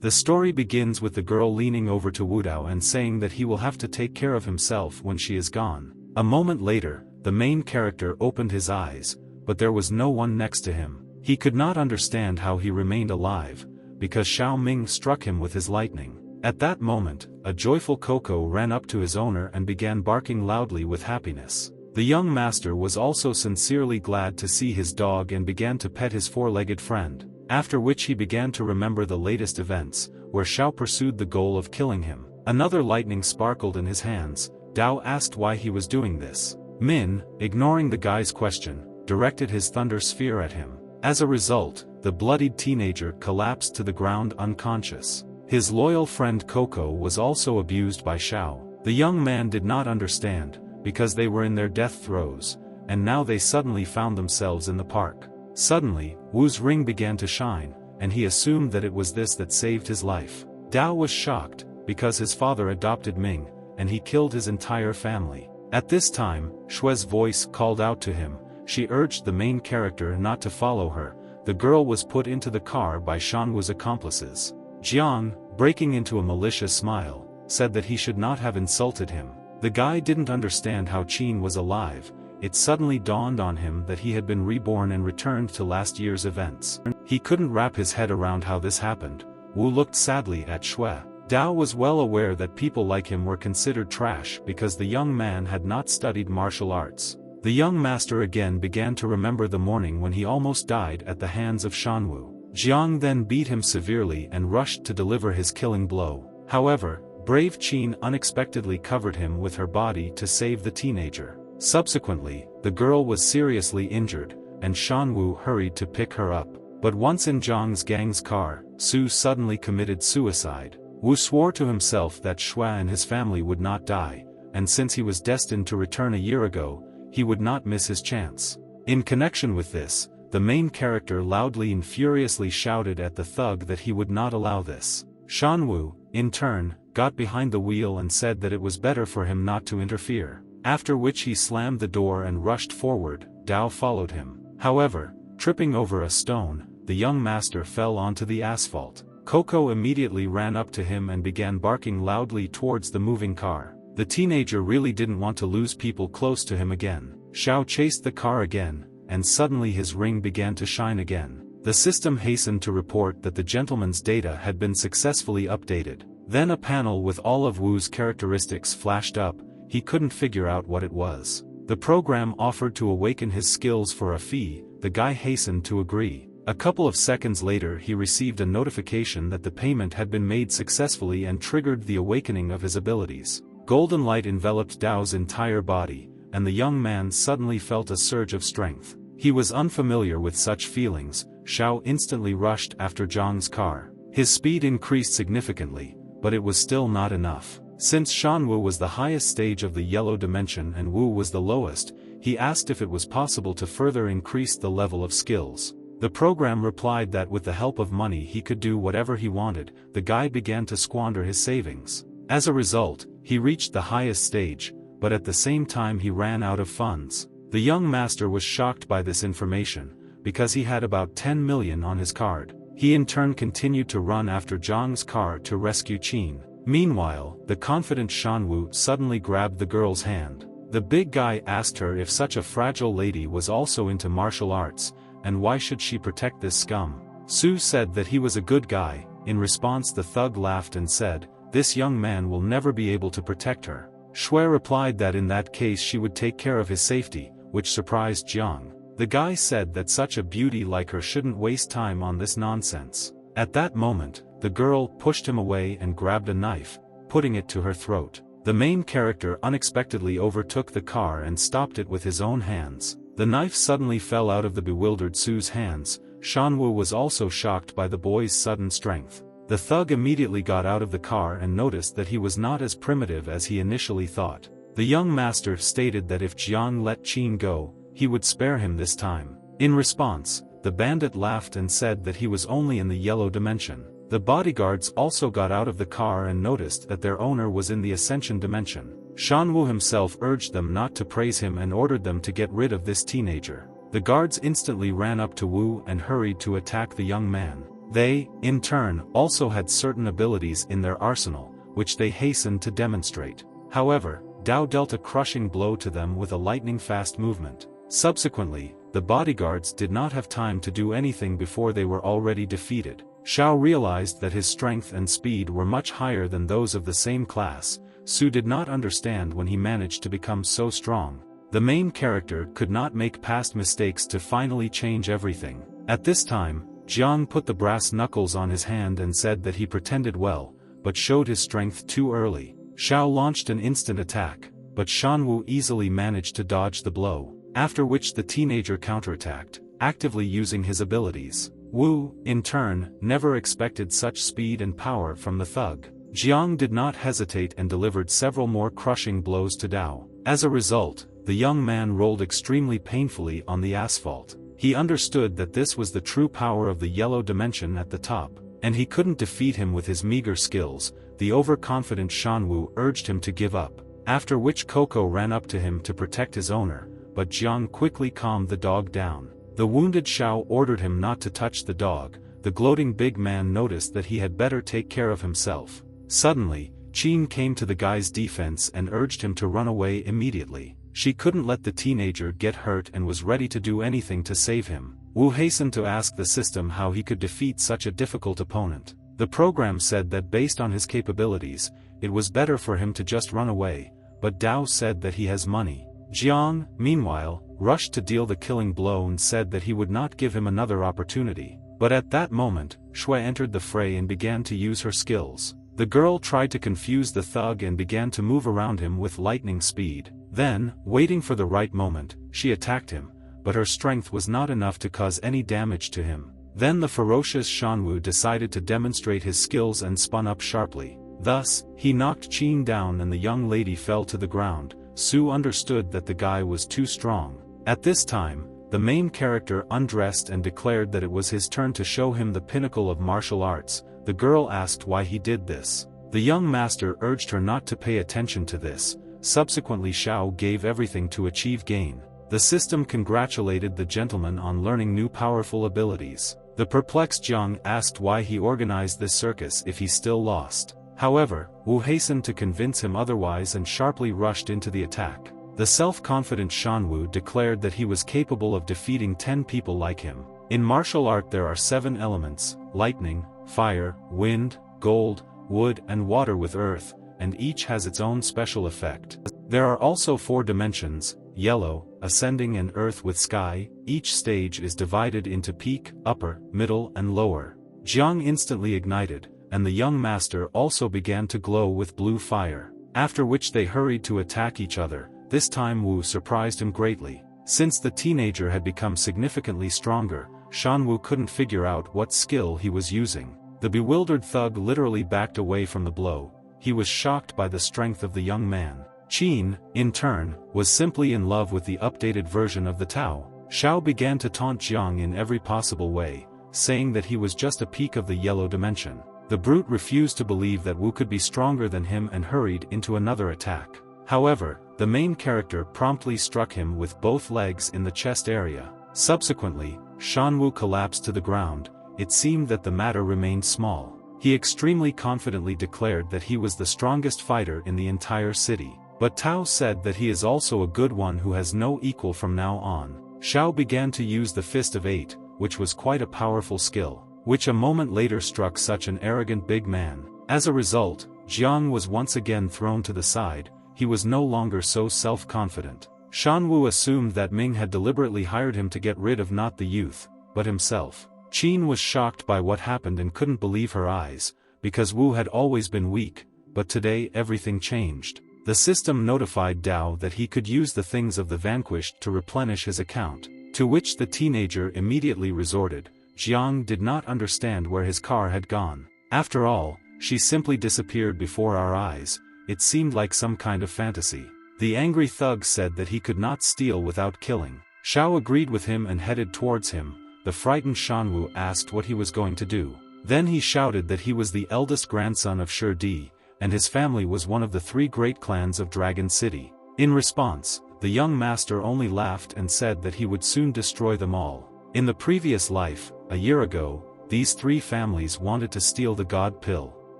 The story begins with the girl leaning over to Wu Dao and saying that he will have to take care of himself when she is gone. A moment later, the main character opened his eyes, but there was no one next to him. He could not understand how he remained alive, because Xiao Ming struck him with his lightning. At that moment, a joyful Coco ran up to his owner and began barking loudly with happiness. The young master was also sincerely glad to see his dog and began to pet his four-legged friend, after which he began to remember the latest events, where Xiao pursued the goal of killing him. Another lightning sparkled in his hands. Dao asked why he was doing this. Min, ignoring the guy's question, directed his thunder sphere at him. As a result, the bloodied teenager collapsed to the ground unconscious. His loyal friend Coco was also abused by Xiao. The young man did not understand, because they were in their death throes, and now they suddenly found themselves in the park. Suddenly, Wu's ring began to shine, and he assumed that it was this that saved his life. Dao was shocked, because his father adopted Ming, and he killed his entire family. At this time, Shue's voice called out to him. She urged the main character not to follow her. The girl was put into the car by Shan Wu's accomplices. Jang, breaking into a malicious smile, said that he should not have insulted him. The guy didn't understand how Qin was alive. It suddenly dawned on him that he had been reborn and returned to last year's events. He couldn't wrap his head around how this happened. Wu looked sadly at Shui. Dao was well aware that people like him were considered trash because the young man had not studied martial arts. The young master again began to remember the morning when he almost died at the hands of Shan Wu. Jiang then beat him severely and rushed to deliver his killing blow. However, brave Qin unexpectedly covered him with her body to save the teenager. Subsequently, the girl was seriously injured, and Shan Wu hurried to pick her up. But once in Zhang's gang's car, Su suddenly committed suicide. Wu swore to himself that Shui and his family would not die, and since he was destined to return a year ago, he would not miss his chance. In connection with this, the main character loudly and furiously shouted at the thug that he would not allow this. Shan Wu, in turn, got behind the wheel and said that it was better for him not to interfere, after which he slammed the door and rushed forward. Dao followed him. However, tripping over a stone, the young master fell onto the asphalt. Coco immediately ran up to him and began barking loudly towards the moving car. The teenager really didn't want to lose people close to him again. Xiao chased the car again, and suddenly his ring began to shine again. The system hastened to report that the gentleman's data had been successfully updated. Then a panel with all of Wu's characteristics flashed up. He couldn't figure out what it was. The program offered to awaken his skills for a fee. The guy hastened to agree. A couple of seconds later he received a notification that the payment had been made successfully and triggered the awakening of his abilities. Golden light enveloped Dao's entire body, and the young man suddenly felt a surge of strength. He was unfamiliar with such feelings. Xiao instantly rushed after Zhang's car. His speed increased significantly, but it was still not enough. Since Shan Wu was the highest stage of the yellow dimension and Wu was the lowest, he asked if it was possible to further increase the level of skills. The program replied that with the help of money he could do whatever he wanted. The guy began to squander his savings. As a result, he reached the highest stage, but at the same time he ran out of funds. The young master was shocked by this information, because he had about 10 million on his card. He in turn continued to run after Zhang's car to rescue Qin. Meanwhile, the confident Shan Wu suddenly grabbed the girl's hand. The big guy asked her if such a fragile lady was also into martial arts, and why should she protect this scum. Su said that he was a good guy. In response the thug laughed and said, "This young man will never be able to protect her." Shui replied that in that case she would take care of his safety, which surprised Jiang. The guy said that such a beauty like her shouldn't waste time on this nonsense. At that moment, the girl pushed him away and grabbed a knife, putting it to her throat. The main character unexpectedly overtook the car and stopped it with his own hands. The knife suddenly fell out of the bewildered Su's hands. Shan Wu was also shocked by the boy's sudden strength. The thug immediately got out of the car and noticed that he was not as primitive as he initially thought. The young master stated that if Jiang let Qin go, he would spare him this time. In response, the bandit laughed and said that he was only in the yellow dimension. The bodyguards also got out of the car and noticed that their owner was in the ascension dimension. Shan Wu himself urged them not to praise him and ordered them to get rid of this teenager. The guards instantly ran up to Wu and hurried to attack the young man. They, in turn, also had certain abilities in their arsenal, which they hastened to demonstrate. However, Dao dealt a crushing blow to them with a lightning-fast movement. Subsequently, the bodyguards did not have time to do anything before they were already defeated. Shao realized that his strength and speed were much higher than those of the same class. Su did not understand when he managed to become so strong. The main character could not make past mistakes to finally change everything. At this time, Jang put the brass knuckles on his hand and said that he pretended well, but showed his strength too early. Shao launched an instant attack, but Shan Wu easily managed to dodge the blow, after which the teenager counterattacked, actively using his abilities. Wu, in turn, never expected such speed and power from the thug. Jiang did not hesitate and delivered several more crushing blows to Dao. As a result, the young man rolled extremely painfully on the asphalt. He understood that this was the true power of the yellow dimension at the top, and he couldn't defeat him with his meager skills. The overconfident Shan Wu urged him to give up, after which Coco ran up to him to protect his owner, but Jiang quickly calmed the dog down. The wounded Shao ordered him not to touch the dog. The gloating big man noticed that he had better take care of himself. Suddenly, Qin came to the guy's defense and urged him to run away immediately. She couldn't let the teenager get hurt and was ready to do anything to save him. Wu hastened to ask the system how he could defeat such a difficult opponent. The program said that based on his capabilities, it was better for him to just run away, but Dao said that he has money. Jiang, meanwhile, rushed to deal the killing blow and said that he would not give him another opportunity. But at that moment, Shui entered the fray and began to use her skills. The girl tried to confuse the thug and began to move around him with lightning speed. Then, waiting for the right moment, she attacked him, but her strength was not enough to cause any damage to him. Then the ferocious Shan Wu decided to demonstrate his skills and spun up sharply. Thus, he knocked Qin down and the young lady fell to the ground. Su understood that the guy was too strong. At this time, the main character undressed and declared that it was his turn to show him the pinnacle of martial arts. The girl asked why he did this. The young master urged her not to pay attention to this. Subsequently, Shao gave everything to achieve gain. The system congratulated the gentleman on learning new powerful abilities. The perplexed Jiang asked why he organized this circus if he still lost. However, Wu hastened to convince him otherwise and sharply rushed into the attack. The self-confident Shan Wu declared that he was capable of defeating 10 people like him. In martial art there are 7 elements: lightning, fire, wind, gold, wood and water with earth, and each has its own special effect. There are also 4 dimensions: yellow, ascending and earth with sky. Each stage is divided into peak, upper, middle and lower. Jiang instantly ignited, and the young master also began to glow with blue fire, after which they hurried to attack each other. This time Wu surprised him greatly. Since the teenager had become significantly stronger, Shan Wu couldn't figure out what skill he was using. The bewildered thug literally backed away from the blow. He was shocked by the strength of the young man. Qin, in turn, was simply in love with the updated version of the Tao. Shao began to taunt Jiang in every possible way, saying that he was just a peak of the yellow dimension. The brute refused to believe that Wu could be stronger than him and hurried into another attack. However, the main character promptly struck him with both legs in the chest area. Subsequently, Shan Wu collapsed to the ground. It seemed that the matter remained small. He extremely confidently declared that he was the strongest fighter in the entire city. But Tao said that he is also a good one who has no equal from now on. Shao began to use the Fist of 8, which was quite a powerful skill, which a moment later struck such an arrogant big man. As a result, Jiang was once again thrown to the side. He was no longer so self-confident. Shan Wu assumed that Ming had deliberately hired him to get rid of not the youth, but himself. Qin was shocked by what happened and couldn't believe her eyes, because Wu had always been weak, but today everything changed. The system notified Dao that he could use the things of the vanquished to replenish his account, to which the teenager immediately resorted. Jiang did not understand where his car had gone. After all, she simply disappeared before our eyes. It seemed like some kind of fantasy. The angry thug said that he could not steal without killing. Shao agreed with him and headed towards him. The frightened Shan Wu asked what he was going to do. Then he shouted that he was the eldest grandson of Shi Di, and his family was one of the 3 great clans of Dragon City. In response, the young master only laughed and said that he would soon destroy them all. In the previous life, a year ago, these three families wanted to steal the god pill.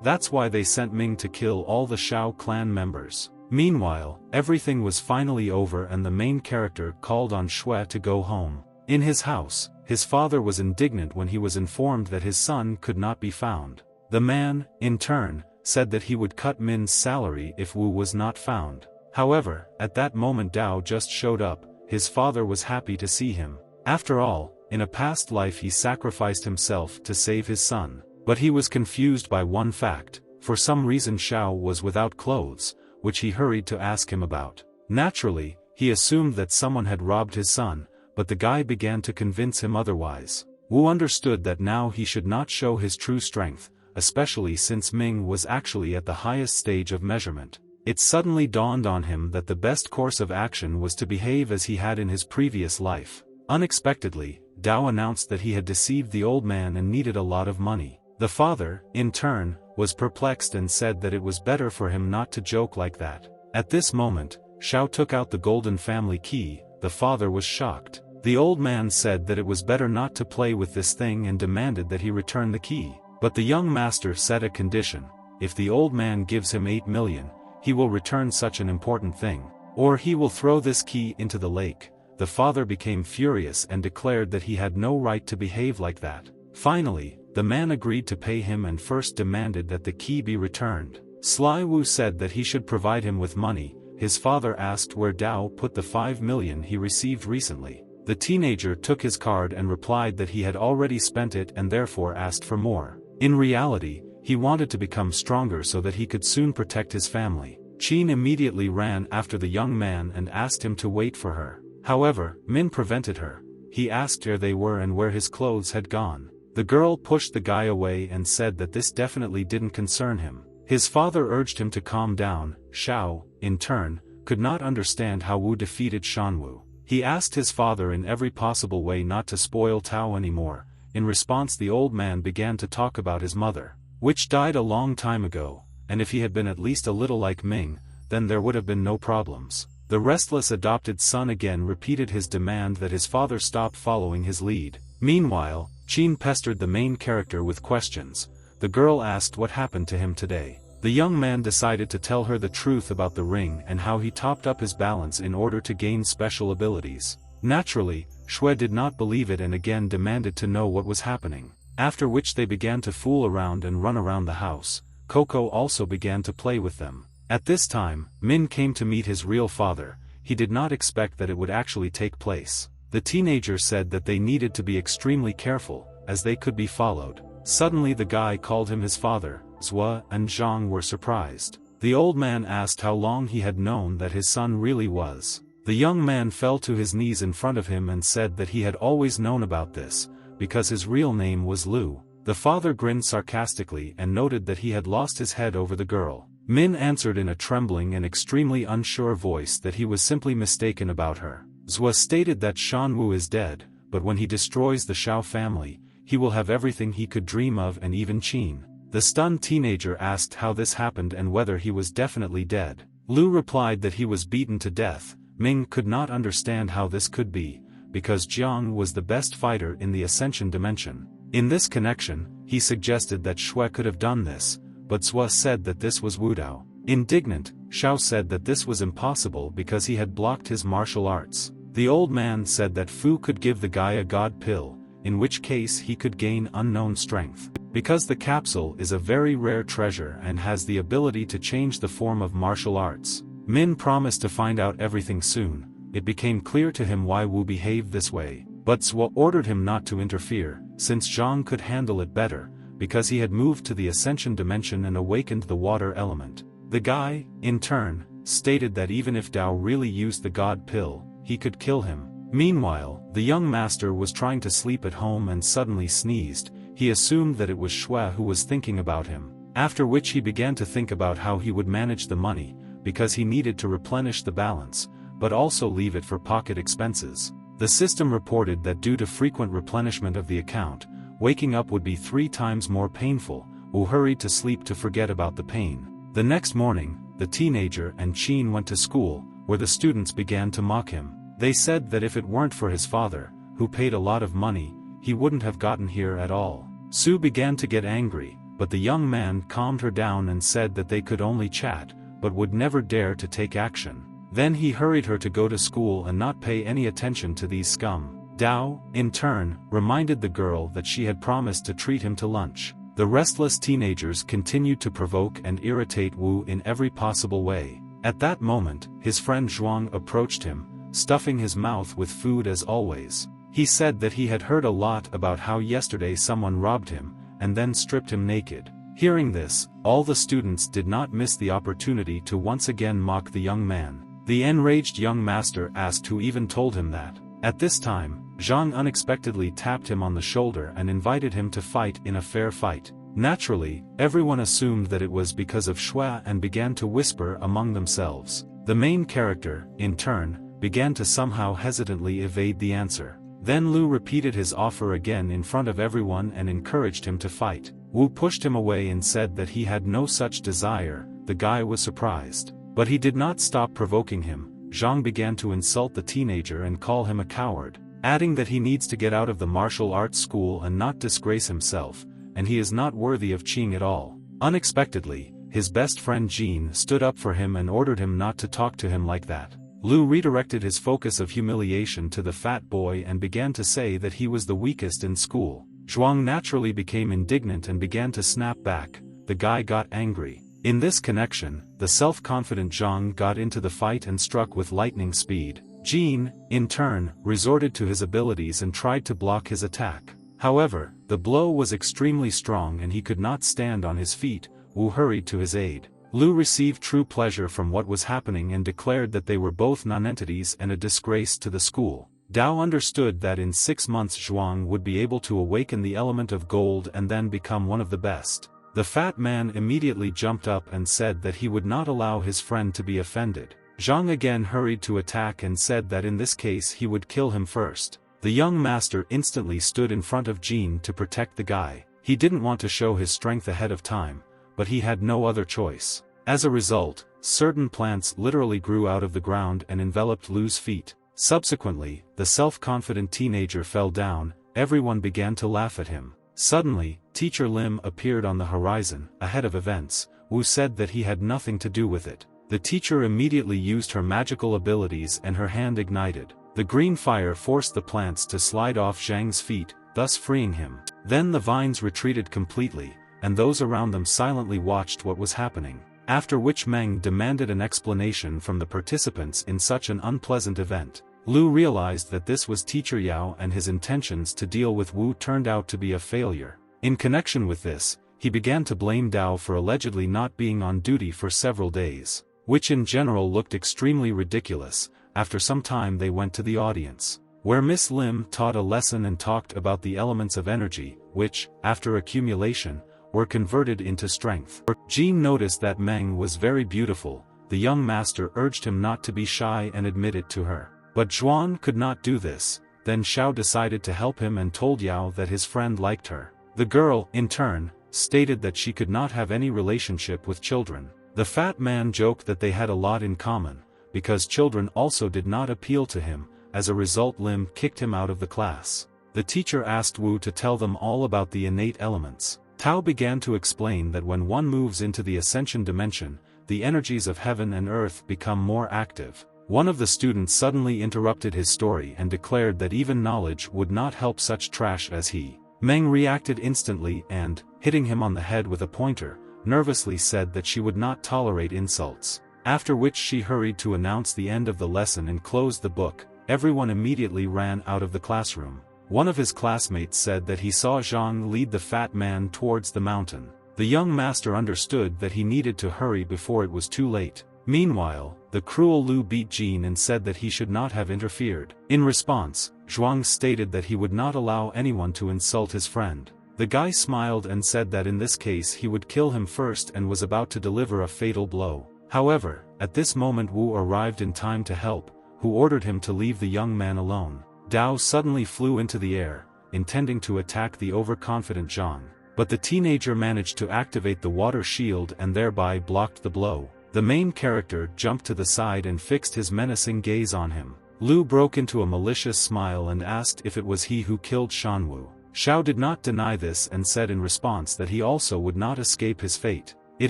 That's why they sent Ming to kill all the Shao clan members. Meanwhile, everything was finally over and the main character called on Shui to go home. In his house, his father was indignant when he was informed that his son could not be found. The man, in turn, said that he would cut Min's salary if Wu was not found. However, at that moment Dao just showed up. His father was happy to see him. After all, in a past life he sacrificed himself to save his son. But he was confused by one fact. For some reason Shao was without clothes, which he hurried to ask him about. Naturally, he assumed that someone had robbed his son, but the guy began to convince him otherwise. Wu understood that now he should not show his true strength, especially since Ming was actually at the highest stage of measurement. It suddenly dawned on him that the best course of action was to behave as he had in his previous life. Unexpectedly, Dao announced that he had deceived the old man and needed a lot of money. The father, in turn, was perplexed and said that it was better for him not to joke like that. At this moment, Shao took out the golden family key. The father was shocked. The old man said that it was better not to play with this thing and demanded that he return the key. But the young master set a condition: if the old man gives him 8 million, he will return such an important thing, or he will throw this key into the lake. The father became furious and declared that he had no right to behave like that. Finally, the man agreed to pay him and first demanded that the key be returned. Sly Wu said that he should provide him with money. His father asked where Dao put the 5 million he received recently. The teenager took his card and replied that he had already spent it and therefore asked for more. In reality, he wanted to become stronger so that he could soon protect his family. Qin immediately ran after the young man and asked him to wait for her. However, Min prevented her. He asked where they were and where his clothes had gone. The girl pushed the guy away and said that this definitely didn't concern him. His father urged him to calm down. Shao, in turn, could not understand how Wu defeated Shan Wu. He asked his father in every possible way not to spoil Tao anymore. In response, the old man began to talk about his mother, which died a long time ago, and if he had been at least a little like Ming, then there would have been no problems. The restless adopted son again repeated his demand that his father stop following his lead. Meanwhile, Qin pestered the main character with questions. The girl asked what happened to him today. The young man decided to tell her the truth about the ring and how he topped up his balance in order to gain special abilities. Naturally, Shui did not believe it and again demanded to know what was happening. After which they began to fool around and run around the house. Coco also began to play with them. At this time, Min came to meet his real father. He did not expect that it would actually take place. The teenager said that they needed to be extremely careful, as they could be followed. Suddenly the guy called him his father. Zhua and Jang were surprised. The old man asked how long he had known that his son really was. The young man fell to his knees in front of him and said that he had always known about this, because his real name was Lu. The father grinned sarcastically and noted that he had lost his head over the girl. Min answered in a trembling and extremely unsure voice that he was simply mistaken about her. Zhua stated that Shan Wu is dead, but when he destroys the Shao family, he will have everything he could dream of and even Qin. The stunned teenager asked how this happened and whether he was definitely dead. Lu replied that he was beaten to death. Ming could not understand how this could be, because Jiang was the best fighter in the Ascension dimension. In this connection, he suggested that Shui could have done this, but Zhua said that this was Wu Dao. Indignant, Shao said that this was impossible because he had blocked his martial arts. The old man said that Fu could give the guy a god pill, in which case he could gain unknown strength. Because the capsule is a very rare treasure and has the ability to change the form of martial arts. Min promised to find out everything soon. It became clear to him why Wu behaved this way, but Zhua ordered him not to interfere, since Zhang could handle it better, because he had moved to the Ascension dimension and awakened the water element. The guy, in turn, stated that even if Dao really used the god pill, he could kill him. Meanwhile, the young master was trying to sleep at home and suddenly sneezed. He assumed that it was Shui who was thinking about him, after which he began to think about how he would manage the money, because he needed to replenish the balance, but also leave it for pocket expenses. The system reported that due to frequent replenishment of the account, waking up would be 3 times more painful. Wu hurried to sleep to forget about the pain. The next morning, the teenager and Qin went to school, where the students began to mock him. They said that if it weren't for his father, who paid a lot of money, he wouldn't have gotten here at all. Sue began to get angry, but the young man calmed her down and said that they could only chat, but would never dare to take action. Then he hurried her to go to school and not pay any attention to these scum. Dao, in turn, reminded the girl that she had promised to treat him to lunch. The restless teenagers continued to provoke and irritate Wu in every possible way. At that moment, his friend Zhuang approached him, stuffing his mouth with food as always. He said that he had heard a lot about how yesterday someone robbed him, and then stripped him naked. Hearing this, all the students did not miss the opportunity to once again mock the young man. The enraged young master asked who even told him that. At this time, Zhang unexpectedly tapped him on the shoulder and invited him to fight in a fair fight. Naturally, everyone assumed that it was because of Shui and began to whisper among themselves. The main character, in turn, began to somehow hesitantly evade the answer. Then Lu repeated his offer again in front of everyone and encouraged him to fight. Wu pushed him away and said that he had no such desire. The guy was surprised. But he did not stop provoking him. Zhang began to insult the teenager and call him a coward, adding that he needs to get out of the martial arts school and not disgrace himself, and he is not worthy of Qing at all. Unexpectedly, his best friend Jean stood up for him and ordered him not to talk to him like that. Lu redirected his focus of humiliation to the fat boy and began to say that he was the weakest in school. Zhuang naturally became indignant and began to snap back. The guy got angry. In this connection, the self-confident Zhang got into the fight and struck with lightning speed. Jean, in turn, resorted to his abilities and tried to block his attack. However, the blow was extremely strong and he could not stand on his feet. Wu hurried to his aid. Lu received true pleasure from what was happening and declared that they were both nonentities and a disgrace to the school. Dao understood that in 6 months Zhuang would be able to awaken the element of gold and then become one of the best. The fat man immediately jumped up and said that he would not allow his friend to be offended. Zhang again hurried to attack and said that in this case he would kill him first. The young master instantly stood in front of Jean to protect the guy. He didn't want to show his strength ahead of time, but he had no other choice. As a result, certain plants literally grew out of the ground and enveloped Lu's feet. Subsequently, the self-confident teenager fell down. Everyone began to laugh at him. Suddenly, Teacher Lim appeared on the horizon, ahead of events. Wu said that he had nothing to do with it. The teacher immediately used her magical abilities and her hand ignited. The green fire forced the plants to slide off Zhang's feet, thus freeing him. Then the vines retreated completely, and those around them silently watched what was happening. After which Meng demanded an explanation from the participants in such an unpleasant event. Lu realized that this was Teacher Yao and his intentions to deal with Wu turned out to be a failure. In connection with this, he began to blame Dao for allegedly not being on duty for several days, which in general looked extremely ridiculous. After some time they went to the audience, where Miss Lim taught a lesson and talked about the elements of energy, which, after accumulation, were converted into strength. Jean noticed that Meng was very beautiful. The young master urged him not to be shy and admit it to her. But Zhuang could not do this. Then Xiao decided to help him and told Yao that his friend liked her. The girl, in turn, stated that she could not have any relationship with children. The fat man joked that they had a lot in common, because children also did not appeal to him. As a result, Lim kicked him out of the class. The teacher asked Wu to tell them all about the innate elements. Tao began to explain that when one moves into the ascension dimension, the energies of heaven and earth become more active. One of the students suddenly interrupted his story and declared that even knowledge would not help such trash as he. Meng reacted instantly and, hitting him on the head with a pointer, nervously said that she would not tolerate insults. After which she hurried to announce the end of the lesson and closed the book. Everyone immediately ran out of the classroom. One of his classmates said that he saw Zhang lead the fat man towards the mountain. The young master understood that he needed to hurry before it was too late. Meanwhile, the cruel Lu beat Jean and said that he should not have interfered. In response, Zhuang stated that he would not allow anyone to insult his friend. The guy smiled and said that in this case he would kill him first and was about to deliver a fatal blow. However, at this moment Wu arrived in time to help, who ordered him to leave the young man alone. Dao suddenly flew into the air, intending to attack the overconfident Zhang. But the teenager managed to activate the water shield and thereby blocked the blow. The main character jumped to the side and fixed his menacing gaze on him. Lu broke into a malicious smile and asked if it was he who killed Shan Wu. Xiao did not deny this and said in response that he also would not escape his fate. It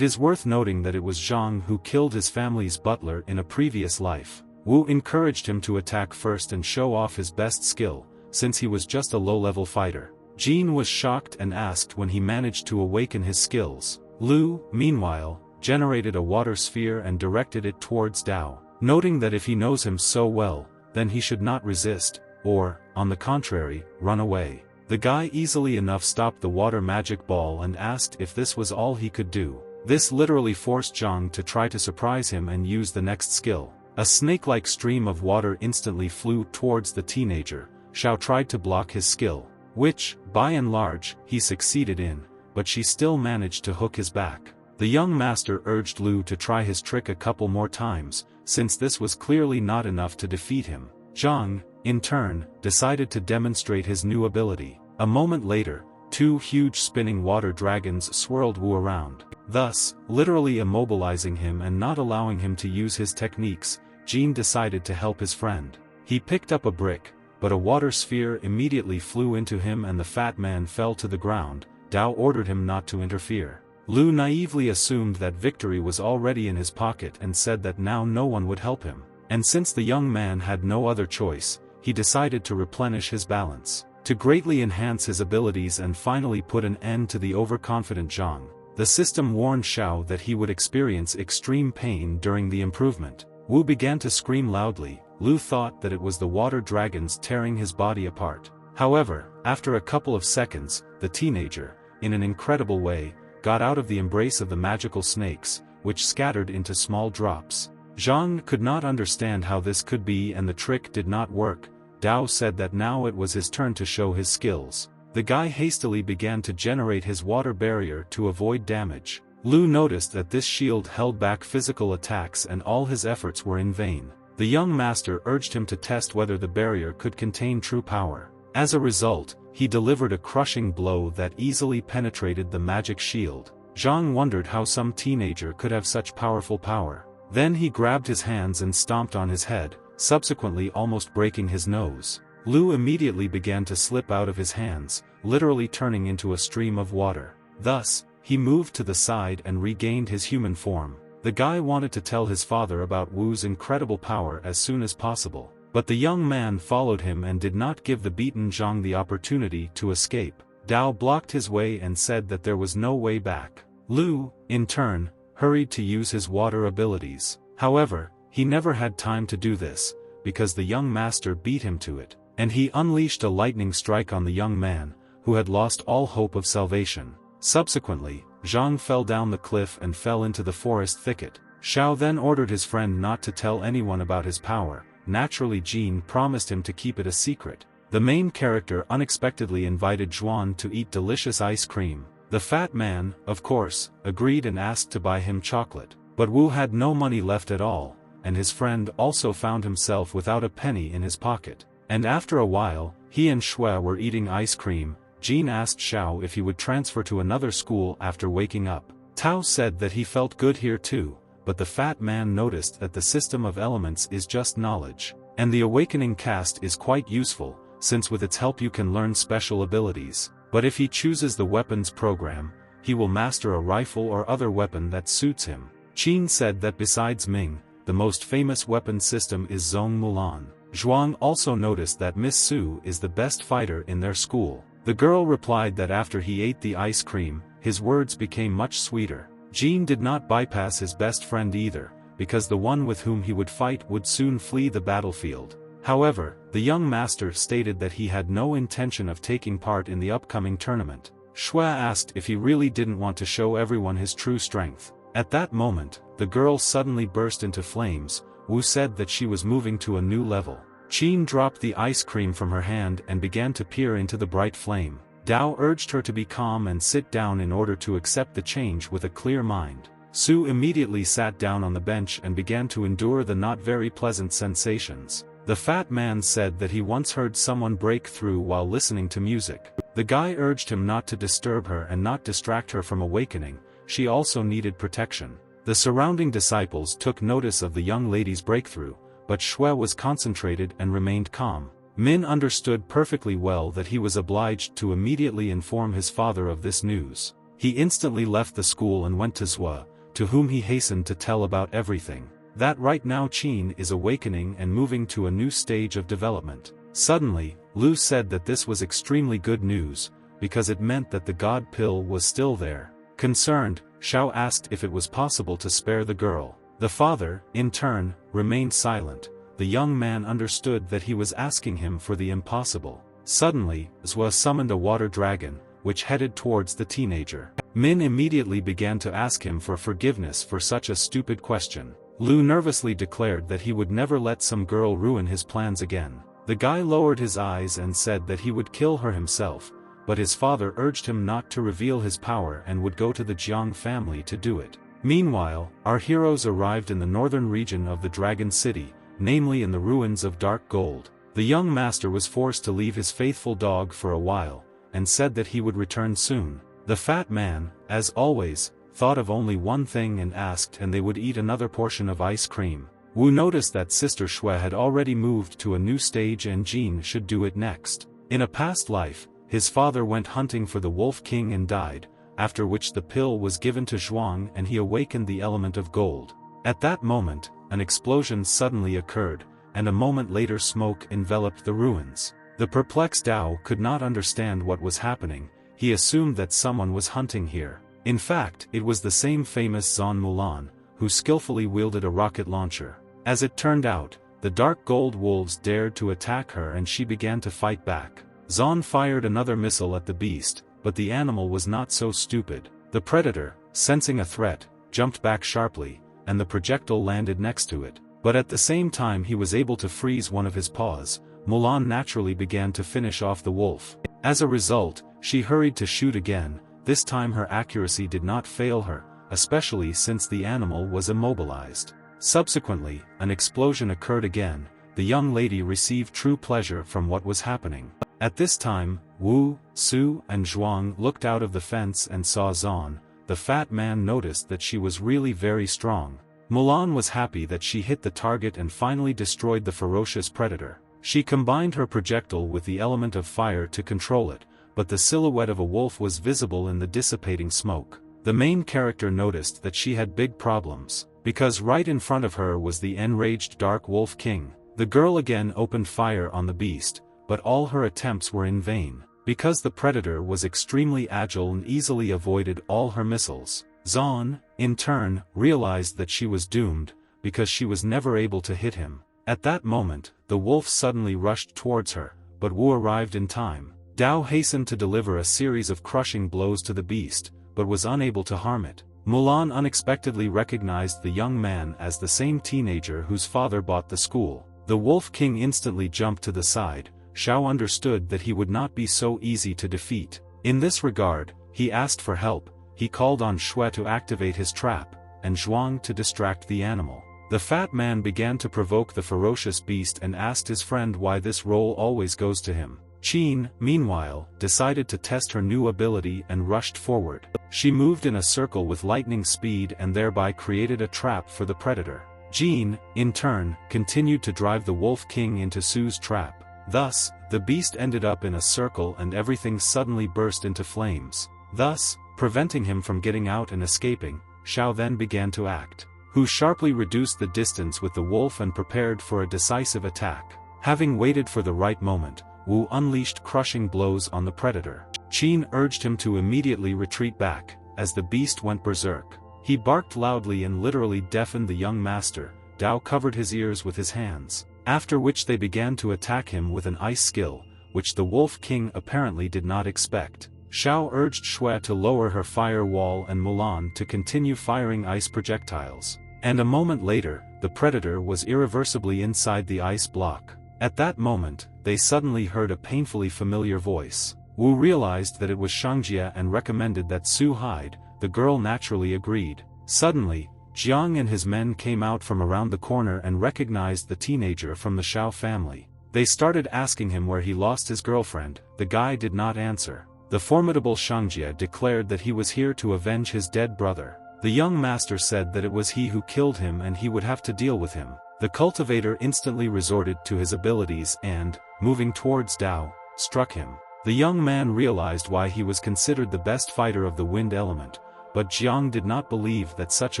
is worth noting that it was Jang who killed his family's butler in a previous life. Wu encouraged him to attack first and show off his best skill, since he was just a low-level fighter. Jin was shocked and asked when he managed to awaken his skills. Lu, meanwhile, generated a water sphere and directed it towards Dao, noting that if he knows him so well, then he should not resist, or, on the contrary, run away. The guy easily enough stopped the water magic ball and asked if this was all he could do. This literally forced Zhang to try to surprise him and use the next skill. A snake-like stream of water instantly flew towards the teenager. Xiao tried to block his skill, which, by and large, he succeeded in, but she still managed to hook his back. The young master urged Lu to try his trick a couple more times, since this was clearly not enough to defeat him. Zhang, in turn, decided to demonstrate his new ability. A moment later, two huge spinning water dragons swirled Wu around, thus, literally immobilizing him and not allowing him to use his techniques. Jin decided to help his friend. He picked up a brick, but a water sphere immediately flew into him and the fat man fell to the ground. Dao ordered him not to interfere. Lu naively assumed that victory was already in his pocket and said that now no one would help him. And since the young man had no other choice, he decided to replenish his balance, to greatly enhance his abilities and finally put an end to the overconfident Zhang. The system warned Xiao that he would experience extreme pain during the improvement. Wu began to scream loudly. Lu thought that it was the water dragons tearing his body apart. However, after a couple of seconds, the teenager, in an incredible way, got out of the embrace of the magical snakes, which scattered into small drops. Zhang could not understand how this could be and the trick did not work. Dao said that now it was his turn to show his skills. The guy hastily began to generate his water barrier to avoid damage. Lu noticed that this shield held back physical attacks and all his efforts were in vain. The young master urged him to test whether the barrier could contain true power. As a result, he delivered a crushing blow that easily penetrated the magic shield. Zhang wondered how some teenager could have such powerful power. Then he grabbed his hands and stomped on his head, subsequently almost breaking his nose. Lu immediately began to slip out of his hands, literally turning into a stream of water. Thus, he moved to the side and regained his human form. The guy wanted to tell his father about Wu's incredible power as soon as possible, but the young man followed him and did not give the beaten Zhang the opportunity to escape. Dao blocked his way and said that there was no way back. Lu, in turn, hurried to use his water abilities. However, he never had time to do this, because the young master beat him to it, and he unleashed a lightning strike on the young man, who had lost all hope of salvation. Subsequently, Zhang fell down the cliff and fell into the forest thicket. Xiao then ordered his friend not to tell anyone about his power. Naturally, Jin promised him to keep it a secret. The main character unexpectedly invited Zhuan to eat delicious ice cream. The fat man, of course, agreed and asked to buy him chocolate. But Wu had no money left at all, and his friend also found himself without a penny in his pocket. And after a while, he and Shui were eating ice cream. Jin asked Xiao if he would transfer to another school after waking up. Tao said that he felt good here too, but the fat man noticed that the system of elements is just knowledge, and the awakening cast is quite useful, since with its help you can learn special abilities. But if he chooses the weapons program, he will master a rifle or other weapon that suits him. Qin said that besides Ming, the most famous weapon system is Zhong Mulan. Zhuang also noticed that Miss Su is the best fighter in their school. The girl replied that after he ate the ice cream, his words became much sweeter. Jin did not bypass his best friend either, because the one with whom he would fight would soon flee the battlefield. However, the young master stated that he had no intention of taking part in the upcoming tournament. Shui asked if he really didn't want to show everyone his true strength. At that moment, the girl suddenly burst into flames. Wu said that she was moving to a new level. Qin dropped the ice cream from her hand and began to peer into the bright flame. Dao urged her to be calm and sit down in order to accept the change with a clear mind. Su immediately sat down on the bench and began to endure the not very pleasant sensations. The fat man said that he once heard someone break through while listening to music. The guy urged him not to disturb her and not distract her from awakening. She also needed protection. The surrounding disciples took notice of the young lady's breakthrough, but Shui was concentrated and remained calm. Min understood perfectly well that he was obliged to immediately inform his father of this news. He instantly left the school and went to Zhua, to whom he hastened to tell about everything. That right now Qin is awakening and moving to a new stage of development. Suddenly, Lu said that this was extremely good news, because it meant that the god pill was still there. Concerned, Xiao asked if it was possible to spare the girl. The father, in turn, remained silent. The young man understood that he was asking him for the impossible. Suddenly, Zhua summoned a water dragon, which headed towards the teenager. Min immediately began to ask him for forgiveness for such a stupid question. Lu nervously declared that he would never let some girl ruin his plans again. The guy lowered his eyes and said that he would kill her himself, but his father urged him not to reveal his power and would go to the Jang family to do it. Meanwhile, our heroes arrived in the northern region of the Dragon City, namely in the ruins of Dark Gold. The young master was forced to leave his faithful dog for a while, and said that he would return soon. The fat man, as always, thought of only one thing and asked and they would eat another portion of ice cream. Wu noticed that Sister Xue had already moved to a new stage and Jean should do it next. In a past life, his father went hunting for the Wolf King and died, after which the pill was given to Zhuang and he awakened the element of gold. At that moment, an explosion suddenly occurred, and a moment later smoke enveloped the ruins. The perplexed Dao could not understand what was happening. He assumed that someone was hunting here. In fact, it was the same famous Zon Mulan, who skillfully wielded a rocket launcher. As it turned out, the dark gold wolves dared to attack her and she began to fight back. Zon fired another missile at the beast, but the animal was not so stupid. The predator, sensing a threat, jumped back sharply, and the projectile landed next to it. But at the same time he was able to freeze one of his paws. Mulan naturally began to finish off the wolf. As a result, she hurried to shoot again. This time her accuracy did not fail her, especially since the animal was immobilized. Subsequently, an explosion occurred again. The young lady received true pleasure from what was happening. At this time, Wu, Su and Zhuang looked out of the fence and saw Zon. The fat man noticed that she was really very strong. Mulan was happy that she hit the target and finally destroyed the ferocious predator. She combined her projectile with the element of fire to control it, but the silhouette of a wolf was visible in the dissipating smoke. The main character noticed that she had big problems, because right in front of her was the enraged Dark Wolf King. The girl again opened fire on the beast, but all her attempts were in vain, because the predator was extremely agile and easily avoided all her missiles. Zon, in turn, realized that she was doomed, because she was never able to hit him. At that moment, the wolf suddenly rushed towards her, but Wu arrived in time. Dao hastened to deliver a series of crushing blows to the beast, but was unable to harm it. Mulan unexpectedly recognized the young man as the same teenager whose father bought the school. The Wolf King instantly jumped to the side. Xiao understood that he would not be so easy to defeat. In this regard, he asked for help. He called on Xue to activate his trap, and Zhuang to distract the animal. The fat man began to provoke the ferocious beast and asked his friend why this role always goes to him. Qin, meanwhile, decided to test her new ability and rushed forward. She moved in a circle with lightning speed and thereby created a trap for the predator. Jean, in turn, continued to drive the Wolf King into Su's trap. Thus, the beast ended up in a circle and everything suddenly burst into flames. Thus, preventing him from getting out and escaping, Xiao then began to act. Who sharply reduced the distance with the wolf and prepared for a decisive attack. Having waited for the right moment, Wu unleashed crushing blows on the predator. Qin urged him to immediately retreat back, as the beast went berserk. He barked loudly and literally deafened the young master. Dao covered his ears with his hands, after which they began to attack him with an ice skill, which the Wolf King apparently did not expect. Xiao urged Xue to lower her fire wall and Mulan to continue firing ice projectiles. And a moment later, the predator was irreversibly inside the ice block. At that moment, they suddenly heard a painfully familiar voice. Wu realized that it was Shanjia and recommended that Su hide. The girl naturally agreed. Suddenly, Jiang and his men came out from around the corner and recognized the teenager from the Xiao family. They started asking him where he lost his girlfriend. The guy did not answer. The formidable Shangjia declared that he was here to avenge his dead brother. The young master said that it was he who killed him and he would have to deal with him. The cultivator instantly resorted to his abilities and, moving towards Dao, struck him. The young man realized why he was considered the best fighter of the wind element, but Jiang did not believe that such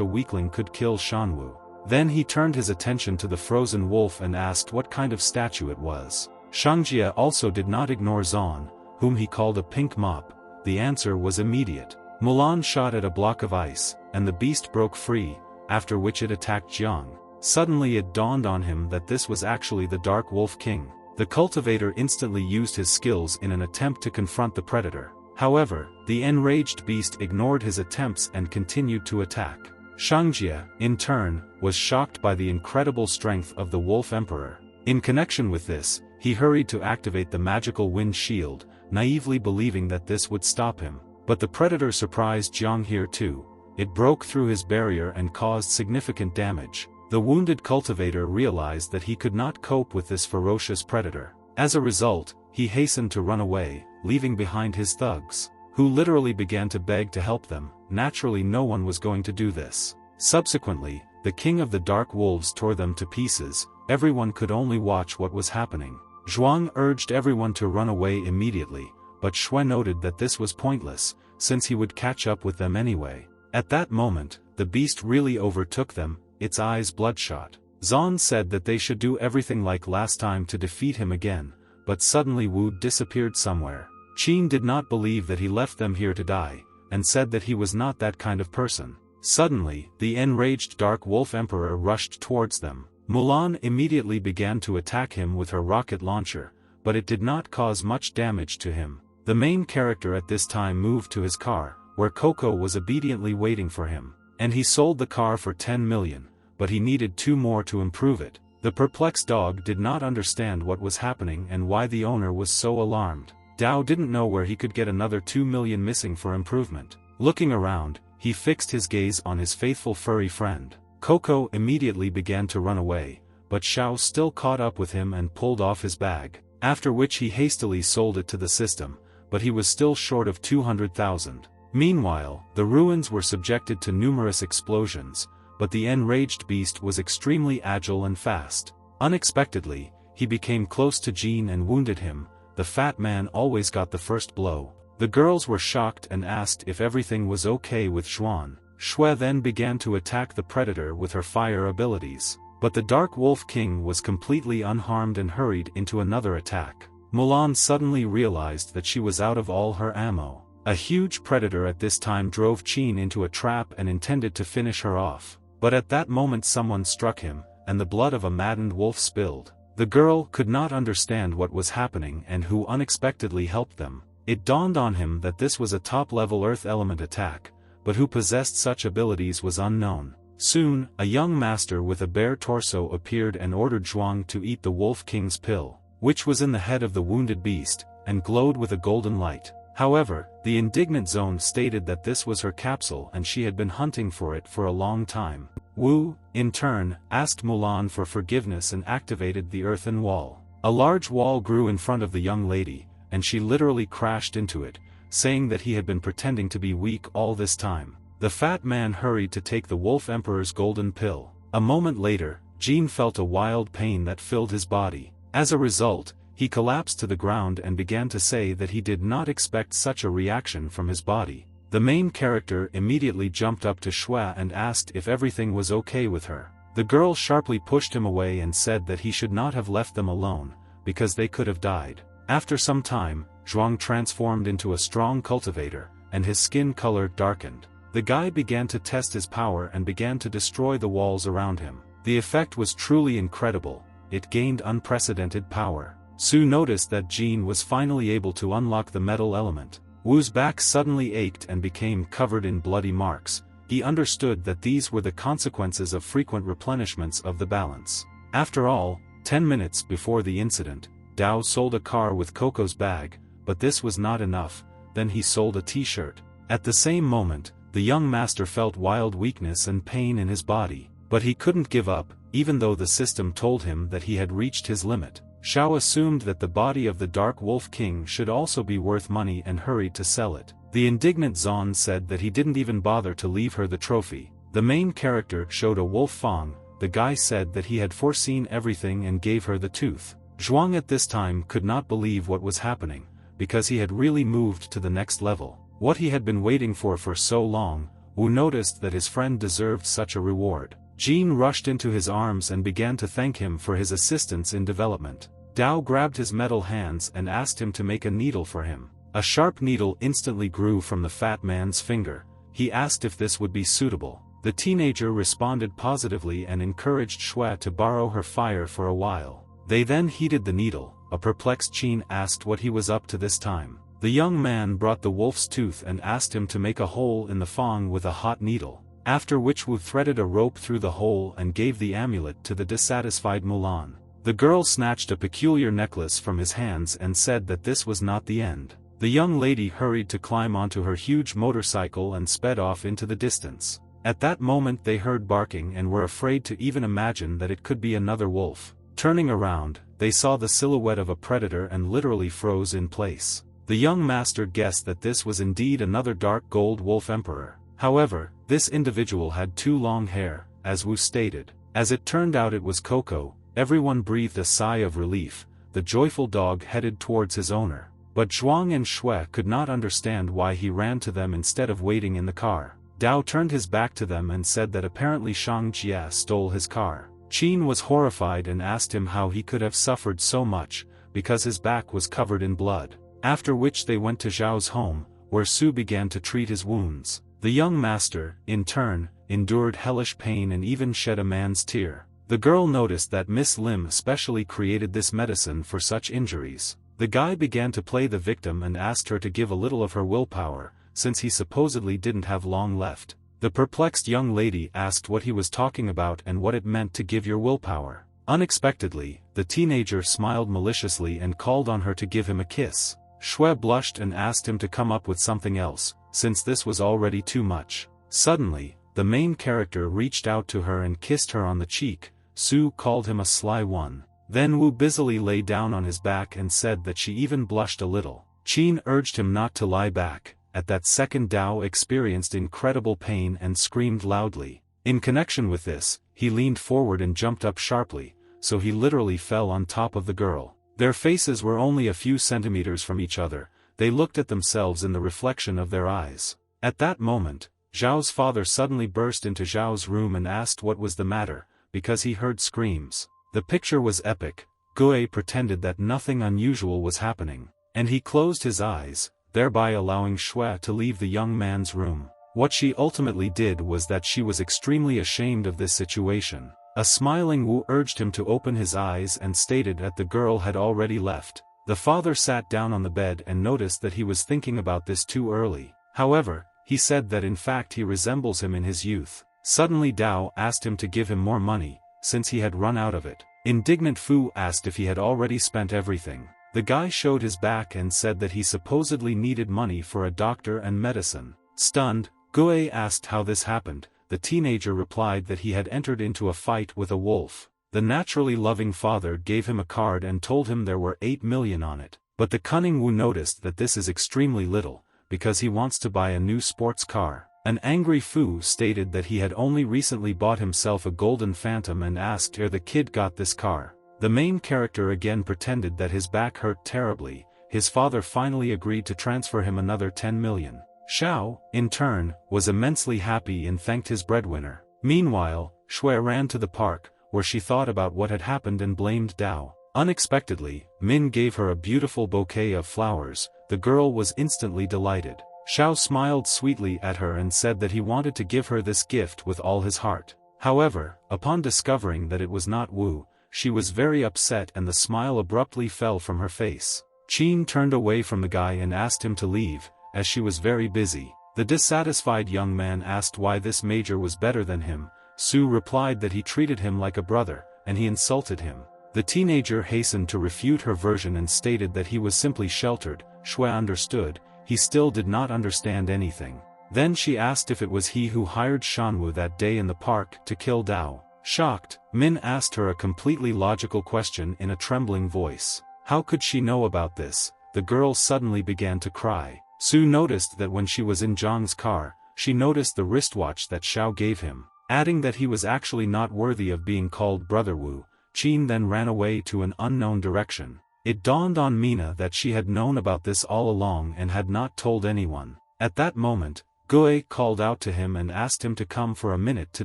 a weakling could kill Shan Wu. Then he turned his attention to the frozen wolf and asked what kind of statue it was. Shanjia also did not ignore Zan, whom he called a pink mop. The answer was immediate. Mulan shot at a block of ice, and the beast broke free, after which it attacked Jiang. Suddenly it dawned on him that this was actually the Dark Wolf King. The cultivator instantly used his skills in an attempt to confront the predator. However, the enraged beast ignored his attempts and continued to attack. Shangjia, in turn, was shocked by the incredible strength of the Wolf Emperor. In connection with this, he hurried to activate the magical wind shield, naively believing that this would stop him. But the predator surprised Jiang here too. It broke through his barrier and caused significant damage. The wounded cultivator realized that he could not cope with this ferocious predator. As a result, he hastened to run away, leaving behind his thugs, who literally began to beg to help them. Naturally, no one was going to do this. Subsequently, the king of the dark wolves tore them to pieces. Everyone could only watch what was happening. Zhuang urged everyone to run away immediately, but Xue noted that this was pointless, since he would catch up with them anyway. At that moment, the beast really overtook them, its eyes bloodshot. Zan said that they should do everything like last time to defeat him again, but suddenly Wu disappeared somewhere. Qin did not believe that he left them here to die, and said that he was not that kind of person. Suddenly, the enraged Dark Wolf Emperor rushed towards them. Mulan immediately began to attack him with her rocket launcher, but it did not cause much damage to him. The main character at this time moved to his car, where Coco was obediently waiting for him, and he sold the car for 10 million, but he needed 2 more to improve it. The perplexed dog did not understand what was happening and why the owner was so alarmed. Dao didn't know where he could get another 2 million missing for improvement. Looking around, he fixed his gaze on his faithful furry friend. Coco immediately began to run away, but Xiao still caught up with him and pulled off his bag, after which he hastily sold it to the system, but he was still short of 200,000. Meanwhile, the ruins were subjected to numerous explosions, but the enraged beast was extremely agile and fast. Unexpectedly, he became close to Jean and wounded him. The fat man always got the first blow. The girls were shocked and asked if everything was okay with Xuan. Xue then began to attack the predator with her fire abilities, but the Dark Wolf King was completely unharmed and hurried into another attack. Mulan suddenly realized that she was out of all her ammo. A huge predator at this time drove Qin into a trap and intended to finish her off, but at that moment someone struck him, and the blood of a maddened wolf spilled. The girl could not understand what was happening and who unexpectedly helped them. It dawned on him that this was a top-level earth element attack, but who possessed such abilities was unknown. Soon, a young master with a bare torso appeared and ordered Zhuang to eat the Wolf King's pill, which was in the head of the wounded beast, and glowed with a golden light. However, the indignant Zone stated that this was her capsule and she had been hunting for it for a long time. Wu, in turn, asked Mulan for forgiveness and activated the earthen wall. A large wall grew in front of the young lady, and she literally crashed into it, saying that he had been pretending to be weak all this time. The fat man hurried to take the Wolf Emperor's golden pill. A moment later, Jean felt a wild pain that filled his body. As a result, he collapsed to the ground and began to say that he did not expect such a reaction from his body. The main character immediately jumped up to Xue and asked if everything was okay with her. The girl sharply pushed him away and said that he should not have left them alone, because they could have died. After some time, Zhuang transformed into a strong cultivator, and his skin color darkened. The guy began to test his power and began to destroy the walls around him. The effect was truly incredible. It gained unprecedented power. Su noticed that Jean was finally able to unlock the metal element. Wu's back suddenly ached and became covered in bloody marks. He understood that these were the consequences of frequent replenishments of the balance. After all, 10 minutes before the incident, Dao sold a car with Coco's bag, but this was not enough. Then he sold a t-shirt. At the same moment, the young master felt wild weakness and pain in his body, but he couldn't give up, even though the system told him that he had reached his limit. Xiao assumed that the body of the Dark Wolf King should also be worth money and hurried to sell it. The indignant Zon said that he didn't even bother to leave her the trophy. The main character showed a wolf Fang. The guy said that he had foreseen everything and gave her the tooth. Zhuang at this time could not believe what was happening, because he had really moved to the next level. What he had been waiting for so long. Wu noticed that his friend deserved such a reward. Jean rushed into his arms and began to thank him for his assistance in development. Dao grabbed his metal hands and asked him to make a needle for him. A sharp needle instantly grew from the fat man's finger. He asked if this would be suitable. The teenager responded positively and encouraged Shui to borrow her fire for a while. They then heated the needle. A perplexed Qin asked what he was up to this time. The young man brought the wolf's tooth and asked him to make a hole in the fang with a hot needle, after which Wu threaded a rope through the hole and gave the amulet to the dissatisfied Mulan. The girl snatched a peculiar necklace from his hands and said that this was not the end. The young lady hurried to climb onto her huge motorcycle and sped off into the distance. At that moment they heard barking and were afraid to even imagine that it could be another wolf. Turning around, they saw the silhouette of a predator and literally froze in place. The young master guessed that this was indeed another dark gold wolf emperor. However, this individual had too long hair, as Wu stated. As it turned out it was Coco. Everyone breathed a sigh of relief. The joyful dog headed towards his owner. But Zhuang and Shui could not understand why he ran to them instead of waiting in the car. Dao turned his back to them and said that apparently Shang Jia stole his car. Qin was horrified and asked him how he could have suffered so much, because his back was covered in blood. After which they went to Zhao's home, where Su began to treat his wounds. The young master, in turn, endured hellish pain and even shed a man's tear. The girl noticed that Miss Lim especially created this medicine for such injuries. The guy began to play the victim and asked her to give a little of her willpower, since he supposedly didn't have long left. The perplexed young lady asked what he was talking about and what it meant to give your willpower. Unexpectedly, the teenager smiled maliciously and called on her to give him a kiss. Shui blushed and asked him to come up with something else, since this was already too much. Suddenly, the main character reached out to her and kissed her on the cheek. Su called him a sly one. Then Wu busily lay down on his back and said that she even blushed a little. Qin urged him not to lie back. At that second Dao experienced incredible pain and screamed loudly. In connection with this, he leaned forward and jumped up sharply, so he literally fell on top of the girl. Their faces were only a few centimeters from each other. They looked at themselves in the reflection of their eyes. At that moment, Zhao's father suddenly burst into Zhao's room and asked what was the matter, because he heard screams. The picture was epic. Gue pretended that nothing unusual was happening, and he closed his eyes, thereby allowing Shui to leave the young man's room. What she ultimately did was that she was extremely ashamed of this situation. A smiling Wu urged him to open his eyes and stated that the girl had already left. The father sat down on the bed and noticed that he was thinking about this too early. However, he said that in fact he resembles him in his youth. Suddenly Dao asked him to give him more money, since he had run out of it. Indignant Fu asked if he had already spent everything. The guy showed his back and said that he supposedly needed money for a doctor and medicine. Stunned, Gue asked how this happened. The teenager replied that he had entered into a fight with a wolf. The naturally loving father gave him a card and told him there were 8 million on it. But the cunning Wu noticed that this is extremely little, because he wants to buy a new sports car. An angry Fu stated that he had only recently bought himself a golden phantom and asked where the kid got this car. The main character again pretended that his back hurt terribly. His father finally agreed to transfer him another 10 million. Xiao, in turn, was immensely happy and thanked his breadwinner. Meanwhile, Shui ran to the park, where she thought about what had happened and blamed Dao. Unexpectedly, Min gave her a beautiful bouquet of flowers. The girl was instantly delighted. Xiao smiled sweetly at her and said that he wanted to give her this gift with all his heart. However, upon discovering that it was not Wu, she was very upset and the smile abruptly fell from her face. Qin turned away from the guy and asked him to leave, as she was very busy. The dissatisfied young man asked why this major was better than him. Su replied that he treated him like a brother, and he insulted him. The teenager hastened to refute her version and stated that he was simply sheltered. Shui understood. He still did not understand anything. Then she asked if it was he who hired Shan Wu that day in the park to kill Dao. Shocked, Min asked her a completely logical question in a trembling voice. How could she know about this? The girl suddenly began to cry. Su noticed that when she was in Jang's car, she noticed the wristwatch that Xiao gave him, adding that he was actually not worthy of being called Brother Wu. Qin then ran away to an unknown direction. It dawned on Mina that she had known about this all along and had not told anyone. At that moment, Gui called out to him and asked him to come for a minute to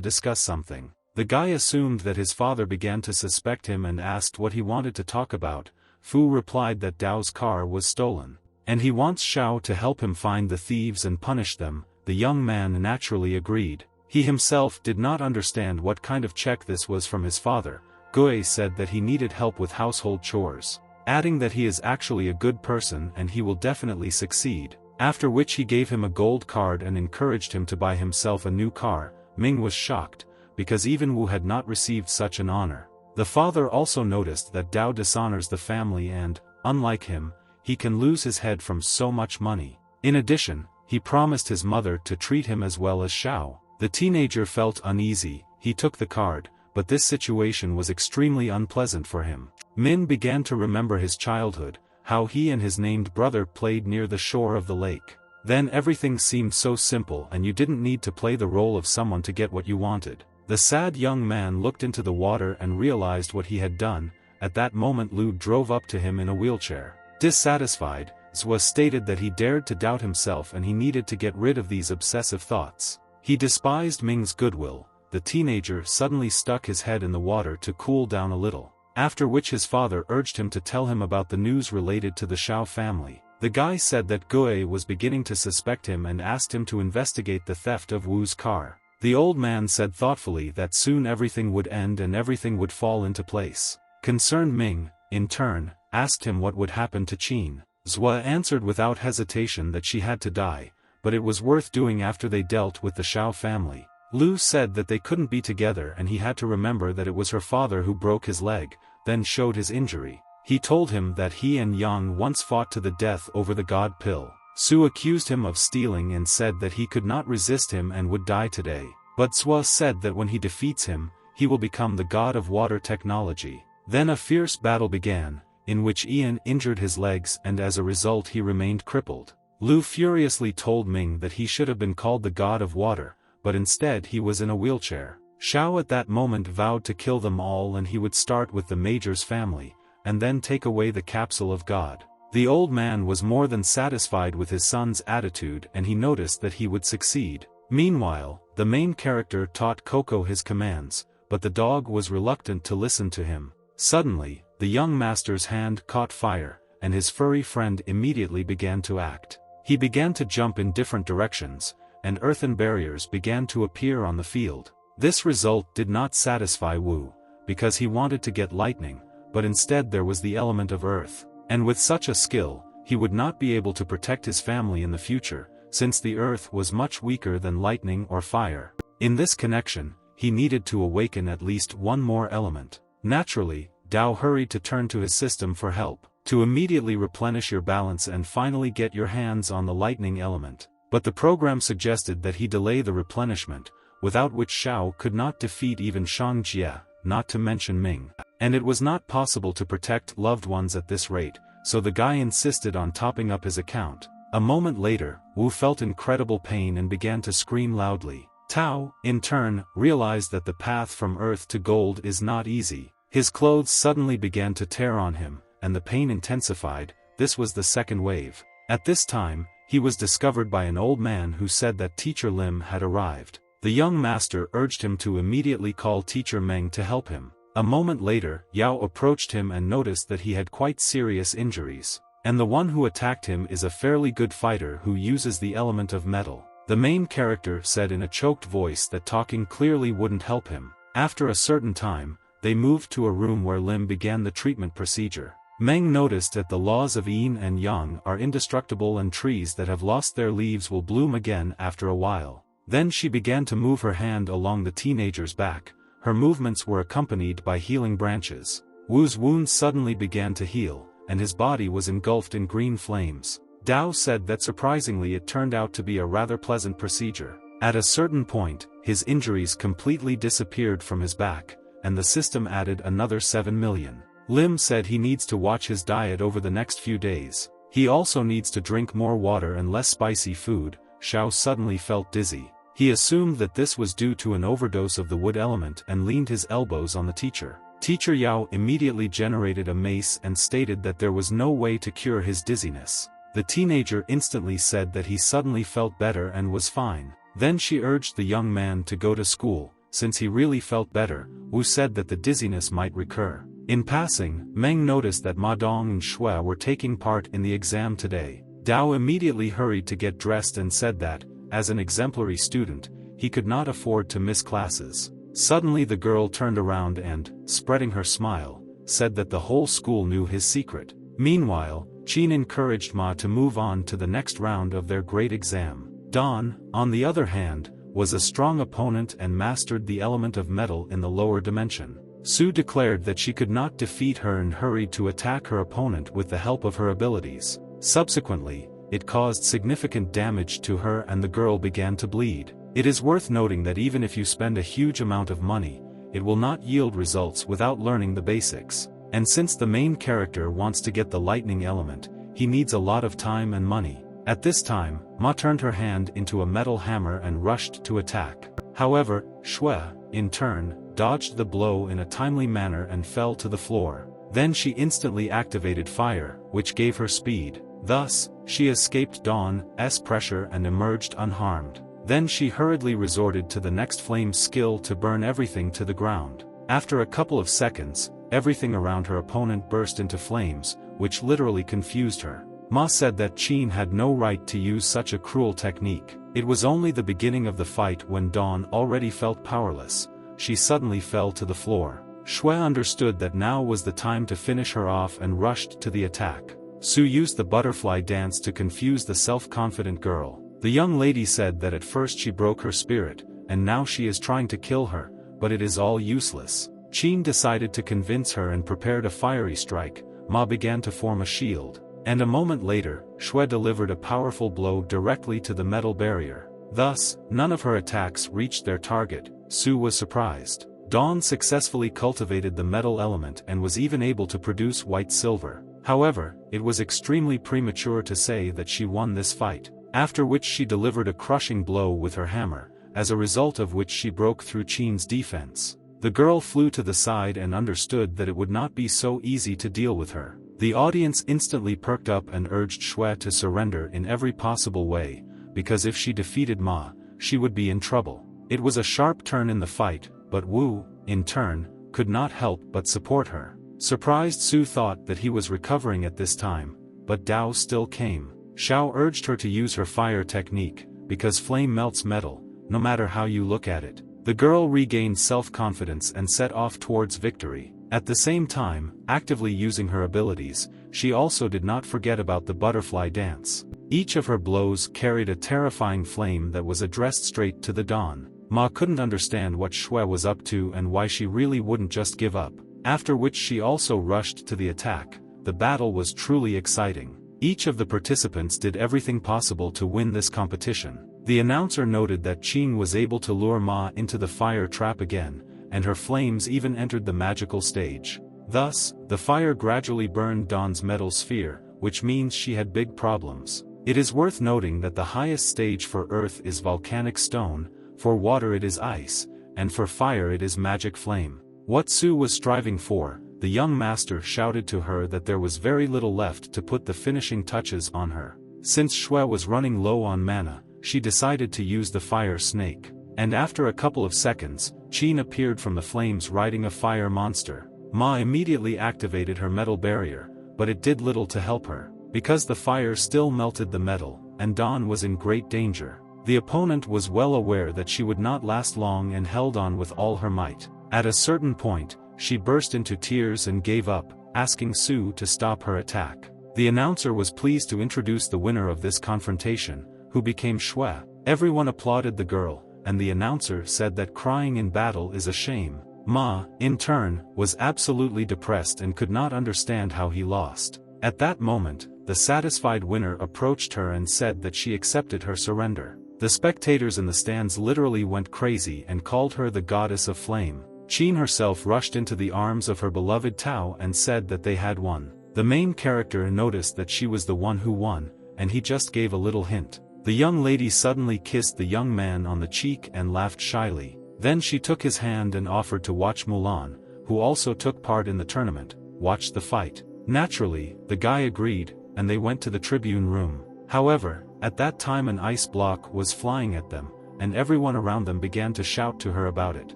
discuss something. The guy assumed that his father began to suspect him and asked what he wanted to talk about. Fu replied that Dao's car was stolen, and he wants Xiao to help him find the thieves and punish them. The young man naturally agreed. He himself did not understand what kind of check this was from his father. Gui said that he needed help with household chores, adding that he is actually a good person and he will definitely succeed, after which he gave him a gold card and encouraged him to buy himself a new car. Ming was shocked, because even Wu had not received such an honor. The father also noticed that Dao dishonors the family and, unlike him, he can lose his head from so much money. In addition, he promised his mother to treat him as well as Xiao. The teenager felt uneasy. He took the card, but this situation was extremely unpleasant for him. Min began to remember his childhood, how he and his named brother played near the shore of the lake. Then everything seemed so simple and you didn't need to play the role of someone to get what you wanted. The sad young man looked into the water and realized what he had done. At that moment Lu drove up to him in a wheelchair. Dissatisfied, Zhua stated that he dared to doubt himself and he needed to get rid of these obsessive thoughts. He despised Ming's goodwill. The teenager suddenly stuck his head in the water to cool down a little, after which his father urged him to tell him about the news related to the Xiao family. The guy said that Gui was beginning to suspect him and asked him to investigate the theft of Wu's car. The old man said thoughtfully that soon everything would end and everything would fall into place. Concerned Ming, in turn, asked him what would happen to Qin. Zhua answered without hesitation that she had to die, but it was worth doing after they dealt with the Xiao family. Lu said that they couldn't be together and he had to remember that it was her father who broke his leg, then showed his injury. He told him that he and Yang once fought to the death over the god pill. Su accused him of stealing and said that he could not resist him and would die today. But Zhua said that when he defeats him, he will become the god of water technology. Then a fierce battle began, in which Ian injured his legs and as a result he remained crippled. Lu furiously told Ming that he should have been called the god of water, but instead he was in a wheelchair. Xiao at that moment vowed to kill them all and he would start with the major's family, and then take away the capsule of God. The old man was more than satisfied with his son's attitude and he noticed that he would succeed. Meanwhile, the main character taught Coco his commands, but the dog was reluctant to listen to him. Suddenly, the young master's hand caught fire, and his furry friend immediately began to act. He began to jump in different directions, and earthen barriers began to appear on the field. This result did not satisfy Wu, because he wanted to get lightning, but instead there was the element of earth. And with such a skill, he would not be able to protect his family in the future, since the earth was much weaker than lightning or fire. In this connection, he needed to awaken at least one more element. Naturally, Dao hurried to turn to his system for help, to immediately replenish your balance and finally get your hands on the lightning element. But the program suggested that he delay the replenishment, without which Xiao could not defeat even Shangjia, not to mention Ming. And it was not possible to protect loved ones at this rate, so the guy insisted on topping up his account. A moment later, Wu felt incredible pain and began to scream loudly. Tao, in turn, realized that the path from earth to gold is not easy. His clothes suddenly began to tear on him, and the pain intensified. This was the second wave. At this time, he was discovered by an old man who said that Teacher Lim had arrived. The young master urged him to immediately call Teacher Meng to help him. A moment later, Yao approached him and noticed that he had quite serious injuries. And the one who attacked him is a fairly good fighter who uses the element of metal. The main character said in a choked voice that talking clearly wouldn't help him. After a certain time, they moved to a room where Lim began the treatment procedure. Meng noticed that the laws of yin and yang are indestructible and trees that have lost their leaves will bloom again after a while. Then she began to move her hand along the teenager's back. Her movements were accompanied by healing branches. Wu's wounds suddenly began to heal, and his body was engulfed in green flames. Dao said that surprisingly it turned out to be a rather pleasant procedure. At a certain point, his injuries completely disappeared from his back, and the system added another 7 million. Lim said he needs to watch his diet over the next few days. He also needs to drink more water and less spicy food. Xiao suddenly felt dizzy. He assumed that this was due to an overdose of the wood element and leaned his elbows on the teacher. Teacher Yao immediately generated a mace and stated that there was no way to cure his dizziness. The teenager instantly said that he suddenly felt better and was fine. Then she urged the young man to go to school, since he really felt better. Wu said that the dizziness might recur. In passing, Meng noticed that Ma Dong and Shui were taking part in the exam today. Dao immediately hurried to get dressed and said that, as an exemplary student, he could not afford to miss classes. Suddenly the girl turned around and, spreading her smile, said that the whole school knew his secret. Meanwhile, Qin encouraged Ma to move on to the next round of their great exam. Don, on the other hand, was a strong opponent and mastered the element of metal in the lower dimension. Su declared that she could not defeat her and hurried to attack her opponent with the help of her abilities. Subsequently, it caused significant damage to her and the girl began to bleed. It is worth noting that even if you spend a huge amount of money, it will not yield results without learning the basics. And since the main character wants to get the lightning element, he needs a lot of time and money. At this time, Ma turned her hand into a metal hammer and rushed to attack. However, Shui, in turn, dodged the blow in a timely manner and fell to the floor. Then she instantly activated fire, which gave her speed. Thus, she escaped Dawn's pressure and emerged unharmed. Then she hurriedly resorted to the next flame skill to burn everything to the ground. After a couple of seconds, everything around her opponent burst into flames, which literally confused her. Ma said that Qin had no right to use such a cruel technique. It was only the beginning of the fight when Dawn already felt powerless. She suddenly fell to the floor. Shui understood that now was the time to finish her off and rushed to the attack. Su used the butterfly dance to confuse the self-confident girl. The young lady said that at first she broke her spirit, and now she is trying to kill her, but it is all useless. Qin decided to convince her and prepared a fiery strike. Ma began to form a shield. And a moment later, Shui delivered a powerful blow directly to the metal barrier. Thus, none of her attacks reached their target. Su was surprised. Dawn successfully cultivated the metal element and was even able to produce white silver. However, it was extremely premature to say that she won this fight. After which she delivered a crushing blow with her hammer, as a result of which she broke through Qin's defense. The girl flew to the side and understood that it would not be so easy to deal with her. The audience instantly perked up and urged Shui to surrender in every possible way, because if she defeated Ma, she would be in trouble. It was a sharp turn in the fight, but Wu, in turn, could not help but support her. Surprised, Su thought that he was recovering at this time, but Dao still came. Xiao urged her to use her fire technique, because flame melts metal, no matter how you look at it. The girl regained self-confidence and set off towards victory. At the same time, actively using her abilities, she also did not forget about the butterfly dance. Each of her blows carried a terrifying flame that was addressed straight to the dawn. Ma couldn't understand what Shui was up to and why she really wouldn't just give up. After which she also rushed to the attack. The battle was truly exciting. Each of the participants did everything possible to win this competition. The announcer noted that Qin was able to lure Ma into the fire trap again, and her flames even entered the magical stage. Thus, the fire gradually burned Dawn's metal sphere, which means she had big problems. It is worth noting that the highest stage for earth is volcanic stone, for water it is ice, and for fire it is magic flame. What Su was striving for, the young master shouted to her that there was very little left to put the finishing touches on her. Since Shui was running low on mana, she decided to use the fire snake. And after a couple of seconds, Qin appeared from the flames riding a fire monster. Ma immediately activated her metal barrier, but it did little to help her, because the fire still melted the metal, and Dawn was in great danger. The opponent was well aware that she would not last long and held on with all her might. At a certain point, she burst into tears and gave up, asking Su to stop her attack. The announcer was pleased to introduce the winner of this confrontation, who became Shui. Everyone applauded the girl, and the announcer said that crying in battle is a shame. Ma, in turn, was absolutely depressed and could not understand how he lost. At that moment, the satisfied winner approached her and said that she accepted her surrender. The spectators in the stands literally went crazy and called her the goddess of flame. Qin herself rushed into the arms of her beloved Tao and said that they had won. The main character noticed that she was the one who won, and he just gave a little hint. The young lady suddenly kissed the young man on the cheek and laughed shyly. Then she took his hand and offered to watch Mulan, who also took part in the tournament, watch the fight. Naturally, the guy agreed, and they went to the tribune room. However, at that time an ice block was flying at them, and everyone around them began to shout to her about it.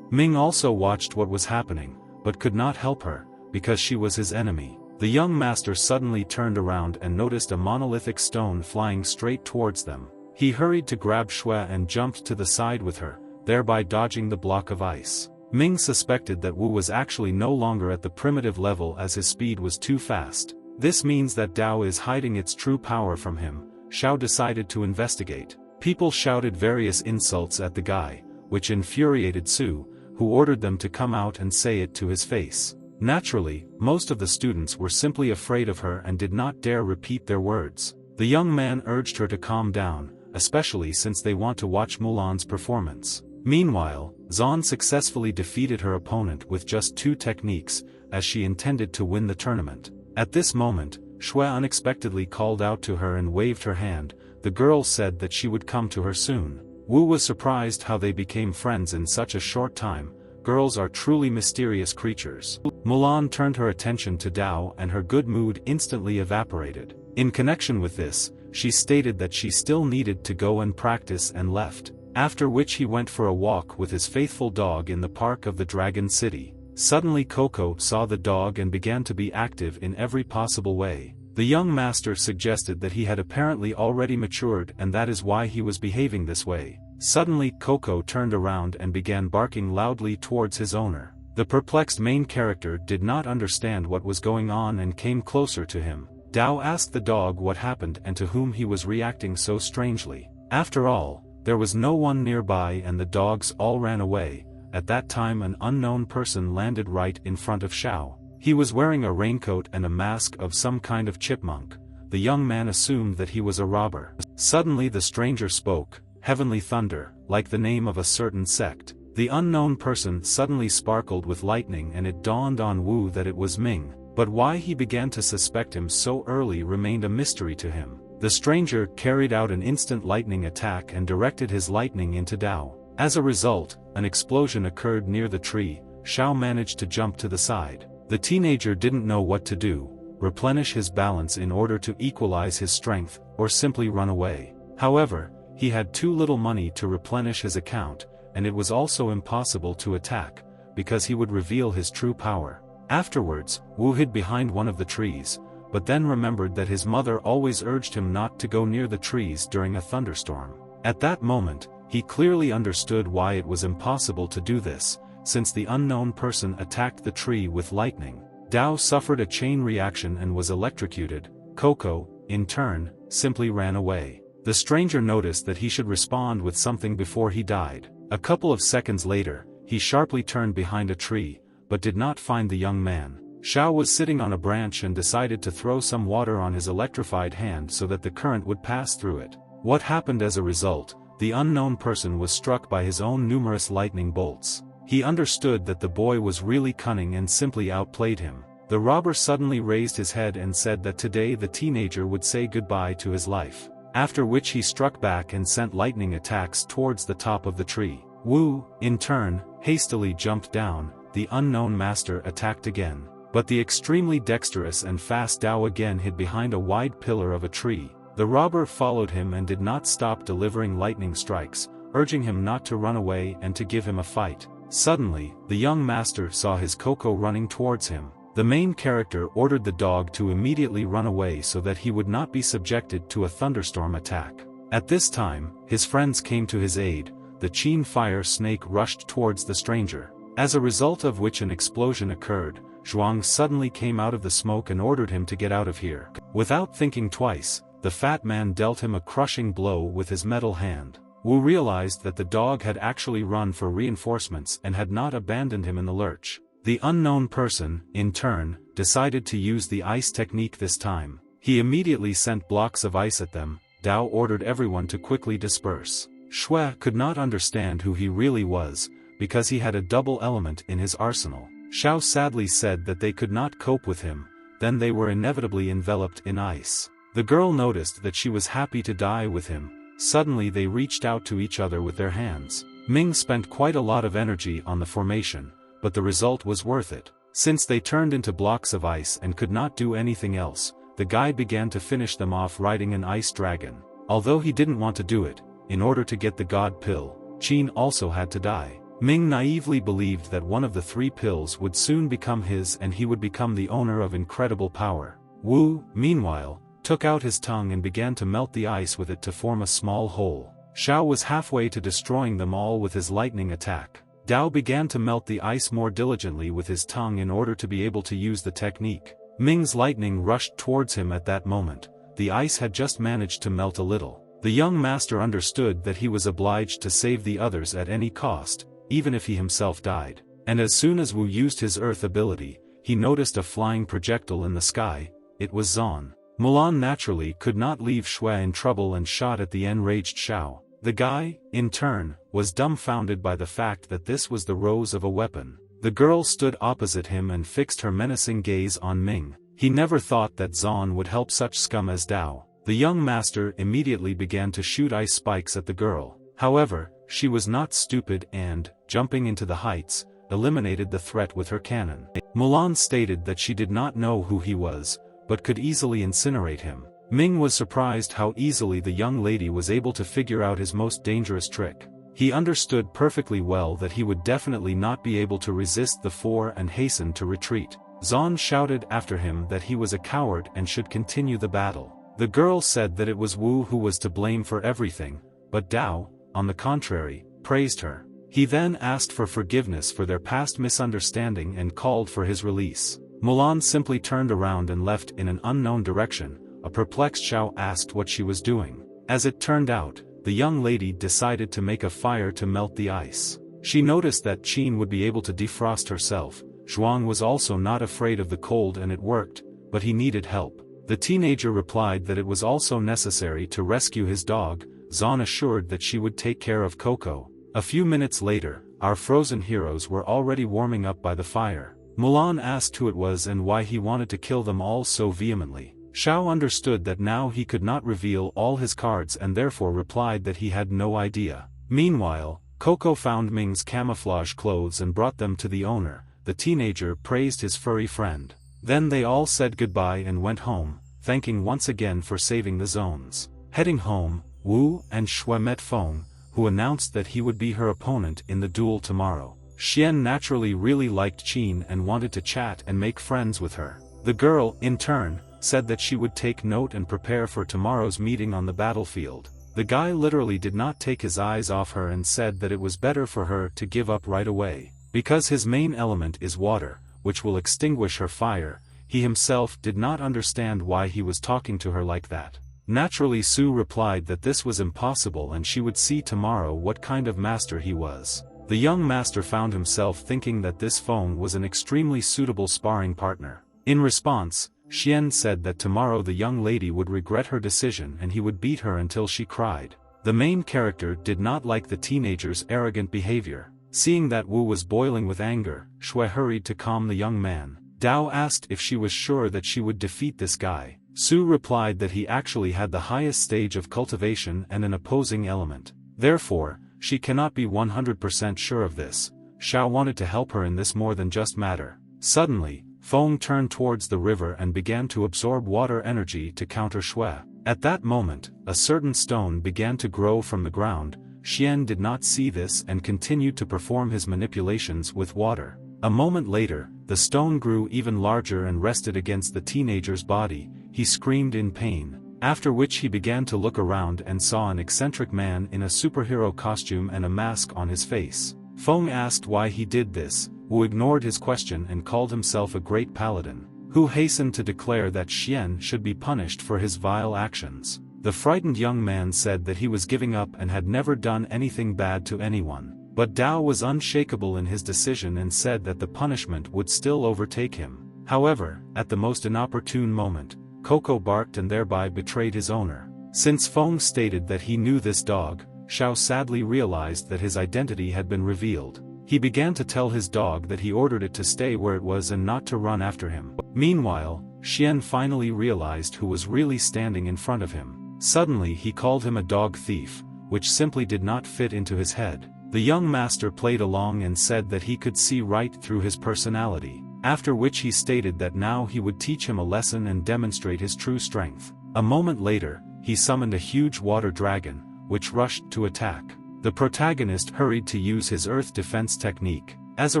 Ming also watched what was happening, but could not help her, because she was his enemy. The young master suddenly turned around and noticed a monolithic stone flying straight towards them. He hurried to grab Shui and jumped to the side with her, thereby dodging the block of ice. Ming suspected that Wu was actually no longer at the primitive level as his speed was too fast. This means that Dao is hiding its true power from him. Xiao decided to investigate. People shouted various insults at the guy, which infuriated Su, who ordered them to come out and say it to his face. Naturally, most of the students were simply afraid of her and did not dare repeat their words. The young man urged her to calm down, especially since they want to watch Mulan's performance. Meanwhile, Zan successfully defeated her opponent with just 2 techniques, as she intended to win the tournament. At this moment, Shui unexpectedly called out to her and waved her hand. The girl said that she would come to her soon. Wu was surprised how they became friends in such a short time. Girls are truly mysterious creatures. Mulan turned her attention to Dao and her good mood instantly evaporated. In connection with this, she stated that she still needed to go and practice and left, after which he went for a walk with his faithful dog in the park of the Dragon City. Suddenly Coco saw the dog and began to be active in every possible way. The young master suggested that he had apparently already matured and that is why he was behaving this way. Suddenly Coco turned around and began barking loudly towards his owner. The perplexed main character did not understand what was going on and came closer to him. Dao asked the dog what happened and to whom he was reacting so strangely. After all, there was no one nearby and the dogs all ran away. At that time an unknown person landed right in front of Xiao. He was wearing a raincoat and a mask of some kind of chipmunk. The young man assumed that he was a robber. Suddenly the stranger spoke, "Heavenly thunder," like the name of a certain sect. The unknown person suddenly sparkled with lightning and it dawned on Wu that it was Ming, but why he began to suspect him so early remained a mystery to him. The stranger carried out an instant lightning attack and directed his lightning into Dao. As a result, an explosion occurred near the tree. Xiao managed to jump to the side. The teenager didn't know what to do, replenish his balance in order to equalize his strength, or simply run away. However, he had too little money to replenish his account, and it was also impossible to attack, because he would reveal his true power. Afterwards, Wu hid behind one of the trees, but then remembered that his mother always urged him not to go near the trees during a thunderstorm. At that moment, he clearly understood why it was impossible to do this, since the unknown person attacked the tree with lightning. Dao suffered a chain reaction and was electrocuted. Coco, in turn, simply ran away. The stranger noticed that he should respond with something before he died. A couple of seconds later, he sharply turned behind a tree, but did not find the young man. Xiao was sitting on a branch and decided to throw some water on his electrified hand so that the current would pass through it. What happened as a result? The unknown person was struck by his own numerous lightning bolts. He understood that the boy was really cunning and simply outplayed him. The robber suddenly raised his head and said that today the teenager would say goodbye to his life. After which he struck back and sent lightning attacks towards the top of the tree. Wu, in turn, hastily jumped down. The unknown master attacked again. But the extremely dexterous and fast Dao again hid behind a wide pillar of a tree. The robber followed him and did not stop delivering lightning strikes, urging him not to run away and to give him a fight. Suddenly, the young master saw his Coco running towards him. The main character ordered the dog to immediately run away so that he would not be subjected to a thunderstorm attack. At this time, his friends came to his aid. The Qin fire snake rushed towards the stranger, as a result of which an explosion occurred. Zhuang suddenly came out of the smoke and ordered him to get out of here. Without thinking twice, the fat man dealt him a crushing blow with his metal hand. Wu realized that the dog had actually run for reinforcements and had not abandoned him in the lurch. The unknown person, in turn, decided to use the ice technique this time. He immediately sent blocks of ice at them. Dao ordered everyone to quickly disperse. Shui could not understand who he really was, because he had a double element in his arsenal. Xiao sadly said that they could not cope with him, then they were inevitably enveloped in ice. The girl noticed that she was happy to die with him. Suddenly they reached out to each other with their hands. Ming spent quite a lot of energy on the formation, but the result was worth it. Since they turned into blocks of ice and could not do anything else, the guy began to finish them off riding an ice dragon. Although he didn't want to do it, in order to get the god pill, Qin also had to die. Ming naively believed that one of the 3 pills would soon become his and he would become the owner of incredible power. Wu, meanwhile, took out his tongue and began to melt the ice with it to form a small hole. Xiao was halfway to destroying them all with his lightning attack. Dao began to melt the ice more diligently with his tongue in order to be able to use the technique. Ming's lightning rushed towards him at that moment. The ice had just managed to melt a little. The young master understood that he was obliged to save the others at any cost, even if he himself died. And as soon as Wu used his earth ability, he noticed a flying projectile in the sky. It was Zan. Mulan naturally could not leave Shui in trouble and shot at the enraged Xiao. The guy, in turn, was dumbfounded by the fact that this was the rose of a weapon. The girl stood opposite him and fixed her menacing gaze on Ming. He never thought that Zan would help such scum as Dao. The young master immediately began to shoot ice spikes at the girl. However, she was not stupid and, jumping into the heights, eliminated the threat with her cannon. Mulan stated that she did not know who he was, but could easily incinerate him. Ming was surprised how easily the young lady was able to figure out his most dangerous trick. He understood perfectly well that he would definitely not be able to resist the 4 and hastened to retreat. Zan shouted after him that he was a coward and should continue the battle. The girl said that it was Wu who was to blame for everything, but Dao, on the contrary, praised her. He then asked for forgiveness for their past misunderstanding and called for his release. Mulan simply turned around and left in an unknown direction. A perplexed Xiao asked what she was doing. As it turned out, the young lady decided to make a fire to melt the ice. She noticed that Qin would be able to defrost herself. Zhuang was also not afraid of the cold and it worked, but he needed help. The teenager replied that it was also necessary to rescue his dog. Zan assured that she would take care of Coco. A few minutes later, our frozen heroes were already warming up by the fire. Mulan asked who it was and why he wanted to kill them all so vehemently. Xiao understood that now he could not reveal all his cards and therefore replied that he had no idea. Meanwhile, Coco found Ming's camouflage clothes and brought them to the owner. The teenager praised his furry friend. Then they all said goodbye and went home, thanking once again for saving the zones. Heading home, Wu and Shui met Feng, who announced that he would be her opponent in the duel tomorrow. Xian naturally really liked Qin and wanted to chat and make friends with her. The girl, in turn, said that she would take note and prepare for tomorrow's meeting on the battlefield. The guy literally did not take his eyes off her and said that it was better for her to give up right away. Because his main element is water, which will extinguish her fire, he himself did not understand why he was talking to her like that. Naturally Su replied that this was impossible and she would see tomorrow what kind of master he was. The young master found himself thinking that this Feng was an extremely suitable sparring partner. In response, Xian said that tomorrow the young lady would regret her decision and he would beat her until she cried. The main character did not like the teenager's arrogant behavior. Seeing that Wu was boiling with anger, Shui hurried to calm the young man. Dao asked if she was sure that she would defeat this guy. Su replied that he actually had the highest stage of cultivation and an opposing element. Therefore, she cannot be 100% sure of this. Xiao wanted to help her in this more than just matter. Suddenly, Feng turned towards the river and began to absorb water energy to counter Shui. At that moment, a certain stone began to grow from the ground. Xian did not see this and continued to perform his manipulations with water. A moment later, the stone grew even larger and rested against the teenager's body. He screamed in pain, after which he began to look around and saw an eccentric man in a superhero costume and a mask on his face. Feng asked why he did this. Wu ignored his question and called himself a great paladin, who hastened to declare that Xian should be punished for his vile actions. The frightened young man said that he was giving up and had never done anything bad to anyone, but Dao was unshakable in his decision and said that the punishment would still overtake him. However, at the most inopportune moment, Coco barked and thereby betrayed his owner. Since Feng stated that he knew this dog, Xiao sadly realized that his identity had been revealed. He began to tell his dog that he ordered it to stay where it was and not to run after him. Meanwhile, Xian finally realized who was really standing in front of him. Suddenly he called him a dog thief, which simply did not fit into his head. The young master played along and said that he could see right through his personality, after which he stated that now he would teach him a lesson and demonstrate his true strength. A moment later, he summoned a huge water dragon, which rushed to attack. The protagonist hurried to use his earth defense technique. As a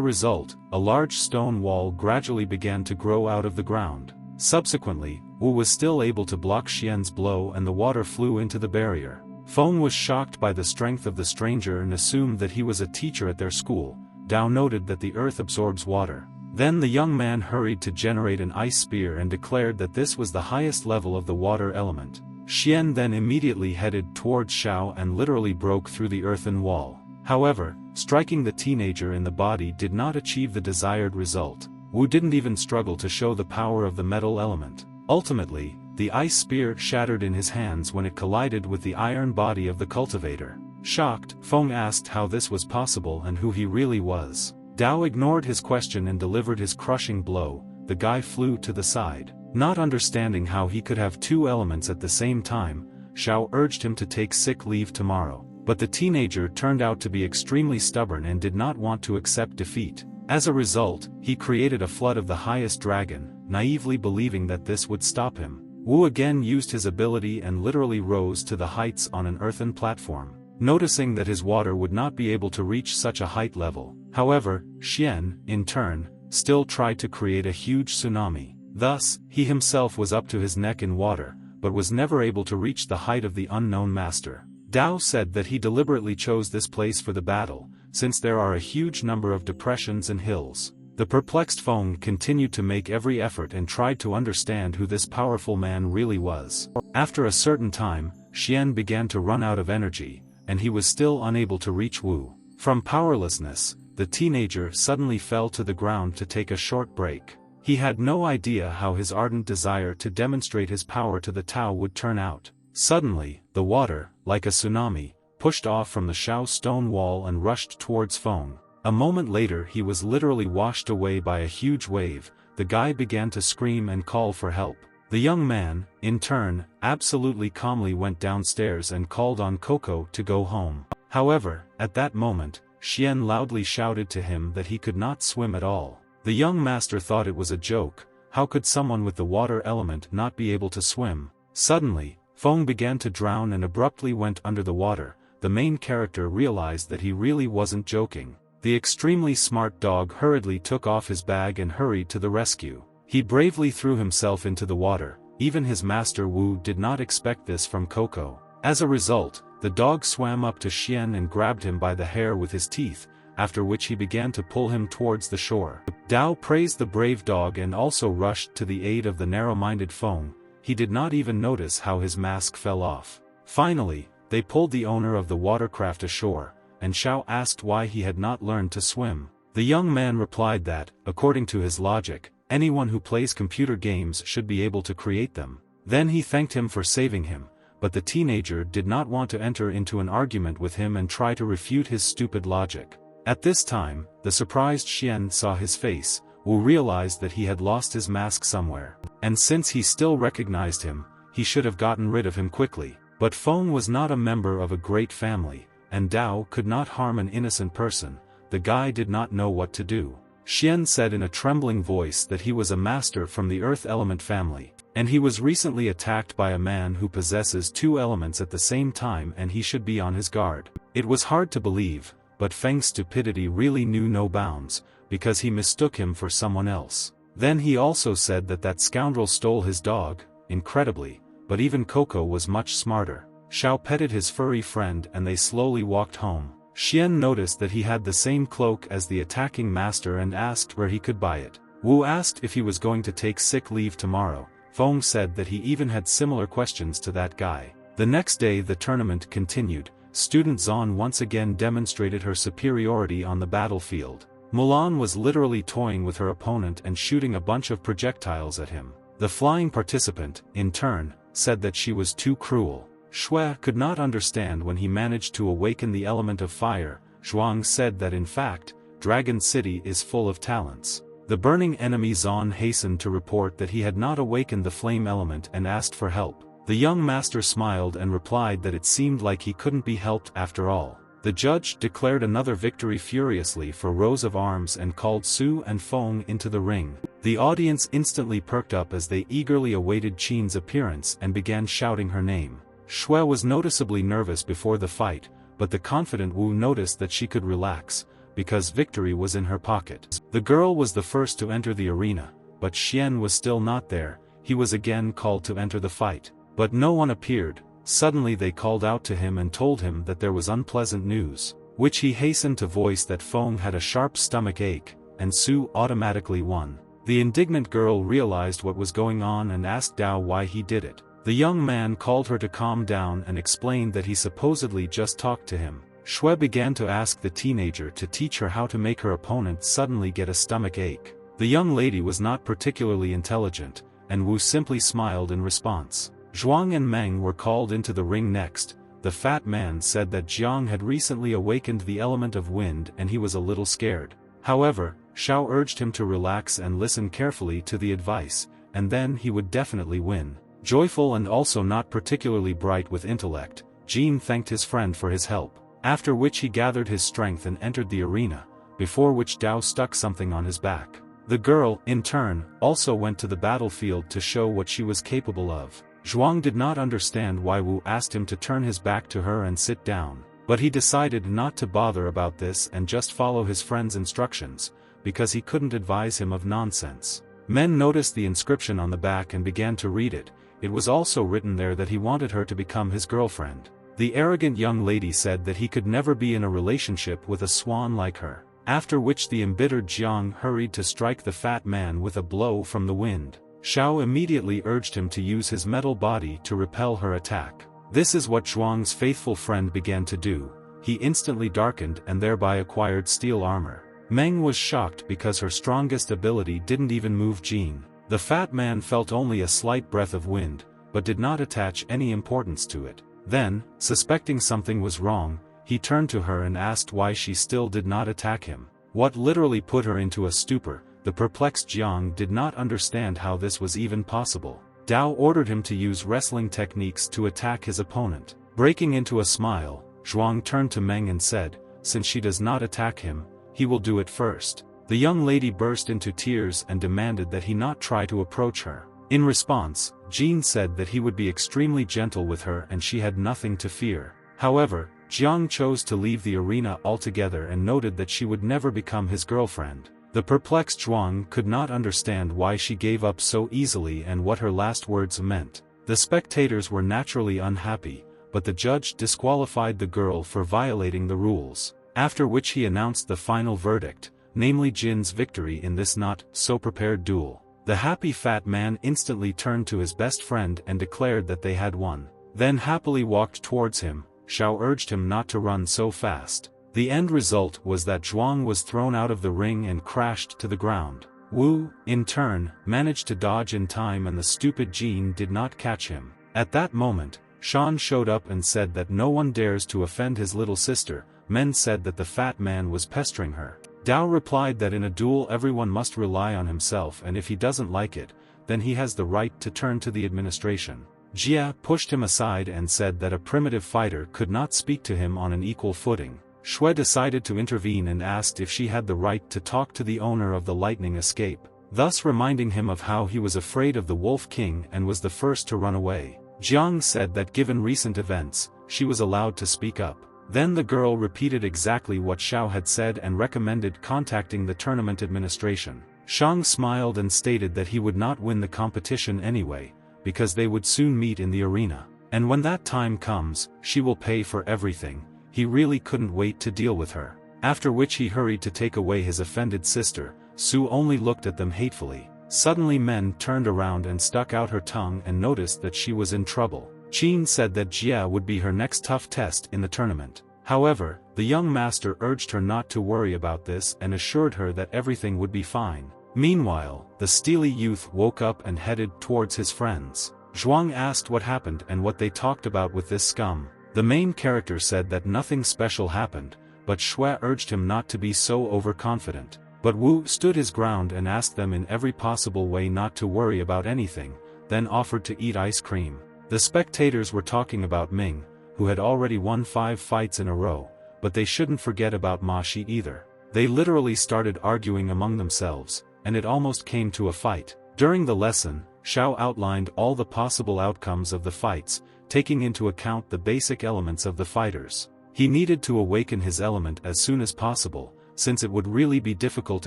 result, a large stone wall gradually began to grow out of the ground. Subsequently, Wu was still able to block Xian's blow and the water flew into the barrier. Feng was shocked by the strength of the stranger and assumed that he was a teacher at their school. Dao noted that the earth absorbs water. Then the young man hurried to generate an ice spear and declared that this was the highest level of the water element. Xian then immediately headed towards Xiao and literally broke through the earthen wall. However, striking the teenager in the body did not achieve the desired result. Wu didn't even struggle to show the power of the metal element. Ultimately, the ice spear shattered in his hands when it collided with the iron body of the cultivator. Shocked, Feng asked how this was possible and who he really was. Dao ignored his question and delivered his crushing blow. The guy flew to the side. Not understanding how he could have two elements at the same time, Xiao urged him to take sick leave tomorrow. But the teenager turned out to be extremely stubborn and did not want to accept defeat. As a result, he created a flood of the highest dragon, naively believing that this would stop him. Wu again used his ability and literally rose to the heights on an earthen platform. Noticing that his water would not be able to reach such a height level. However, Xian, in turn, still tried to create a huge tsunami. Thus, he himself was up to his neck in water, but was never able to reach the height of the unknown master. Dao said that he deliberately chose this place for the battle, since there are a huge number of depressions and hills. The perplexed Feng continued to make every effort and tried to understand who this powerful man really was. After a certain time, Xian began to run out of energy, and he was still unable to reach Wu. From powerlessness, the teenager suddenly fell to the ground to take a short break. He had no idea how his ardent desire to demonstrate his power to the Tao would turn out. Suddenly, the water, like a tsunami, pushed off from the Xiao stone wall and rushed towards Feng. A moment later he was literally washed away by a huge wave. The guy began to scream and call for help. The young man, in turn, absolutely calmly went downstairs and called on Coco to go home. However, at that moment, Xian loudly shouted to him that he could not swim at all. The young master thought it was a joke. How could someone with the water element not be able to swim? Suddenly, Feng began to drown and abruptly went under the water. The main character realized that he really wasn't joking. The extremely smart dog hurriedly took off his bag and hurried to the rescue. He bravely threw himself into the water. Even his master Wu did not expect this from Coco. As a result, the dog swam up to Xian and grabbed him by the hair with his teeth, after which he began to pull him towards the shore. Dao praised the brave dog and also rushed to the aid of the narrow-minded Feng. He did not even notice how his mask fell off. Finally, they pulled the owner of the watercraft ashore, and Xiao asked why he had not learned to swim. The young man replied that, according to his logic, anyone who plays computer games should be able to create them. Then he thanked him for saving him, but the teenager did not want to enter into an argument with him and try to refute his stupid logic. At this time, the surprised Xian saw his face. Wu realized that he had lost his mask somewhere, and since he still recognized him, he should have gotten rid of him quickly. But Feng was not a member of a great family, and Dao could not harm an innocent person. The guy did not know what to do. Xian said in a trembling voice that he was a master from the Earth Element family, and he was recently attacked by a man who possesses two elements at the same time and he should be on his guard. It was hard to believe, but Feng's stupidity really knew no bounds, because he mistook him for someone else. Then he also said that that scoundrel stole his dog. Incredibly, but even Coco was much smarter. Xiao petted his furry friend and they slowly walked home. Xian noticed that he had the same cloak as the attacking master and asked where he could buy it. Wu asked if he was going to take sick leave tomorrow. Feng said that he even had similar questions to that guy. The next day the tournament continued. Student Zan once again demonstrated her superiority on the battlefield. Mulan was literally toying with her opponent and shooting a bunch of projectiles at him. The flying participant, in turn, said that she was too cruel. Shui could not understand when he managed to awaken the element of fire. Zhuang said that in fact, Dragon City is full of talents. The burning enemy Zon hastened to report that he had not awakened the flame element and asked for help. The young master smiled and replied that it seemed like he couldn't be helped after all. The judge declared another victory furiously for rows of arms and called Su and Feng into the ring. The audience instantly perked up as they eagerly awaited Qin's appearance and began shouting her name. Shui was noticeably nervous before the fight, but the confident Wu noticed that she could relax, because victory was in her pocket. The girl was the first to enter the arena, but Xian was still not there. He was again called to enter the fight. But no one appeared. Suddenly they called out to him and told him that there was unpleasant news, which he hastened to voice that Feng had a sharp stomach ache, and Su automatically won. The indignant girl realized what was going on and asked Dao why he did it. The young man called her to calm down and explained that he supposedly just talked to him. Shui began to ask the teenager to teach her how to make her opponent suddenly get a stomach ache. The young lady was not particularly intelligent, and Wu simply smiled in response. Zhuang and Meng were called into the ring next. The fat man said that Jiang had recently awakened the element of wind and he was a little scared. However, Xiao urged him to relax and listen carefully to the advice, and then he would definitely win. Joyful and also not particularly bright with intellect, Jin thanked his friend for his help, after which he gathered his strength and entered the arena, before which Dao stuck something on his back. The girl, in turn, also went to the battlefield to show what she was capable of. Zhuang did not understand why Wu asked him to turn his back to her and sit down, but he decided not to bother about this and just follow his friend's instructions, because he couldn't advise him of nonsense. Men noticed the inscription on the back and began to read it. It was also written there that he wanted her to become his girlfriend. The arrogant young lady said that he could never be in a relationship with a swan like her, after which the embittered Jiang hurried to strike the fat man with a blow from the wind. Xiao immediately urged him to use his metal body to repel her attack. This is what Zhuang's faithful friend began to do. He instantly darkened and thereby acquired steel armor. Meng was shocked because her strongest ability didn't even move Jin. The fat man felt only a slight breath of wind, but did not attach any importance to it. Then, suspecting something was wrong, he turned to her and asked why she still did not attack him. What literally put her into a stupor. The perplexed Jiang did not understand how this was even possible. Dao ordered him to use wrestling techniques to attack his opponent. Breaking into a smile, Zhuang turned to Meng and said, since she does not attack him, he will do it first. The young lady burst into tears and demanded that he not try to approach her. In response, Jin said that he would be extremely gentle with her and she had nothing to fear. However, Jiang chose to leave the arena altogether and noted that she would never become his girlfriend. The perplexed Zhuang could not understand why she gave up so easily and what her last words meant. The spectators were naturally unhappy, but the judge disqualified the girl for violating the rules, after which he announced the final verdict, namely Jin's victory in this not-so-prepared duel. The happy fat man instantly turned to his best friend and declared that they had won, then happily walked towards him. Xiao urged him not to run so fast. The end result was that Zhuang was thrown out of the ring and crashed to the ground. Wu, in turn, managed to dodge in time and the stupid Jin did not catch him. At that moment, Shan showed up and said that no one dares to offend his little sister. Men said that the fat man was pestering her. Dao replied that in a duel everyone must rely on himself and if he doesn't like it, then he has the right to turn to the administration. Jia pushed him aside and said that a primitive fighter could not speak to him on an equal footing. Shui decided to intervene and asked if she had the right to talk to the owner of the lightning escape, thus reminding him of how he was afraid of the Wolf King and was the first to run away. Jiang said that given recent events, she was allowed to speak up. Then the girl repeated exactly what Xiao had said and recommended contacting the tournament administration. Shang smiled and stated that he would not win the competition anyway, because they would soon meet in the arena. And when that time comes, she will pay for everything. He really couldn't wait to deal with her. After which he hurried to take away his offended sister. Su only looked at them hatefully. Suddenly men turned around and stuck out her tongue and noticed that she was in trouble. Qin said that Jia would be her next tough test in the tournament. However, the young master urged her not to worry about this and assured her that everything would be fine. Meanwhile, the steely youth woke up and headed towards his friends. Zhuang asked what happened and what they talked about with this scum. The main character said that nothing special happened, but Shui urged him not to be so overconfident. But Wu stood his ground and asked them in every possible way not to worry about anything, then offered to eat ice cream. The spectators were talking about Ming, who had already won 5 fights in a row, but they shouldn't forget about Ma Shi either. They literally started arguing among themselves, and it almost came to a fight. During the lesson, Xiao outlined all the possible outcomes of the fights, taking into account the basic elements of the fighters. He needed to awaken his element as soon as possible, since it would really be difficult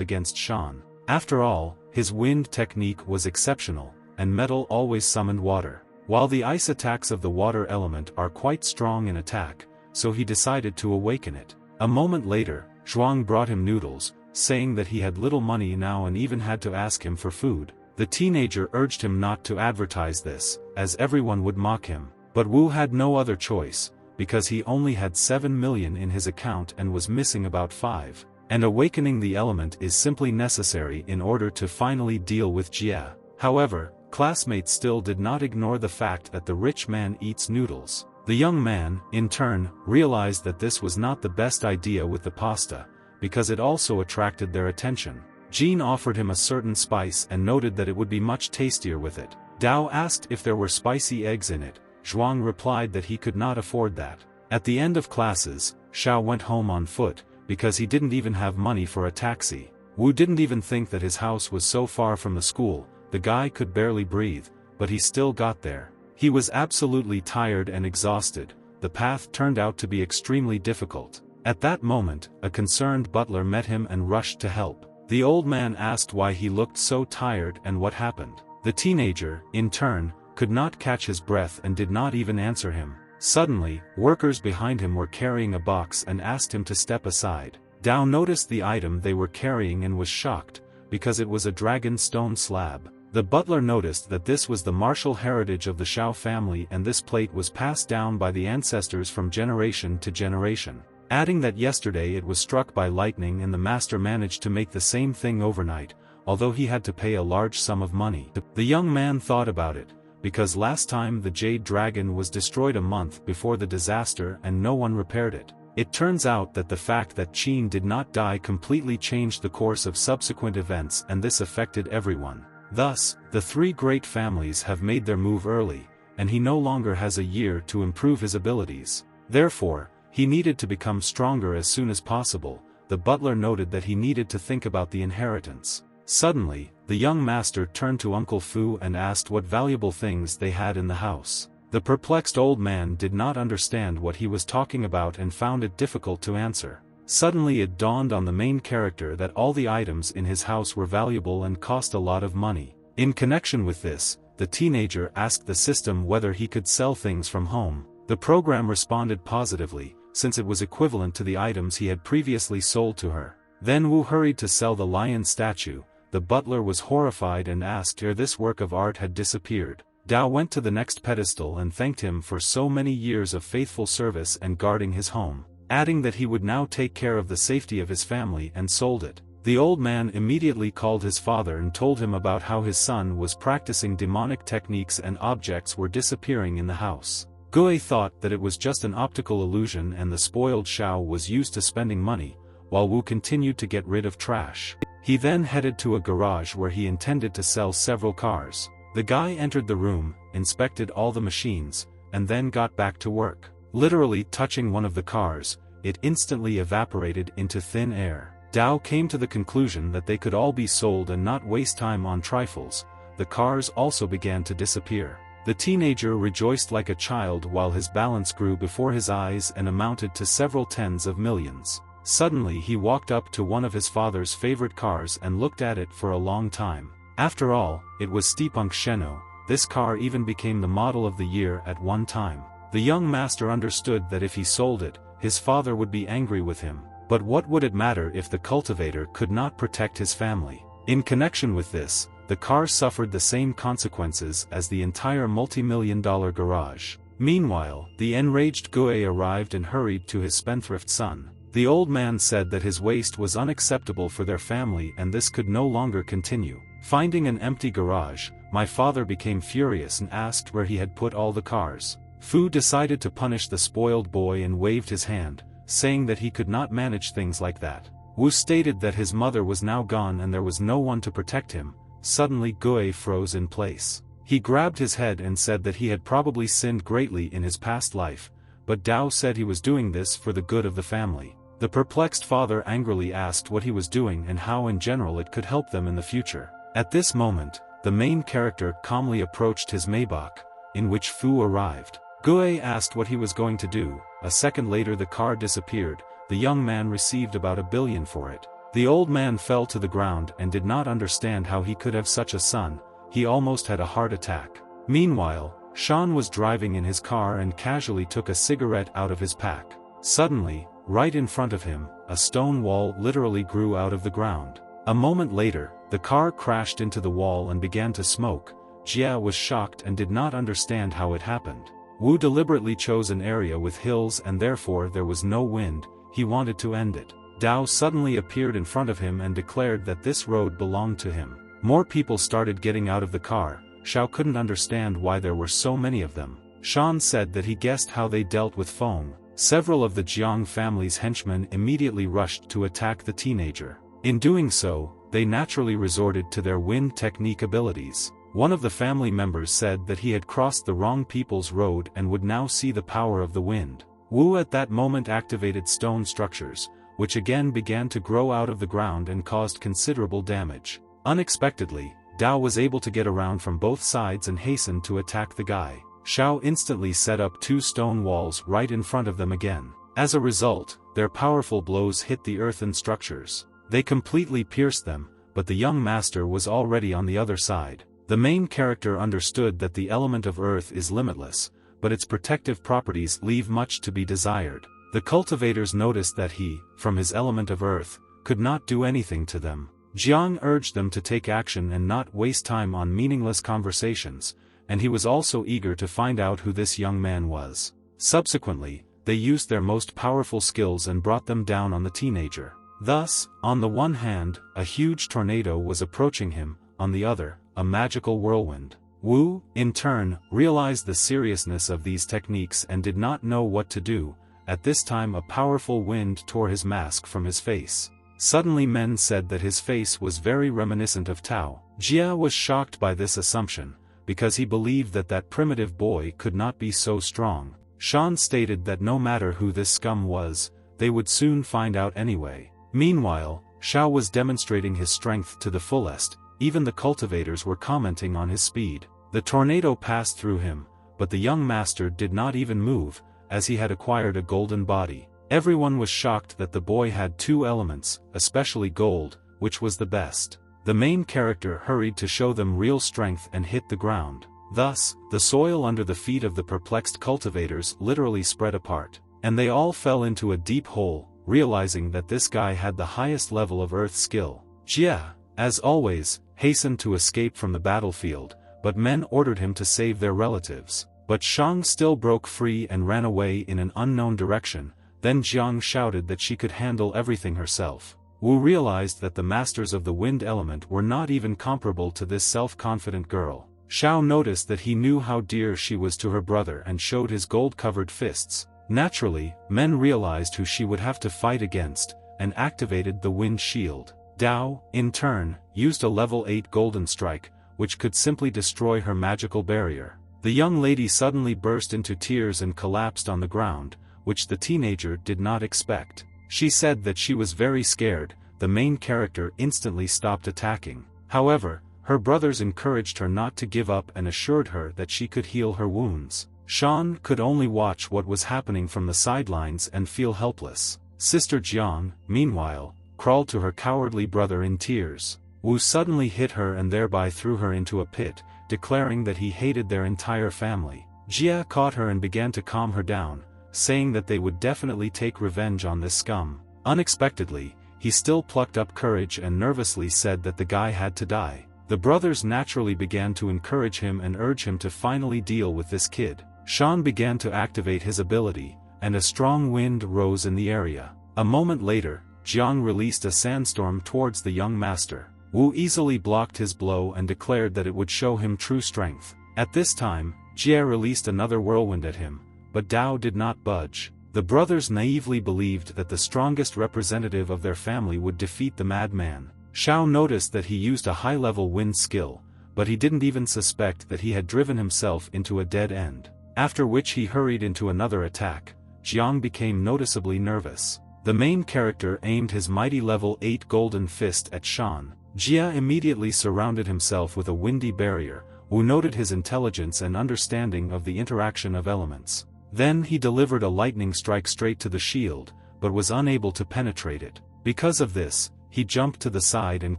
against Shan. After all, his wind technique was exceptional, and metal always summoned water, while the ice attacks of the water element are quite strong in attack, so he decided to awaken it. A moment later, Zhuang brought him noodles, saying that he had little money now and even had to ask him for food. The teenager urged him not to advertise this, as everyone would mock him, but Wu had no other choice, because he only had 7 million in his account and was missing about 5, and awakening the element is simply necessary in order to finally deal with Jia. However, classmates still did not ignore the fact that the rich man eats noodles. The young man, in turn, realized that this was not the best idea with the pasta, because it also attracted their attention. Jean offered him a certain spice and noted that it would be much tastier with it. Dao asked if there were spicy eggs in it. Zhuang replied that he could not afford that. At the end of classes, Xiao went home on foot, because he didn't even have money for a taxi. Wu didn't even think that his house was so far from the school. The guy could barely breathe, but he still got there. He was absolutely tired and exhausted. The path turned out to be extremely difficult. At that moment, a concerned butler met him and rushed to help. The old man asked why he looked so tired and what happened. The teenager, in turn, could not catch his breath and did not even answer him. Suddenly, workers behind him were carrying a box and asked him to step aside. Dao noticed the item they were carrying and was shocked, because it was a dragon stone slab. The butler noticed that this was the martial heritage of the Xiao family and this plate was passed down by the ancestors from generation to generation, adding that yesterday it was struck by lightning and the master managed to make the same thing overnight, although he had to pay a large sum of money. The young man thought about it, because last time the jade dragon was destroyed a month before the disaster and no one repaired it. It turns out that the fact that Qin did not die completely changed the course of subsequent events and this affected everyone. Thus, the 3 great families have made their move early, and he no longer has a year to improve his abilities. Therefore, he needed to become stronger as soon as possible. The butler noted that he needed to think about the inheritance. Suddenly, the young master turned to Uncle Fu and asked what valuable things they had in the house. The perplexed old man did not understand what he was talking about and found it difficult to answer. Suddenly it dawned on the main character that all the items in his house were valuable and cost a lot of money. In connection with this, the teenager asked the system whether he could sell things from home. The program responded positively, since it was equivalent to the items he had previously sold to her. Then Wu hurried to sell the lion statue. The butler was horrified and asked where this work of art had disappeared. Dao went to the next pedestal and thanked him for so many years of faithful service and guarding his home, adding that he would now take care of the safety of his family and sold it. The old man immediately called his father and told him about how his son was practicing demonic techniques and objects were disappearing in the house. Gue thought that it was just an optical illusion and the spoiled Xiao was used to spending money, while Wu continued to get rid of trash. He then headed to a garage where he intended to sell several cars. The guy entered the room, inspected all the machines, and then got back to work. Literally touching one of the cars, it instantly evaporated into thin air. Dao came to the conclusion that they could all be sold and not waste time on trifles. The cars also began to disappear. The teenager rejoiced like a child while his balance grew before his eyes and amounted to several tens of millions. Suddenly he walked up to one of his father's favorite cars and looked at it for a long time. After all, it was Steepunk Sheno. This car even became the model of the year at one time. The young master understood that if he sold it, his father would be angry with him. But what would it matter if the cultivator could not protect his family? In connection with this, the car suffered the same consequences as the entire multi-million-dollar garage. Meanwhile, the enraged Gue arrived and hurried to his spendthrift son. The old man said that his waste was unacceptable for their family and this could no longer continue. Finding an empty garage, my father became furious and asked where he had put all the cars. Fu decided to punish the spoiled boy and waved his hand, saying that he could not manage things like that. Wu stated that his mother was now gone and there was no one to protect him. Suddenly Gue froze in place. He grabbed his head and said that he had probably sinned greatly in his past life, but Dao said he was doing this for the good of the family. The perplexed father angrily asked what he was doing and how in general it could help them in the future. At this moment, the main character calmly approached his Maybach, in which Fu arrived. Gue asked what he was going to do. A second later the car disappeared. The young man received about 1 billion for it. The old man fell to the ground and did not understand how he could have such a son. He almost had a heart attack. Meanwhile, Shan was driving in his car and casually took a cigarette out of his pack. Suddenly, right in front of him, a stone wall literally grew out of the ground. A moment later, the car crashed into the wall and began to smoke. Jia was shocked and did not understand how it happened. Wu deliberately chose an area with hills and therefore there was no wind. He wanted to end it. Dao suddenly appeared in front of him and declared that this road belonged to him. More people started getting out of the car. Shao couldn't understand why there were so many of them. Shan said that he guessed how they dealt with Feng. Several of the Jiang family's henchmen immediately rushed to attack the teenager. In doing so, they naturally resorted to their wind technique abilities. One of the family members said that he had crossed the wrong people's road and would now see the power of the wind. Wu at that moment activated stone structures, which again began to grow out of the ground and caused considerable damage. Unexpectedly, Dao was able to get around from both sides and hastened to attack the guy. Shao instantly set up 2 stone walls right in front of them again. As a result, their powerful blows hit the earthen structures. They completely pierced them, but the young master was already on the other side. The main character understood that the element of earth is limitless, but its protective properties leave much to be desired. The cultivators noticed that he, from his element of earth, could not do anything to them. Jiang urged them to take action and not waste time on meaningless conversations, and he was also eager to find out who this young man was. Subsequently, they used their most powerful skills and brought them down on the teenager. Thus, on the one hand, a huge tornado was approaching him, on the other, a magical whirlwind. Wu, in turn, realized the seriousness of these techniques and did not know what to do. At this time a powerful wind tore his mask from his face. Suddenly men said that his face was very reminiscent of Tao. Jia was shocked by this assumption, because he believed that that primitive boy could not be so strong. Shan stated that no matter who this scum was, they would soon find out anyway. Meanwhile, Shao was demonstrating his strength to the fullest. Even the cultivators were commenting on his speed. The tornado passed through him, but the young master did not even move, as he had acquired a golden body. Everyone was shocked that the boy had 2 elements, especially gold, which was the best. The main character hurried to show them real strength and hit the ground. Thus, the soil under the feet of the perplexed cultivators literally spread apart, and they all fell into a deep hole, realizing that this guy had the highest level of earth skill. Jia, as always, hastened to escape from the battlefield, but men ordered him to save their relatives. But Shang still broke free and ran away in an unknown direction. Then Jiang shouted that she could handle everything herself. Wu realized that the masters of the wind element were not even comparable to this self-confident girl. Shao noticed that he knew how dear she was to her brother and showed his gold-covered fists. Naturally, men realized who she would have to fight against, and activated the wind shield. Dao, in turn, used a level 8 golden strike, which could simply destroy her magical barrier. The young lady suddenly burst into tears and collapsed on the ground, which the teenager did not expect. She said that she was very scared. The main character instantly stopped attacking. However, her brothers encouraged her not to give up and assured her that she could heal her wounds. Shan could only watch what was happening from the sidelines and feel helpless. Sister Jiang, meanwhile, crawled to her cowardly brother in tears. Wu suddenly hit her and thereby threw her into a pit, declaring that he hated their entire family. Jia caught her and began to calm her down, saying that they would definitely take revenge on this scum. Unexpectedly, he still plucked up courage and nervously said that the guy had to die. The brothers naturally began to encourage him and urge him to finally deal with this kid. Shan began to activate his ability, and a strong wind rose in the area. A moment later, Jiang released a sandstorm towards the young master. Wu easily blocked his blow and declared that it would show him true strength. At this time, Jia released another whirlwind at him, but Dao did not budge. The brothers naively believed that the strongest representative of their family would defeat the madman. Shao noticed that he used a high-level wind skill, but he didn't even suspect that he had driven himself into a dead end. After which he hurried into another attack. Jang became noticeably nervous. The main character aimed his mighty level 8 golden fist at Shan. Jia immediately surrounded himself with a windy barrier. Wu noted his intelligence and understanding of the interaction of elements. Then he delivered a lightning strike straight to the shield, but was unable to penetrate it. Because of this, he jumped to the side and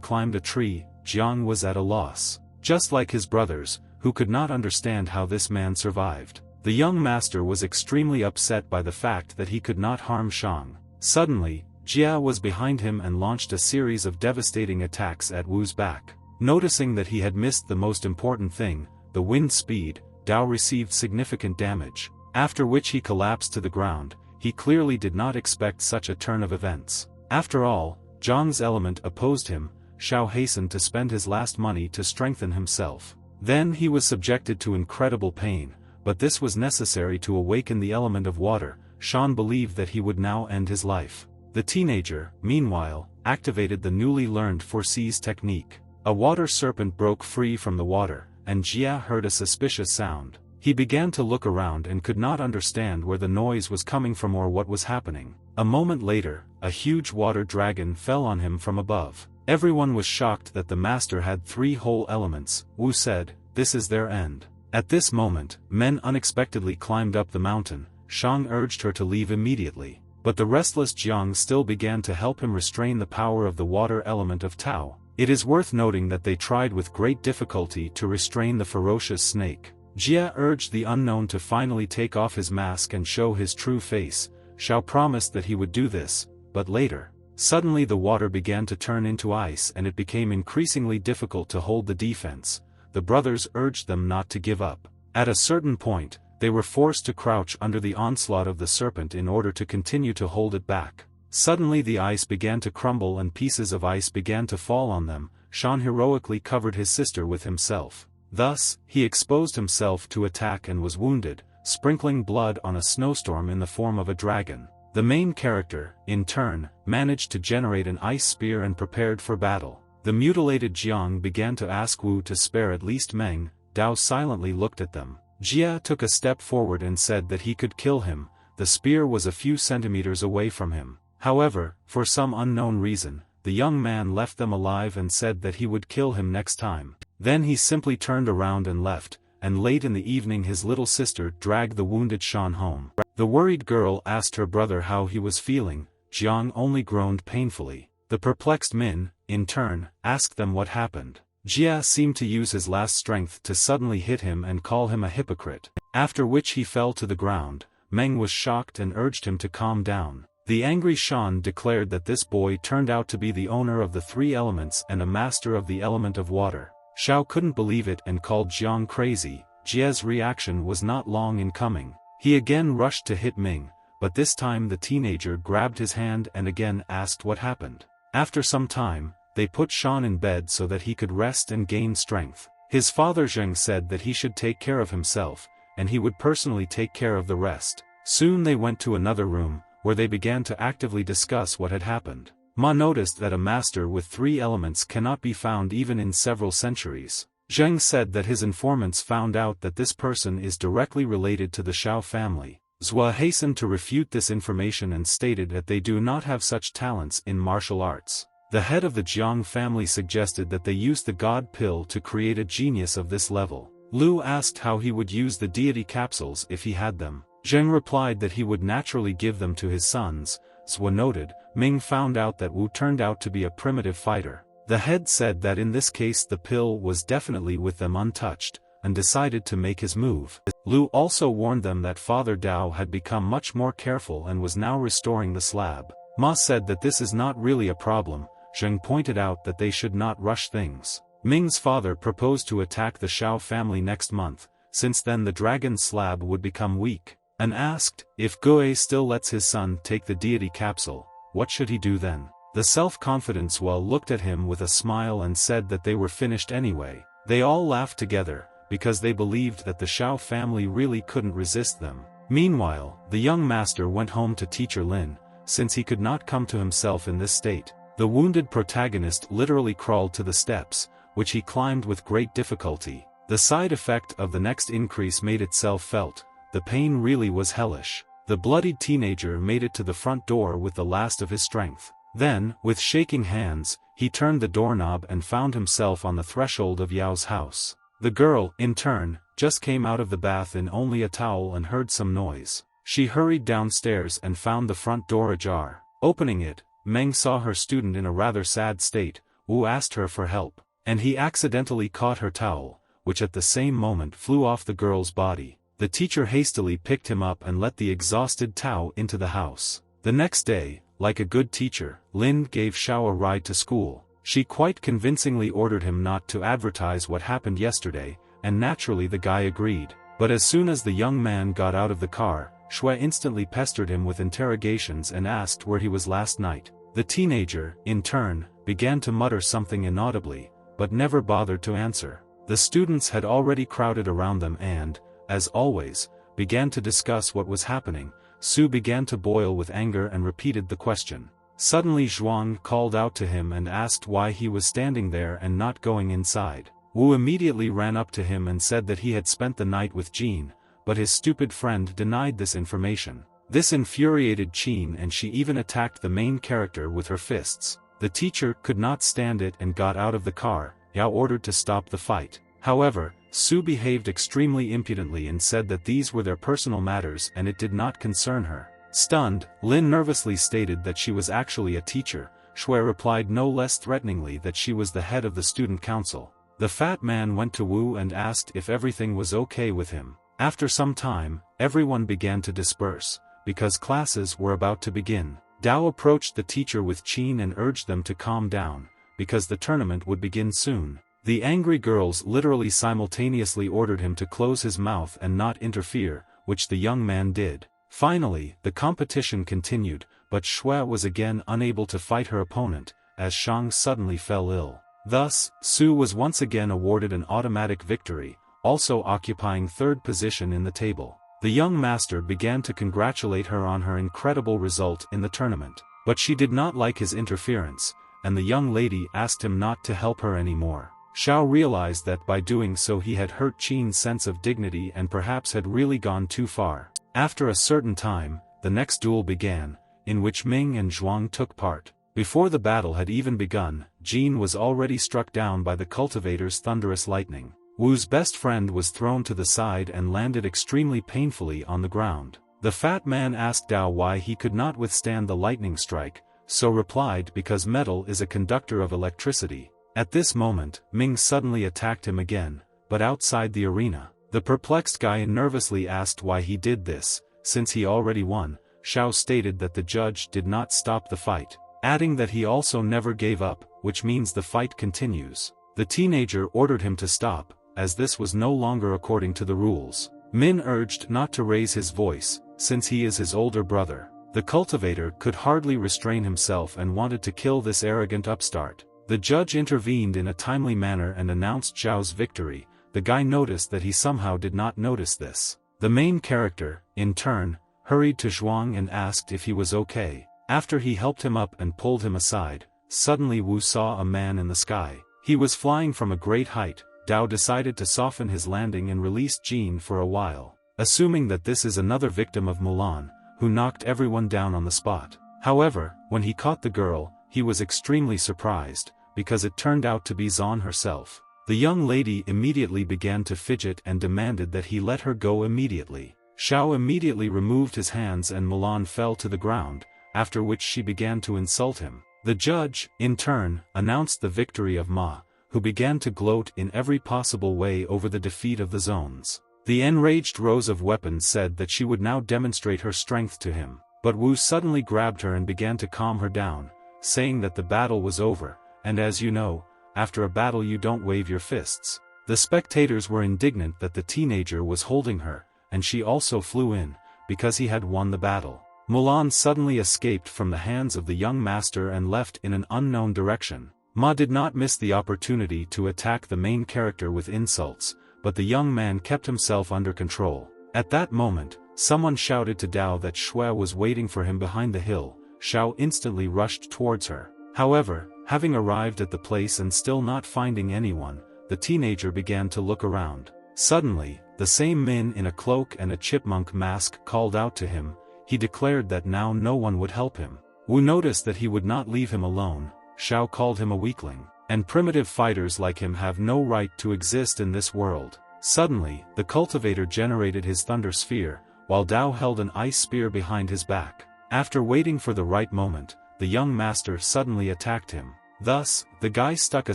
climbed a tree. Jiang was at a loss. Just like his brothers, who could not understand how this man survived. The young master was extremely upset by the fact that he could not harm Shang. Suddenly, Jia was behind him and launched a series of devastating attacks at Wu's back. Noticing that he had missed the most important thing, the wind speed, Dao received significant damage. After which he collapsed to the ground. He clearly did not expect such a turn of events. After all, Zhang's element opposed him. Shao hastened to spend his last money to strengthen himself. Then he was subjected to incredible pain, but this was necessary to awaken the element of water. Shan believed that he would now end his life. The teenager, meanwhile, activated the newly learned foresees technique. A water serpent broke free from the water, and Jia heard a suspicious sound. He began to look around and could not understand where the noise was coming from or what was happening. A moment later, a huge water dragon fell on him from above. Everyone was shocked that the master had 3 whole elements. Wu said, "This is their end." At this moment, men unexpectedly climbed up the mountain. Shang urged her to leave immediately. But the restless Jiang still began to help him restrain the power of the water element of Tao. It is worth noting that they tried with great difficulty to restrain the ferocious snake. Jia urged the unknown to finally take off his mask and show his true face. Shao promised that he would do this, but later. Suddenly the water began to turn into ice and it became increasingly difficult to hold the defense. The brothers urged them not to give up. At a certain point, they were forced to crouch under the onslaught of the serpent in order to continue to hold it back. Suddenly the ice began to crumble and pieces of ice began to fall on them. Shan heroically covered his sister with himself. Thus, he exposed himself to attack and was wounded, sprinkling blood on a snowstorm in the form of a dragon. The main character, in turn, managed to generate an ice spear and prepared for battle. The mutilated Jiang began to ask Wu to spare at least Meng. Dao silently looked at them. Jia took a step forward and said that he could kill him. The spear was a few centimeters away from him. However, for some unknown reason, the young man left them alive and said that he would kill him next time. Then he simply turned around and left, and late in the evening his little sister dragged the wounded Shan home. The worried girl asked her brother how he was feeling. Jiang only groaned painfully. The perplexed Min, in turn, asked them what happened. Jia seemed to use his last strength to suddenly hit him and call him a hypocrite. After which he fell to the ground. Meng was shocked and urged him to calm down. The angry Shan declared that this boy turned out to be the owner of the 3 elements and a master of the element of water. Shao couldn't believe it and called Jiang crazy. Jia's reaction was not long in coming. He again rushed to hit Ming, but this time the teenager grabbed his hand and again asked what happened. After some time, they put Shan in bed so that he could rest and gain strength. His father Jang said that he should take care of himself, and he would personally take care of the rest. Soon they went to another room, where they began to actively discuss what had happened. Ma noticed that a master with 3 elements cannot be found even in several centuries. Zheng said that his informants found out that this person is directly related to the Shao family. Zhua hastened to refute this information and stated that they do not have such talents in martial arts. The head of the Jiang family suggested that they use the God Pill to create a genius of this level. Lu asked how he would use the deity capsules if he had them. Zheng replied that he would naturally give them to his sons. Zhua noted, Ming found out that Wu turned out to be a primitive fighter. The head said that in this case the pill was definitely with them untouched, and decided to make his move. Lu also warned them that Father Dao had become much more careful and was now restoring the slab. Ma said that this is not really a problem. Zheng pointed out that they should not rush things. Ming's father proposed to attack the Shao family next month, since then the dragon slab would become weak, and asked, if Guo still lets his son take the deity capsule, what should he do then? The self-confident Zhuo looked at him with a smile and said that they were finished anyway. They all laughed together, because they believed that the Shao family really couldn't resist them. Meanwhile, the young master went home to teacher Lin, since he could not come to himself in this state. The wounded protagonist literally crawled to the steps, which he climbed with great difficulty. The side effect of the next increase made itself felt. The pain really was hellish. The bloodied teenager made it to the front door with the last of his strength. Then, with shaking hands, he turned the doorknob and found himself on the threshold of Yao's house. The girl, in turn, just came out of the bath in only a towel and heard some noise. She hurried downstairs and found the front door ajar. Opening it, Meng saw her student in a rather sad state. Wu asked her for help, and he accidentally caught her towel, which at the same moment flew off the girl's body. The teacher hastily picked him up and let the exhausted Tao into the house. The next day, like a good teacher, Lin gave Xiao a ride to school. She quite convincingly ordered him not to advertise what happened yesterday, and naturally the guy agreed. But as soon as the young man got out of the car, Shui instantly pestered him with interrogations and asked where he was last night. The teenager, in turn, began to mutter something inaudibly, but never bothered to answer. The students had already crowded around them and, as always, began to discuss what was happening. Su began to boil with anger and repeated the question. Suddenly Zhuang called out to him and asked why he was standing there and not going inside. Wu immediately ran up to him and said that he had spent the night with Jean, but his stupid friend denied this information. This infuriated Qin and she even attacked the main character with her fists. The teacher could not stand it and got out of the car. Yao ordered to stop the fight. However, Su behaved extremely impudently and said that these were their personal matters and it did not concern her. Stunned, Lin nervously stated that she was actually a teacher. Shui replied no less threateningly that she was the head of the student council. The fat man went to Wu and asked if everything was okay with him. After some time, everyone began to disperse, because classes were about to begin. Dao approached the teacher with Qin and urged them to calm down, because the tournament would begin soon. The angry girls literally simultaneously ordered him to close his mouth and not interfere, which the young man did. Finally, the competition continued, but Shui was again unable to fight her opponent, as Shang suddenly fell ill. Thus, Su was once again awarded an automatic victory, also occupying third position in the table. The young master began to congratulate her on her incredible result in the tournament, but she did not like his interference, and the young lady asked him not to help her anymore. Xiao realized that by doing so he had hurt Qin's sense of dignity and perhaps had really gone too far. After a certain time, the next duel began, in which Ming and Zhuang took part. Before the battle had even begun, Jin was already struck down by the cultivator's thunderous lightning. Wu's best friend was thrown to the side and landed extremely painfully on the ground. The fat man asked Dao why he could not withstand the lightning strike, so replied because metal is a conductor of electricity. At this moment, Ming suddenly attacked him again, but outside the arena. The perplexed guy nervously asked why he did this. Since he already won, Xiao stated that the judge did not stop the fight, adding that he also never gave up, which means the fight continues. The teenager ordered him to stop, as this was no longer according to the rules. Min urged not to raise his voice, since he is his older brother. The cultivator could hardly restrain himself and wanted to kill this arrogant upstart. The judge intervened in a timely manner and announced Zhao's victory. The guy noticed that he somehow did not notice this. The main character, in turn, hurried to Zhuang and asked if he was okay. After he helped him up and pulled him aside, suddenly Wu saw a man in the sky. He was flying from a great height. Dao decided to soften his landing and released Jin for a while, assuming that this is another victim of Mulan, who knocked everyone down on the spot. However, when he caught the girl, he was extremely surprised, because it turned out to be Zhan herself. The young lady immediately began to fidget and demanded that he let her go immediately. Xiao immediately removed his hands and Mulan fell to the ground, after which she began to insult him. The judge, in turn, announced the victory of Ma, who began to gloat in every possible way over the defeat of the zones. The enraged Rose of Weapons said that she would now demonstrate her strength to him, but Wu suddenly grabbed her and began to calm her down, saying that the battle was over, and as you know, after a battle you don't wave your fists. The spectators were indignant that the teenager was holding her, and she also flew in, because he had won the battle. Mulan suddenly escaped from the hands of the young master and left in an unknown direction. Ma did not miss the opportunity to attack the main character with insults, but the young man kept himself under control. At that moment, someone shouted to Dao that Shui was waiting for him behind the hill. Xiao instantly rushed towards her. However, having arrived at the place and still not finding anyone, the teenager began to look around. Suddenly, the same Min in a cloak and a chipmunk mask called out to him. He declared that now no one would help him. Wu noticed that he would not leave him alone. Xiao called him a weakling, and primitive fighters like him have no right to exist in this world. Suddenly, the cultivator generated his thunder sphere, while Dao held an ice spear behind his back. After waiting for the right moment, the young master suddenly attacked him. Thus, the guy stuck a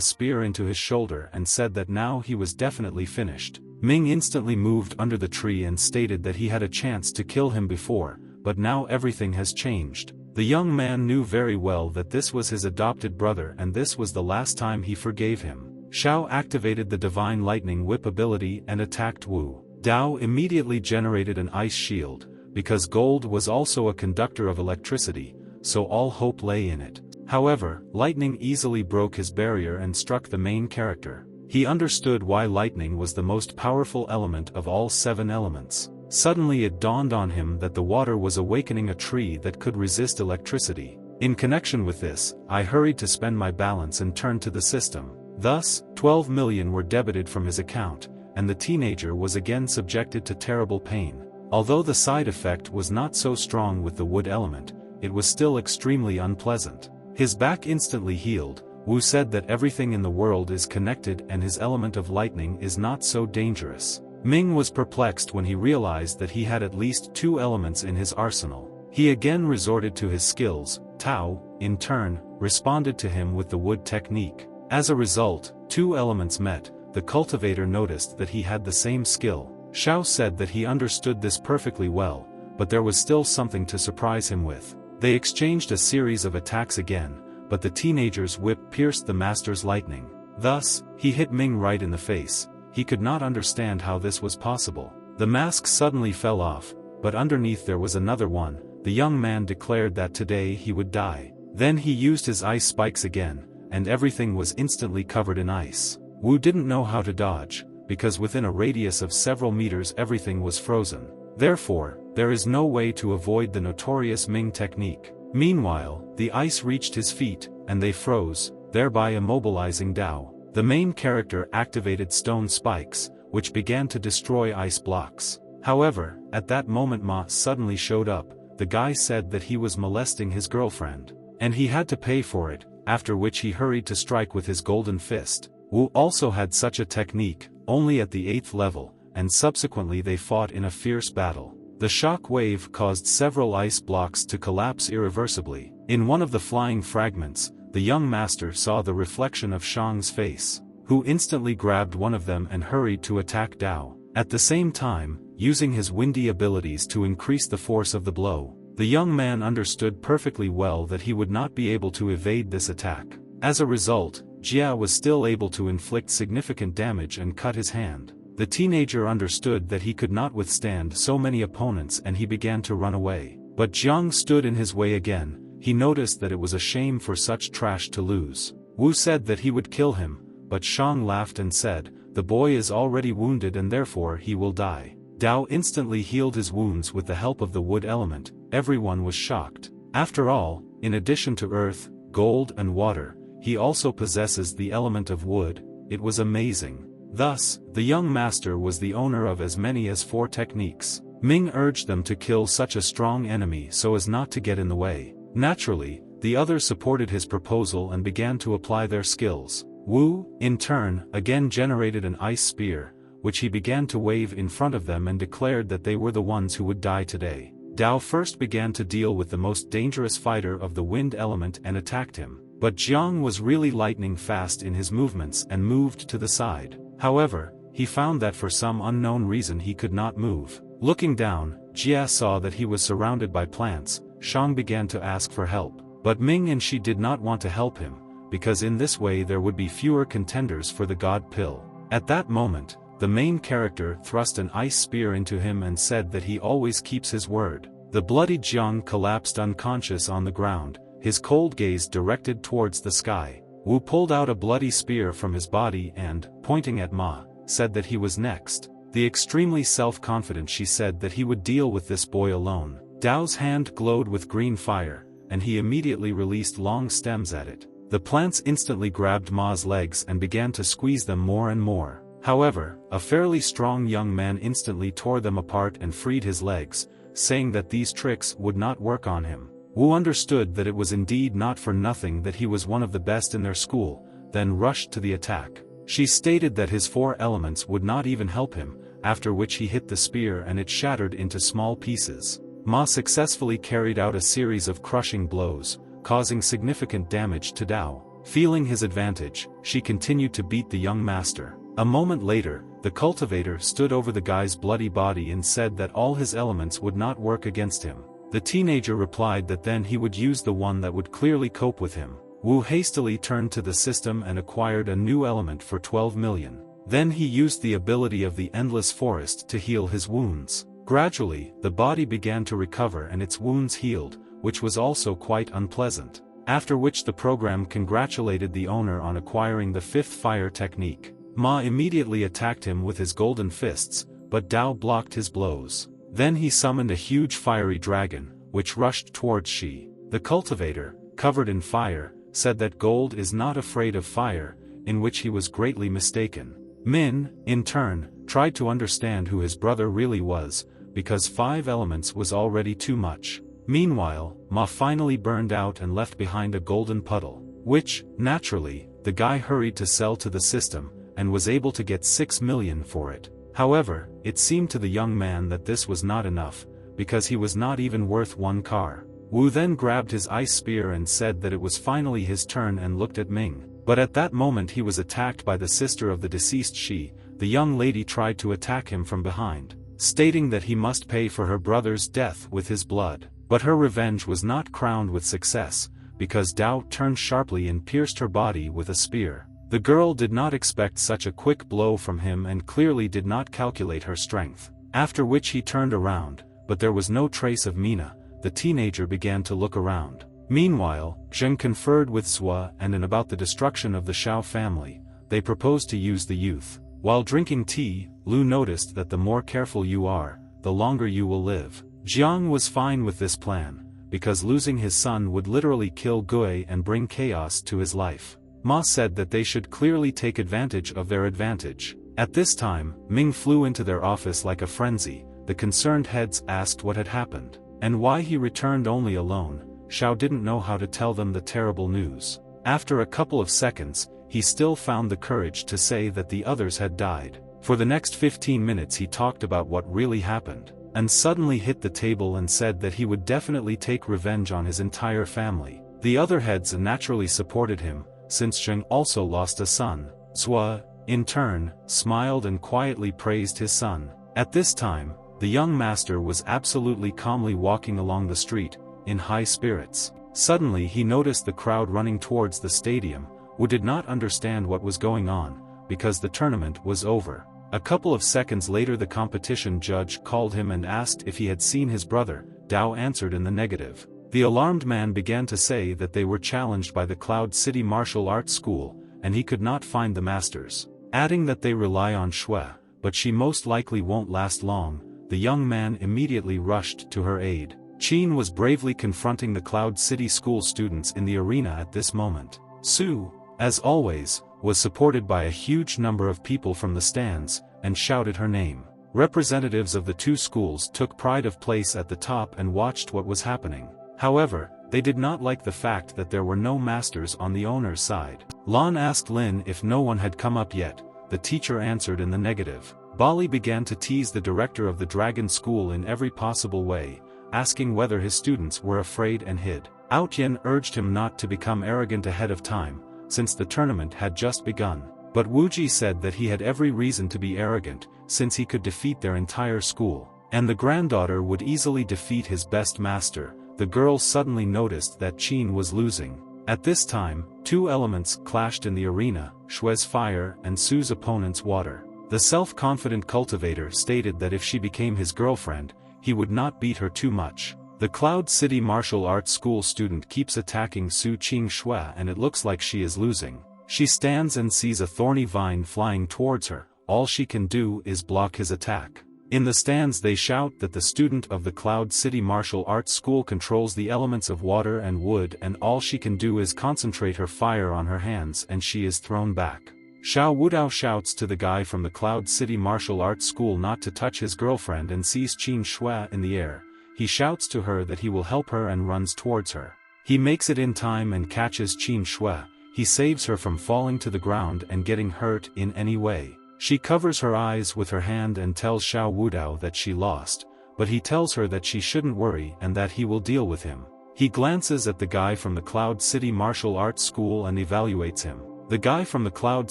spear into his shoulder and said that now he was definitely finished. Ming instantly moved under the tree and stated that he had a chance to kill him before, but now everything has changed. The young man knew very well that this was his adopted brother and this was the last time he forgave him. Xiao activated the Divine Lightning Whip ability and attacked Wu. Dao immediately generated an ice shield, because gold was also a conductor of electricity, so all hope lay in it. However, lightning easily broke his barrier and struck the main character. He understood why lightning was the most powerful element of all 7 elements. Suddenly it dawned on him that the water was awakening a tree that could resist electricity. In connection with this, I hurried to spend my balance and turned to the system. Thus, 12 million were debited from his account, and the teenager was again subjected to terrible pain. Although the side effect was not so strong with the wood element, it was still extremely unpleasant. His back instantly healed. Wu said that everything in the world is connected and his element of lightning is not so dangerous. Ming was perplexed when he realized that he had at least 2 elements in his arsenal. He again resorted to his skills. Tao, in turn, responded to him with the wood technique. As a result, 2 elements met. The cultivator noticed that he had the same skill. Xiao said that he understood this perfectly well, but there was still something to surprise him with. They exchanged a series of attacks again, but the teenager's whip pierced the master's lightning. Thus, he hit Ming right in the face. He could not understand how this was possible. The mask suddenly fell off, but underneath there was another one. The young man declared that today he would die. Then he used his ice spikes again, and everything was instantly covered in ice. Wu didn't know how to dodge, because within a radius of several meters everything was frozen. Therefore, there is no way to avoid the notorious Ming technique. Meanwhile, the ice reached his feet, and they froze, thereby immobilizing Dao. The main character activated stone spikes, which began to destroy ice blocks. However, at that moment Ma suddenly showed up. The guy said that he was molesting his girlfriend, and he had to pay for it, after which he hurried to strike with his golden fist. Wu also had such a technique, only at the 8th level, and subsequently they fought in a fierce battle. The shock wave caused several ice blocks to collapse irreversibly. In one of the flying fragments, the young master saw the reflection of Shang's face, who instantly grabbed one of them and hurried to attack Dao. At the same time, using his windy abilities to increase the force of the blow, the young man understood perfectly well that he would not be able to evade this attack. As a result, Jia was still able to inflict significant damage and cut his hand. The teenager understood that he could not withstand so many opponents and he began to run away. But Jang stood in his way again. He noticed that it was a shame for such trash to lose. Wu said that he would kill him, but Shang laughed and said, "The boy is already wounded and therefore he will die." Dao instantly healed his wounds with the help of the wood element. Everyone was shocked. After all, in addition to earth, gold and water, he also possesses the element of wood. It was amazing. Thus, the young master was the owner of as many as 4 techniques. Ming urged them to kill such a strong enemy so as not to get in the way. Naturally, the others supported his proposal and began to apply their skills. Wu, in turn, again generated an ice spear, which he began to wave in front of them and declared that they were the ones who would die today. Dao first began to deal with the most dangerous fighter of the wind element and attacked him. But Jiang was really lightning fast in his movements and moved to the side. However, he found that for some unknown reason he could not move. Looking down, Jia saw that he was surrounded by plants. Shang began to ask for help. But Ming and she did not want to help him, because in this way there would be fewer contenders for the God Pill. At that moment, the main character thrust an ice spear into him and said that he always keeps his word. The bloody Jiang collapsed unconscious on the ground, his cold gaze directed towards the sky. Wu pulled out a bloody spear from his body and, pointing at Ma, said that he was next. The extremely self-confident Shi said that he would deal with this boy alone. Dao's hand glowed with green fire, and he immediately released long stems at it. The plants instantly grabbed Ma's legs and began to squeeze them more and more. However, a fairly strong young man instantly tore them apart and freed his legs, saying that these tricks would not work on him. Wu understood that it was indeed not for nothing that he was one of the best in their school, then rushed to the attack. She stated that his 4 elements would not even help him, after which he hit the spear and it shattered into small pieces. Ma successfully carried out a series of crushing blows, causing significant damage to Dao. Feeling his advantage, she continued to beat the young master. A moment later, the cultivator stood over the guy's bloody body and said that all his elements would not work against him. The teenager replied that then he would use the one that would clearly cope with him. Wu hastily turned to the system and acquired a new element for 12 million. Then he used the ability of the Endless Forest to heal his wounds. Gradually, the body began to recover and its wounds healed, which was also quite unpleasant. After which the program congratulated the owner on acquiring the 5th fire technique. Ma immediately attacked him with his golden fists, but Dao blocked his blows. Then he summoned a huge fiery dragon, which rushed towards Shi. The cultivator, covered in fire, said that gold is not afraid of fire, in which he was greatly mistaken. Min, in turn, tried to understand who his brother really was, because 5 elements was already too much. Meanwhile, Ma finally burned out and left behind a golden puddle, which, naturally, the guy hurried to sell to the system, and was able to get 6 million for it. However, it seemed to the young man that this was not enough, because he was not even worth 1 car. Wu then grabbed his ice spear and said that it was finally his turn and looked at Ming. But at that moment he was attacked by the sister of the deceased Shi. The young lady tried to attack him from behind, stating that he must pay for her brother's death with his blood. But her revenge was not crowned with success, because Dao turned sharply and pierced her body with a spear. The girl did not expect such a quick blow from him and clearly did not calculate her strength. After which he turned around, but there was no trace of Mina. The teenager began to look around. Meanwhile, Jang conferred with Sua and about the destruction of the Shao family. They proposed to use the youth. While drinking tea, Lu noticed that the more careful you are, the longer you will live. Jiang was fine with this plan, because losing his son would literally kill Gui and bring chaos to his life. Ma said that they should clearly take advantage of their advantage. At this time, Ming flew into their office like a frenzy. The concerned heads asked what had happened, and why he returned only alone. Shao didn't know how to tell them the terrible news. After a couple of seconds, he still found the courage to say that the others had died. For the next 15 minutes he talked about what really happened, and suddenly hit the table and said that he would definitely take revenge on his entire family. The other heads naturally supported him, since Shang also lost a son. Sua, in turn, smiled and quietly praised his son. At this time, the young master was absolutely calmly walking along the street, in high spirits. Suddenly he noticed the crowd running towards the stadium, who did not understand what was going on, because the tournament was over. A couple of seconds later the competition judge called him and asked if he had seen his brother. Dao answered in the negative. The alarmed man began to say that they were challenged by the Cloud City Martial Arts School, and he could not find the masters, adding that they rely on Shui, but she most likely won't last long. The young man immediately rushed to her aid. Qin was bravely confronting the Cloud City School students in the arena at this moment. Su, as always, was supported by a huge number of people from the stands, and shouted her name. Representatives of the 2 schools took pride of place at the top and watched what was happening. However, they did not like the fact that there were no masters on the owner's side. Lan asked Lin if no one had come up yet. The teacher answered in the negative. Bali began to tease the director of the Dragon School in every possible way, asking whether his students were afraid and hid. Outyen urged him not to become arrogant ahead of time, since the tournament had just begun. But Wuji said that he had every reason to be arrogant, since he could defeat their entire school, and the granddaughter would easily defeat his best master. The girl suddenly noticed that Qin was losing. At this time, 2 elements clashed in the arena, Shui's fire and Su's opponent's water. The self-confident cultivator stated that if she became his girlfriend, he would not beat her too much. The Cloud City Martial Arts School student keeps attacking Su Qing Shui and it looks like she is losing. She stands and sees a thorny vine flying towards her, all she can do is block his attack. In the stands they shout that the student of the Cloud City Martial Arts School controls the elements of water and wood, and all she can do is concentrate her fire on her hands, and she is thrown back. Xiao Wudao shouts to the guy from the Cloud City Martial Arts School not to touch his girlfriend and sees Qin Shui in the air. He shouts to her that he will help her and runs towards her. He makes it in time and catches Qin Shui. He saves her from falling to the ground and getting hurt in any way. She covers her eyes with her hand and tells Xiao Wudao that she lost, but he tells her that she shouldn't worry and that he will deal with him. He glances at the guy from the Cloud City Martial Arts School and evaluates him. The guy from the Cloud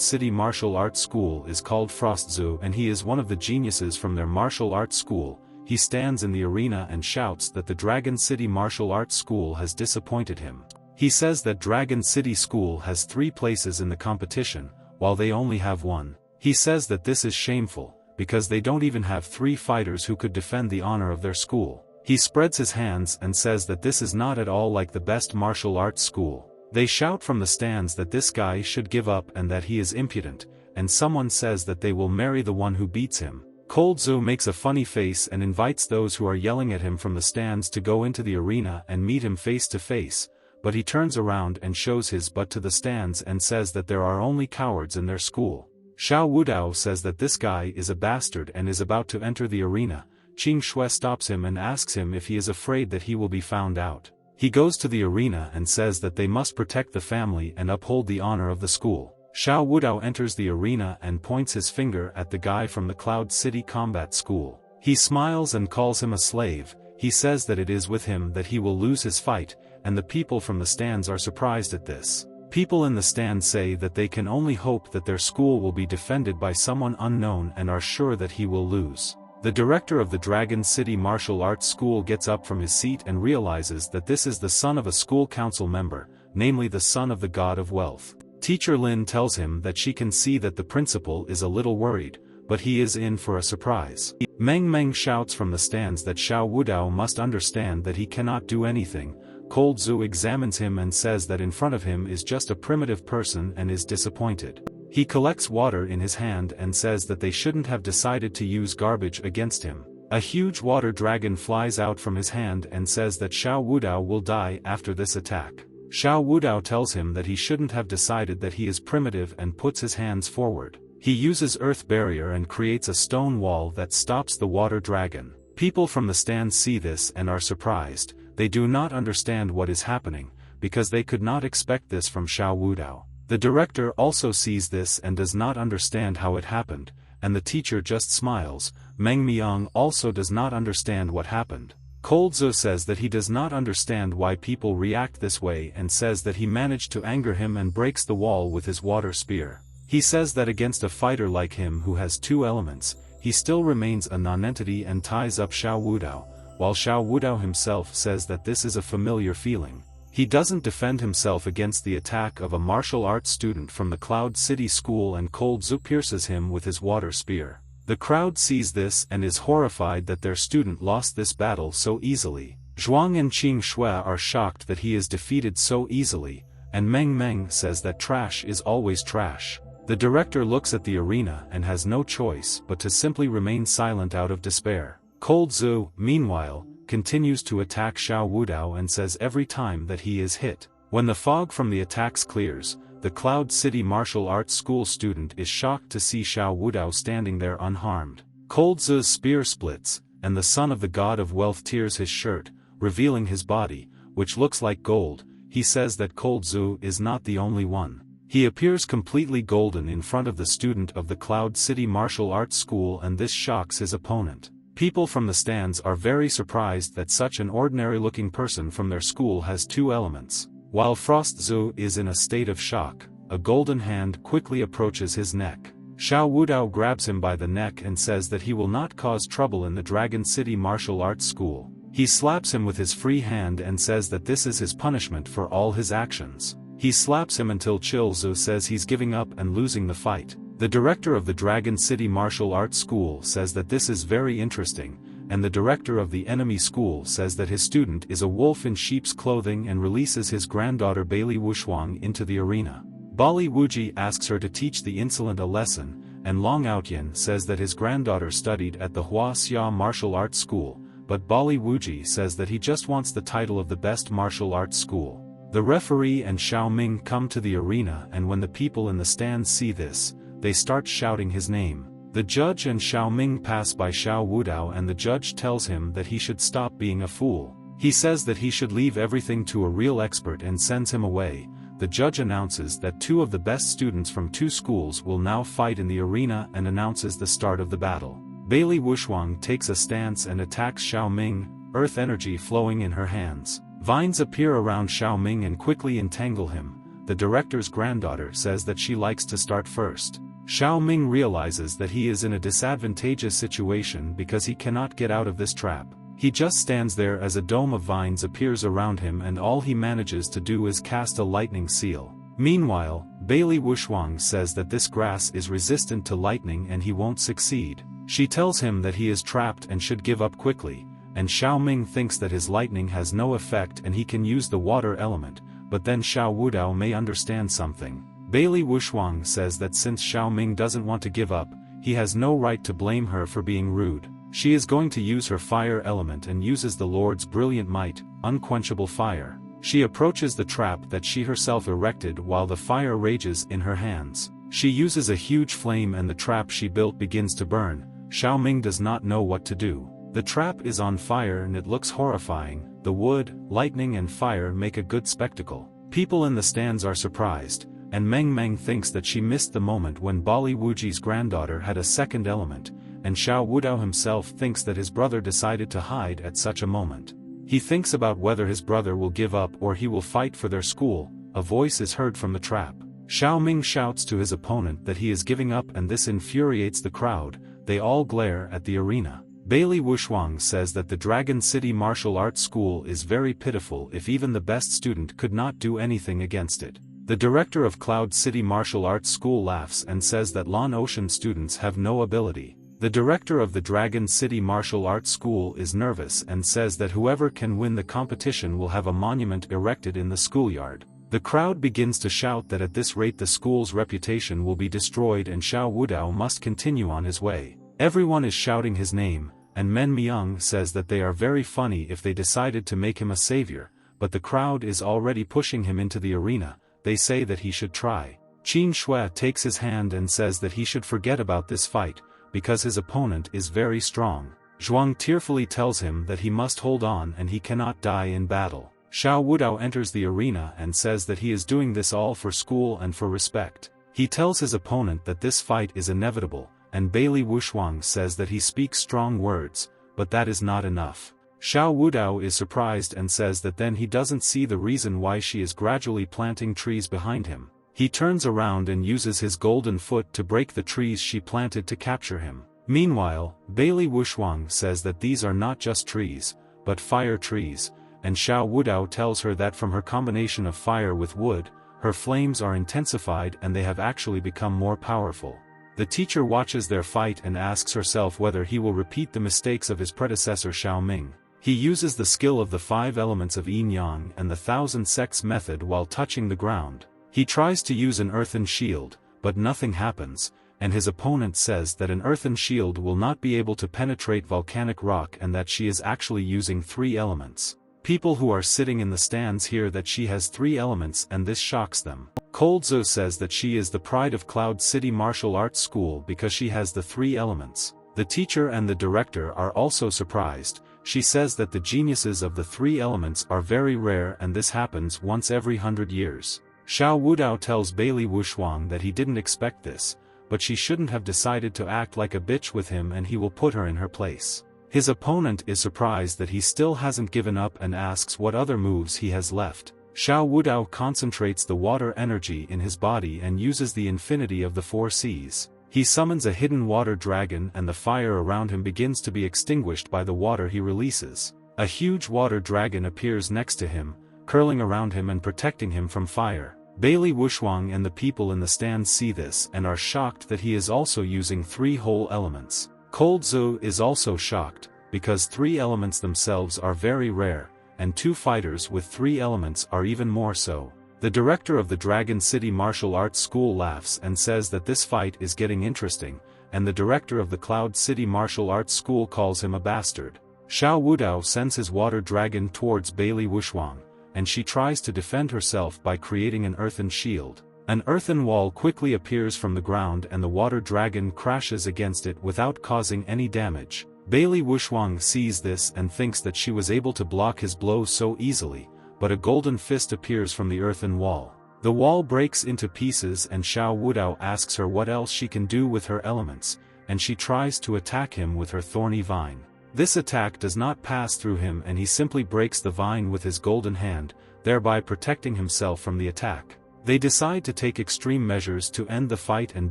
City Martial Arts School is called Frostzu, and he is one of the geniuses from their martial arts school. He stands in the arena and shouts that the Dragon City Martial Arts School has disappointed him. He says that Dragon City School has 3 places in the competition, while they only have 1. He says that this is shameful, because they don't even have 3 fighters who could defend the honor of their school. He spreads his hands and says that this is not at all like the best martial arts school. They shout from the stands that this guy should give up and that he is impudent, and someone says that they will marry the one who beats him. Coldzu makes a funny face and invites those who are yelling at him from the stands to go into the arena and meet him face to face, but he turns around and shows his butt to the stands and says that there are only cowards in their school. Xiao Wudao says that this guy is a bastard and is about to enter the arena. Qin Shui stops him and asks him if he is afraid that he will be found out. He goes to the arena and says that they must protect the family and uphold the honor of the school. Xiao Wudao enters the arena and points his finger at the guy from the Cloud City Combat School. He smiles and calls him a slave. He says that it is with him that he will lose his fight, and the people from the stands are surprised at this. People in the stand say that they can only hope that their school will be defended by someone unknown and are sure that he will lose. The director of the Dragon City Martial Arts School gets up from his seat and realizes that this is the son of a school council member, namely the son of the god of wealth. Teacher Lin tells him that she can see that the principal is a little worried, but he is in for a surprise. Meng Meng shouts from the stands that Xiao Wudao must understand that he cannot do anything. Coldzu examines him and says that in front of him is just a primitive person and is disappointed. He collects water in his hand and says that they shouldn't have decided to use garbage against him. A huge water dragon flies out from his hand and says that Xiao Wudao will die after this attack. Xiao Wudao tells him that he shouldn't have decided that he is primitive and puts his hands forward. He uses earth barrier and creates a stone wall that stops the water dragon. People from the stand see this and are surprised. They do not understand what is happening, because they could not expect this from Xiao Wudao. The director also sees this and does not understand how it happened, and the teacher just smiles. Meng Miang also does not understand what happened. Coldzu says that he does not understand why people react this way and says that he managed to anger him and breaks the wall with his water spear. He says that against a fighter like him who has 2 elements, he still remains a nonentity and ties up Xiao Wudao, while Xiao Wudao himself says that this is a familiar feeling. He doesn't defend himself against the attack of a martial arts student from the Cloud City School, and Coldzu pierces him with his water spear. The crowd sees this and is horrified that their student lost this battle so easily. Zhuang and Qing Shui are shocked that he is defeated so easily, and Meng Meng says that trash is always trash. The director looks at the arena and has no choice but to simply remain silent out of despair. Coldzu, meanwhile, continues to attack Xiao Wudao and says every time that he is hit. When the fog from the attacks clears, the Cloud City Martial Arts School student is shocked to see Xiao Wudao standing there unharmed. Coldzu's spear splits, and the son of the god of wealth tears his shirt, revealing his body, which looks like gold. He says that Coldzu is not the only one. He appears completely golden in front of the student of the Cloud City Martial Arts School, and this shocks his opponent. People from the stands are very surprised that such an ordinary-looking person from their school has 2 elements. While Frostzu is in a state of shock, a golden hand quickly approaches his neck. Xiao Wudao grabs him by the neck and says that he will not cause trouble in the Dragon City Martial Arts School. He slaps him with his free hand and says that this is his punishment for all his actions. He slaps him until Chilzu says he's giving up and losing the fight. The director of the Dragon City Martial Arts School says that this is very interesting, and the director of the enemy school says that his student is a wolf in sheep's clothing and releases his granddaughter Bailey Wushuang into the arena. Bali Wuji asks her to teach the insolent a lesson, and Long Outyin says that his granddaughter studied at the Hua Xia martial arts school, but Bali Wuji says that he just wants the title of the best martial arts school. The referee and Xiao Ming come to the arena, and when the people in the stands see this, they start shouting his name. The judge and Xiao Ming pass by Xiao Wudao, and the judge tells him that he should stop being a fool. He says that he should leave everything to a real expert and sends him away. The judge announces that 2 of the best students from 2 schools will now fight in the arena and announces the start of the battle. Bailey Wushuang takes a stance and attacks Xiao Ming, earth energy flowing in her hands. Vines appear around Xiao Ming and quickly entangle him. The director's granddaughter says that she likes to start first. Xiao Ming realizes that he is in a disadvantageous situation because he cannot get out of this trap. He just stands there as a dome of vines appears around him, and all he manages to do is cast a lightning seal. Meanwhile, Bailey Wushuang says that this grass is resistant to lightning and he won't succeed. She tells him that he is trapped and should give up quickly, and Xiao Ming thinks that his lightning has no effect and he can use the water element, but then Xiao Wudao may understand something. Bailey Wushuang says that since Xiao Ming doesn't want to give up, he has no right to blame her for being rude. She is going to use her fire element and uses the Lord's brilliant might, unquenchable fire. She approaches the trap that she herself erected while the fire rages in her hands. She uses a huge flame and the trap she built begins to burn. Xiao Ming does not know what to do. The trap is on fire and it looks horrifying. The wood, lightning and fire make a good spectacle. People in the stands are surprised, and Meng Meng thinks that she missed the moment when Bali Wuji's granddaughter had a second element, and Xiao Wudao himself thinks that his brother decided to hide at such a moment. He thinks about whether his brother will give up or he will fight for their school. A voice is heard from the trap. Xiao Ming shouts to his opponent that he is giving up, and this infuriates the crowd. They all glare at the arena. Bailey Wushuang says that the Dragon City Martial Arts School is very pitiful if even the best student could not do anything against it. The director of Cloud City Martial Arts School laughs and says that Lan Ocean students have no ability. The director of the Dragon City Martial Arts School is nervous and says that whoever can win the competition will have a monument erected in the schoolyard. The crowd begins to shout that at this rate the school's reputation will be destroyed and Xiao Wudao must continue on his way. Everyone is shouting his name, and Men Myung says that they are very funny if they decided to make him a savior, but the crowd is already pushing him into the arena. They say that he should try. Qin Shui takes his hand and says that he should forget about this fight, because his opponent is very strong. Zhuang tearfully tells him that he must hold on and he cannot die in battle. Xiao Wudao enters the arena and says that he is doing this all for school and for respect. He tells his opponent that this fight is inevitable, and Bailey Wushuang says that he speaks strong words, but that is not enough. Xiao Wudao is surprised and says that then he doesn't see the reason why she is gradually planting trees behind him. He turns around and uses his golden foot to break the trees she planted to capture him. Meanwhile, Bailey Wushuang says that these are not just trees, but fire trees, and Xiao Wudao tells her that from her combination of fire with wood, her flames are intensified and they have actually become more powerful. The teacher watches their fight and asks herself whether he will repeat the mistakes of his predecessor Xiao Ming. He uses the skill of the 5 elements of yin-yang and the 1,000 sects method while touching the ground. He tries to use an earthen shield, but nothing happens, and his opponent says that an earthen shield will not be able to penetrate volcanic rock and that she is actually using 3 elements. People who are sitting in the stands hear that she has 3 elements and this shocks them. Coldzo says that she is the pride of Cloud City Martial Arts School because she has the 3 elements. The teacher and the director are also surprised. She says that the geniuses of the 3 elements are very rare and this happens once every 100 years. Xiao Wudao tells Bailey Wushuang that he didn't expect this, but she shouldn't have decided to act like a bitch with him and he will put her in her place. His opponent is surprised that he still hasn't given up and asks what other moves he has left. Xiao Wudao concentrates the water energy in his body and uses the infinity of the 4 seas. He summons a hidden water dragon and the fire around him begins to be extinguished by the water he releases. A huge water dragon appears next to him, curling around him and protecting him from fire. Bailey Wushuang and the people in the stands see this and are shocked that he is also using 3 whole elements. Coldzo is also shocked, because 3 elements themselves are very rare, and 2 fighters with 3 elements are even more so. The director of the Dragon City Martial Arts School laughs and says that this fight is getting interesting, and the director of the Cloud City Martial Arts School calls him a bastard. Xiao Wudao sends his water dragon towards Bailey Wuxuang, and she tries to defend herself by creating an earthen shield. An earthen wall quickly appears from the ground and the water dragon crashes against it without causing any damage. Bailey Wuxuang sees this and thinks that she was able to block his blows so easily, but a golden fist appears from the earthen wall. The wall breaks into pieces and Xiao Wudao asks her what else she can do with her elements, and she tries to attack him with her thorny vine. This attack does not pass through him and he simply breaks the vine with his golden hand, thereby protecting himself from the attack. They decide to take extreme measures to end the fight and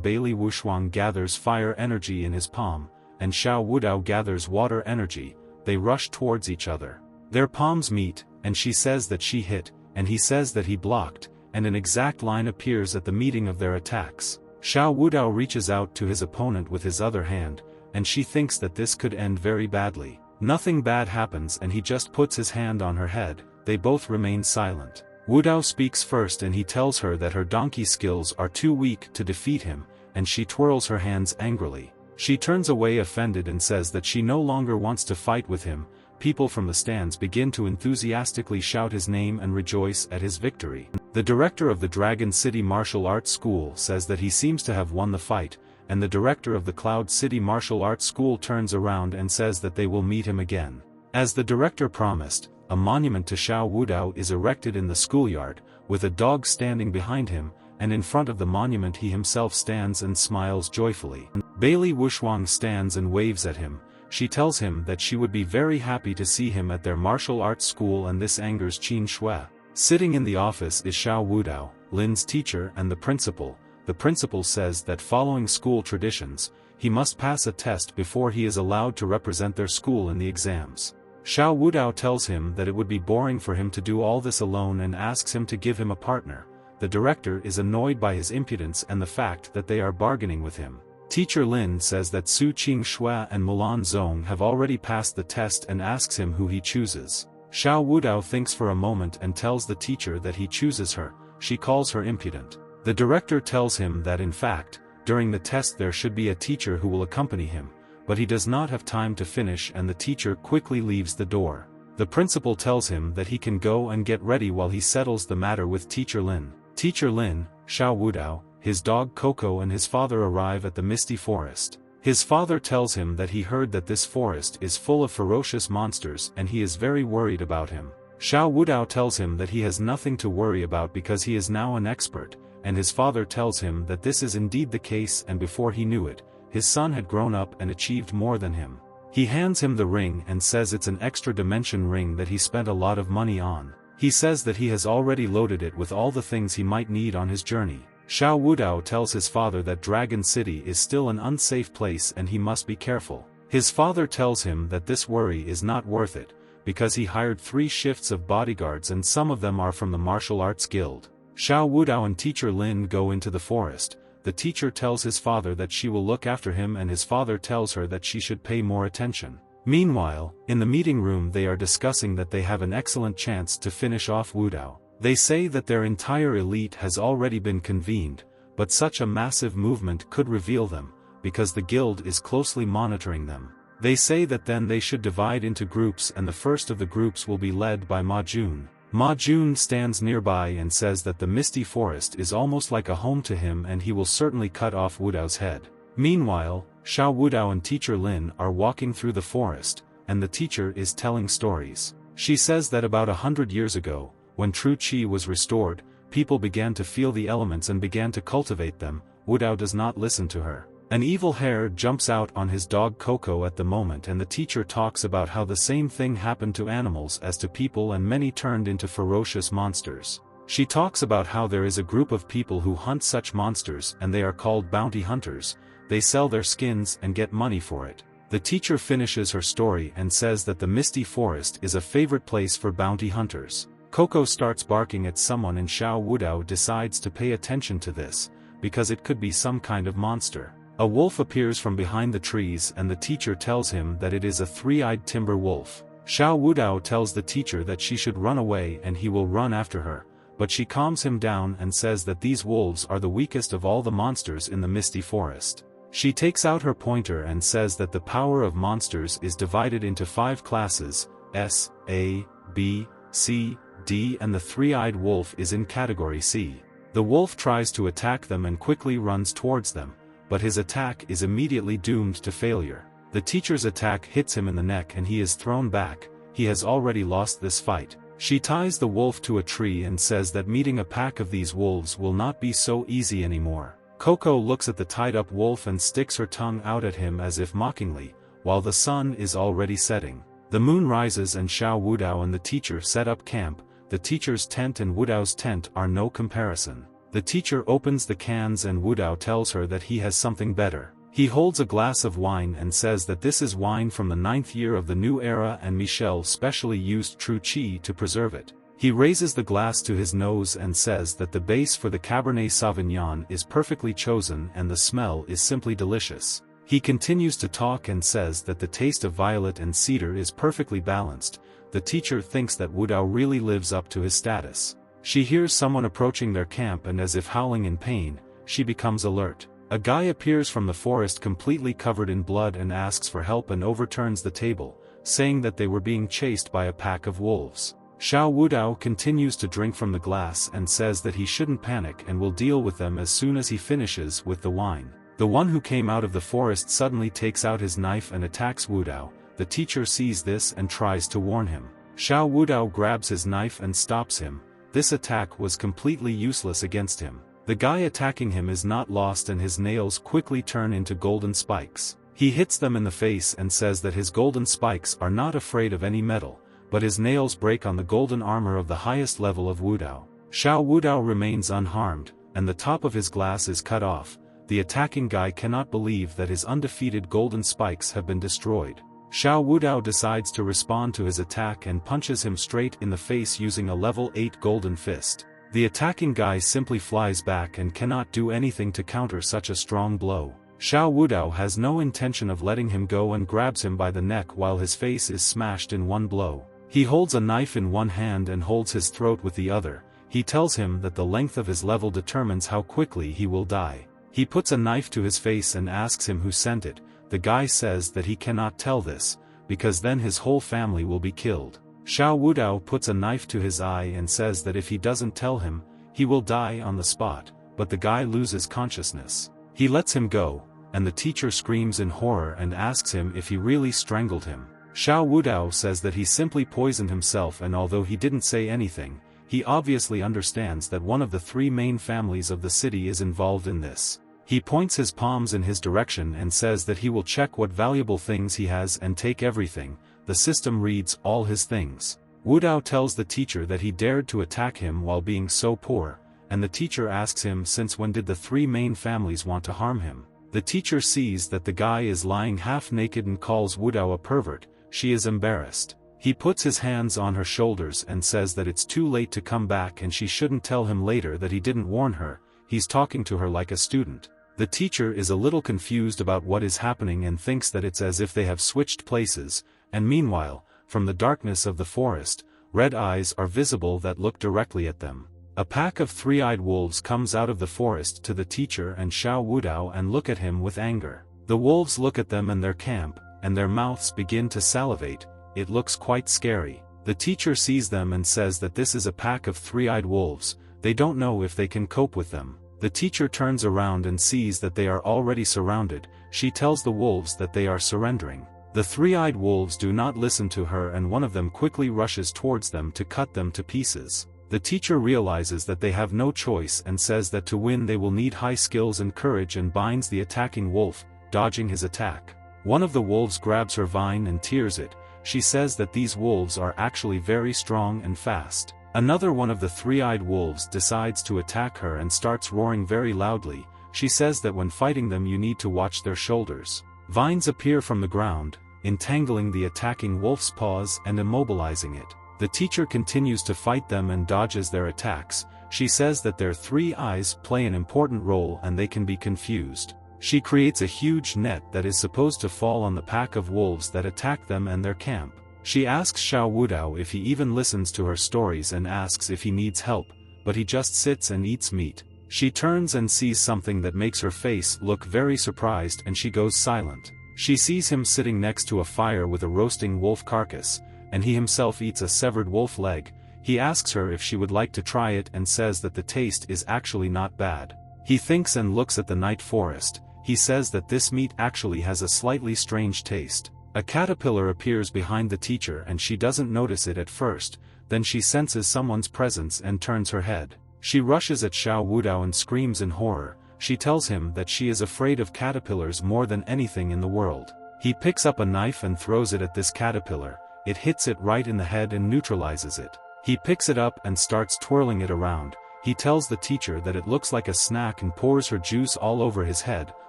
Bailey Wuxuang gathers fire energy in his palm, and Xiao Wudao gathers water energy. They rush towards each other. Their palms meet, and she says that she hit, and he says that he blocked, and an exact line appears at the meeting of their attacks. Xiao Wudao reaches out to his opponent with his other hand, and she thinks that this could end very badly. Nothing bad happens and he just puts his hand on her head. They both remain silent. Wudao speaks first and he tells her that her donkey skills are too weak to defeat him, and she twirls her hands angrily. She turns away offended and says that she no longer wants to fight with him. People from the stands begin to enthusiastically shout his name and rejoice at his victory. The director of the Dragon City Martial Arts School says that he seems to have won the fight, and the director of the Cloud City Martial Arts School turns around and says that they will meet him again. As the director promised, a monument to Xiao Wudao is erected in the schoolyard, with a dog standing behind him, and in front of the monument he himself stands and smiles joyfully. Bailey Wuxuang stands and waves at him. She tells him that she would be very happy to see him at their martial arts school, and this angers Qin Shui. Sitting in the office is Xiao Wudao, Lin's teacher and the principal. The principal says that following school traditions, he must pass a test before he is allowed to represent their school in the exams. Xiao Wudao tells him that it would be boring for him to do all this alone and asks him to give him a partner. The director is annoyed by his impudence and the fact that they are bargaining with him. Teacher Lin says that Su Qing and Mulan Zong have already passed the test and asks him who he chooses. Xiao Wudao thinks for a moment and tells the teacher that he chooses her. She calls her impudent. The director tells him that in fact, during the test there should be a teacher who will accompany him, but he does not have time to finish and the teacher quickly leaves the door. The principal tells him that he can go and get ready while he settles the matter with Teacher Lin. Teacher Lin, Xiao Wudao, his dog Coco and his father arrive at the Misty Forest. His father tells him that he heard that this forest is full of ferocious monsters and he is very worried about him. Xiao Wudao tells him that he has nothing to worry about because he is now an expert, and his father tells him that this is indeed the case, and before he knew it, his son had grown up and achieved more than him. He hands him the ring and says it's an extra dimension ring that he spent a lot of money on. He says that he has already loaded it with all the things he might need on his journey. Xiao Wudao tells his father that Dragon City is still an unsafe place and he must be careful. His father tells him that this worry is not worth it, because he hired 3 shifts of bodyguards and some of them are from the martial arts guild. Xiao Wudao and Teacher Lin go into the forest. The teacher tells his father that she will look after him and his father tells her that she should pay more attention. Meanwhile, in the meeting room they are discussing that they have an excellent chance to finish off Wudao. They say that their entire elite has already been convened, but such a massive movement could reveal them, because the guild is closely monitoring them. They say that then they should divide into groups and the first of the groups will be led by Ma Jun. Ma Jun stands nearby and says that the Misty Forest is almost like a home to him and he will certainly cut off Wudao's head. Meanwhile, Xiao Wudao and Teacher Lin are walking through the forest, and the teacher is telling stories. She says that about 100 years ago, when true Qi was restored, people began to feel the elements and began to cultivate them. Wudao does not listen to her. An evil hare jumps out on his dog Coco at the moment and the teacher talks about how the same thing happened to animals as to people and many turned into ferocious monsters. She talks about how there is a group of people who hunt such monsters and they are called bounty hunters. They sell their skins and get money for it. The teacher finishes her story and says that the Misty Forest is a favorite place for bounty hunters. Coco starts barking at someone and Xiao Wudao decides to pay attention to this, because it could be some kind of monster. A wolf appears from behind the trees and the teacher tells him that it is a 3-eyed timber wolf. Xiao Wudao tells the teacher that she should run away and he will run after her, but she calms him down and says that these wolves are the weakest of all the monsters in the Misty Forest. She takes out her pointer and says that the power of monsters is divided into 5 classes, S, A, B, C, D, and the three-eyed wolf is in category C. The wolf tries to attack them and quickly runs towards them, but his attack is immediately doomed to failure. The teacher's attack hits him in the neck and he is thrown back. He has already lost this fight. She ties the wolf to a tree and says that meeting a pack of these wolves will not be so easy anymore. Coco looks at the tied-up wolf and sticks her tongue out at him as if mockingly, while the sun is already setting. The moon rises and Xiao Wudao and the teacher set up camp. The teacher's tent and Wudao's tent are no comparison. The teacher opens the cans and Wudao tells her that he has something better. He holds a glass of wine and says that this is wine from the 9th year of the new era and Michel specially used true qi to preserve it. He raises the glass to his nose and says that the base for the Cabernet Sauvignon is perfectly chosen and the smell is simply delicious. He continues to talk and says that the taste of violet and cedar is perfectly balanced. The teacher thinks that Wudao really lives up to his status. She hears someone approaching their camp and as if howling in pain, she becomes alert. A guy appears from the forest completely covered in blood and asks for help and overturns the table, saying that they were being chased by a pack of wolves. Xiao Wudao continues to drink from the glass and says that he shouldn't panic and will deal with them as soon as he finishes with the wine. The one who came out of the forest suddenly takes out his knife and attacks Wudao. The teacher sees this and tries to warn him. Xiao Wudao grabs his knife and stops him. This attack was completely useless against him. The guy attacking him is not lost and his nails quickly turn into golden spikes. He hits them in the face and says that his golden spikes are not afraid of any metal, but his nails break on the golden armor of the highest level of Wudao. Xiao Wudao remains unharmed, and the top of his glass is cut off. The attacking guy cannot believe that his undefeated golden spikes have been destroyed. Xiao Wudao decides to respond to his attack and punches him straight in the face using a level 8 golden fist. The attacking guy simply flies back and cannot do anything to counter such a strong blow. Xiao Wudao has no intention of letting him go and grabs him by the neck while his face is smashed in one blow. He holds a knife in one hand and holds his throat with the other. He tells him that the length of his level determines how quickly he will die. He puts a knife to his face and asks him who sent it. The guy says that he cannot tell this, because then his whole family will be killed. Xiao Wudao puts a knife to his eye and says that if he doesn't tell him, he will die on the spot, but the guy loses consciousness. He lets him go, and the teacher screams in horror and asks him if he really strangled him. Xiao Wudao says that he simply poisoned himself, and although he didn't say anything, he obviously understands that one of the 3 main families of the city is involved in this. He points his palms in his direction and says that he will check what valuable things he has and take everything. The system reads all his things. Wudao tells the teacher that he dared to attack him while being so poor, and the teacher asks him since when did the 3 main families want to harm him. The teacher sees that the guy is lying half naked and calls Wudao a pervert. She is embarrassed. He puts his hands on her shoulders and says that it's too late to come back and she shouldn't tell him later that he didn't warn her. He's talking to her like a student. The teacher is a little confused about what is happening and thinks that it's as if they have switched places, and meanwhile, from the darkness of the forest, red eyes are visible that look directly at them. A pack of 3-eyed wolves comes out of the forest to the teacher and Xiao Wudao and look at him with anger. The wolves look at them and their camp, and their mouths begin to salivate. It looks quite scary. The teacher sees them and says that this is a pack of 3-eyed wolves. They don't know if they can cope with them. The teacher turns around and sees that they are already surrounded. She tells the wolves that they are surrendering. The 3-eyed wolves do not listen to her and one of them quickly rushes towards them to cut them to pieces. The teacher realizes that they have no choice and says that to win they will need high skills and courage and binds the attacking wolf, dodging his attack. One of the wolves grabs her vine and tears it. She says that these wolves are actually very strong and fast. Another one of the 3-eyed wolves decides to attack her and starts roaring very loudly. She says that when fighting them you need to watch their shoulders. Vines appear from the ground, entangling the attacking wolf's paws and immobilizing it. The teacher continues to fight them and dodges their attacks. She says that their 3 eyes play an important role and they can be confused. She creates a huge net that is supposed to fall on the pack of wolves that attack them and their camp. She asks Xiao Wudao if he even listens to her stories and asks if he needs help, but he just sits and eats meat. She turns and sees something that makes her face look very surprised and she goes silent. She sees him sitting next to a fire with a roasting wolf carcass, and he himself eats a severed wolf leg. He asks her if she would like to try it and says that the taste is actually not bad. He thinks and looks at the night forest. He says that this meat actually has a slightly strange taste. A caterpillar appears behind the teacher and she doesn't notice it at first, then she senses someone's presence and turns her head. She rushes at Xiao Wudao and screams in horror. She tells him that she is afraid of caterpillars more than anything in the world. He picks up a knife and throws it at this caterpillar. It hits it right in the head and neutralizes it. He picks it up and starts twirling it around. He tells the teacher that it looks like a snack and pours her juice all over his head,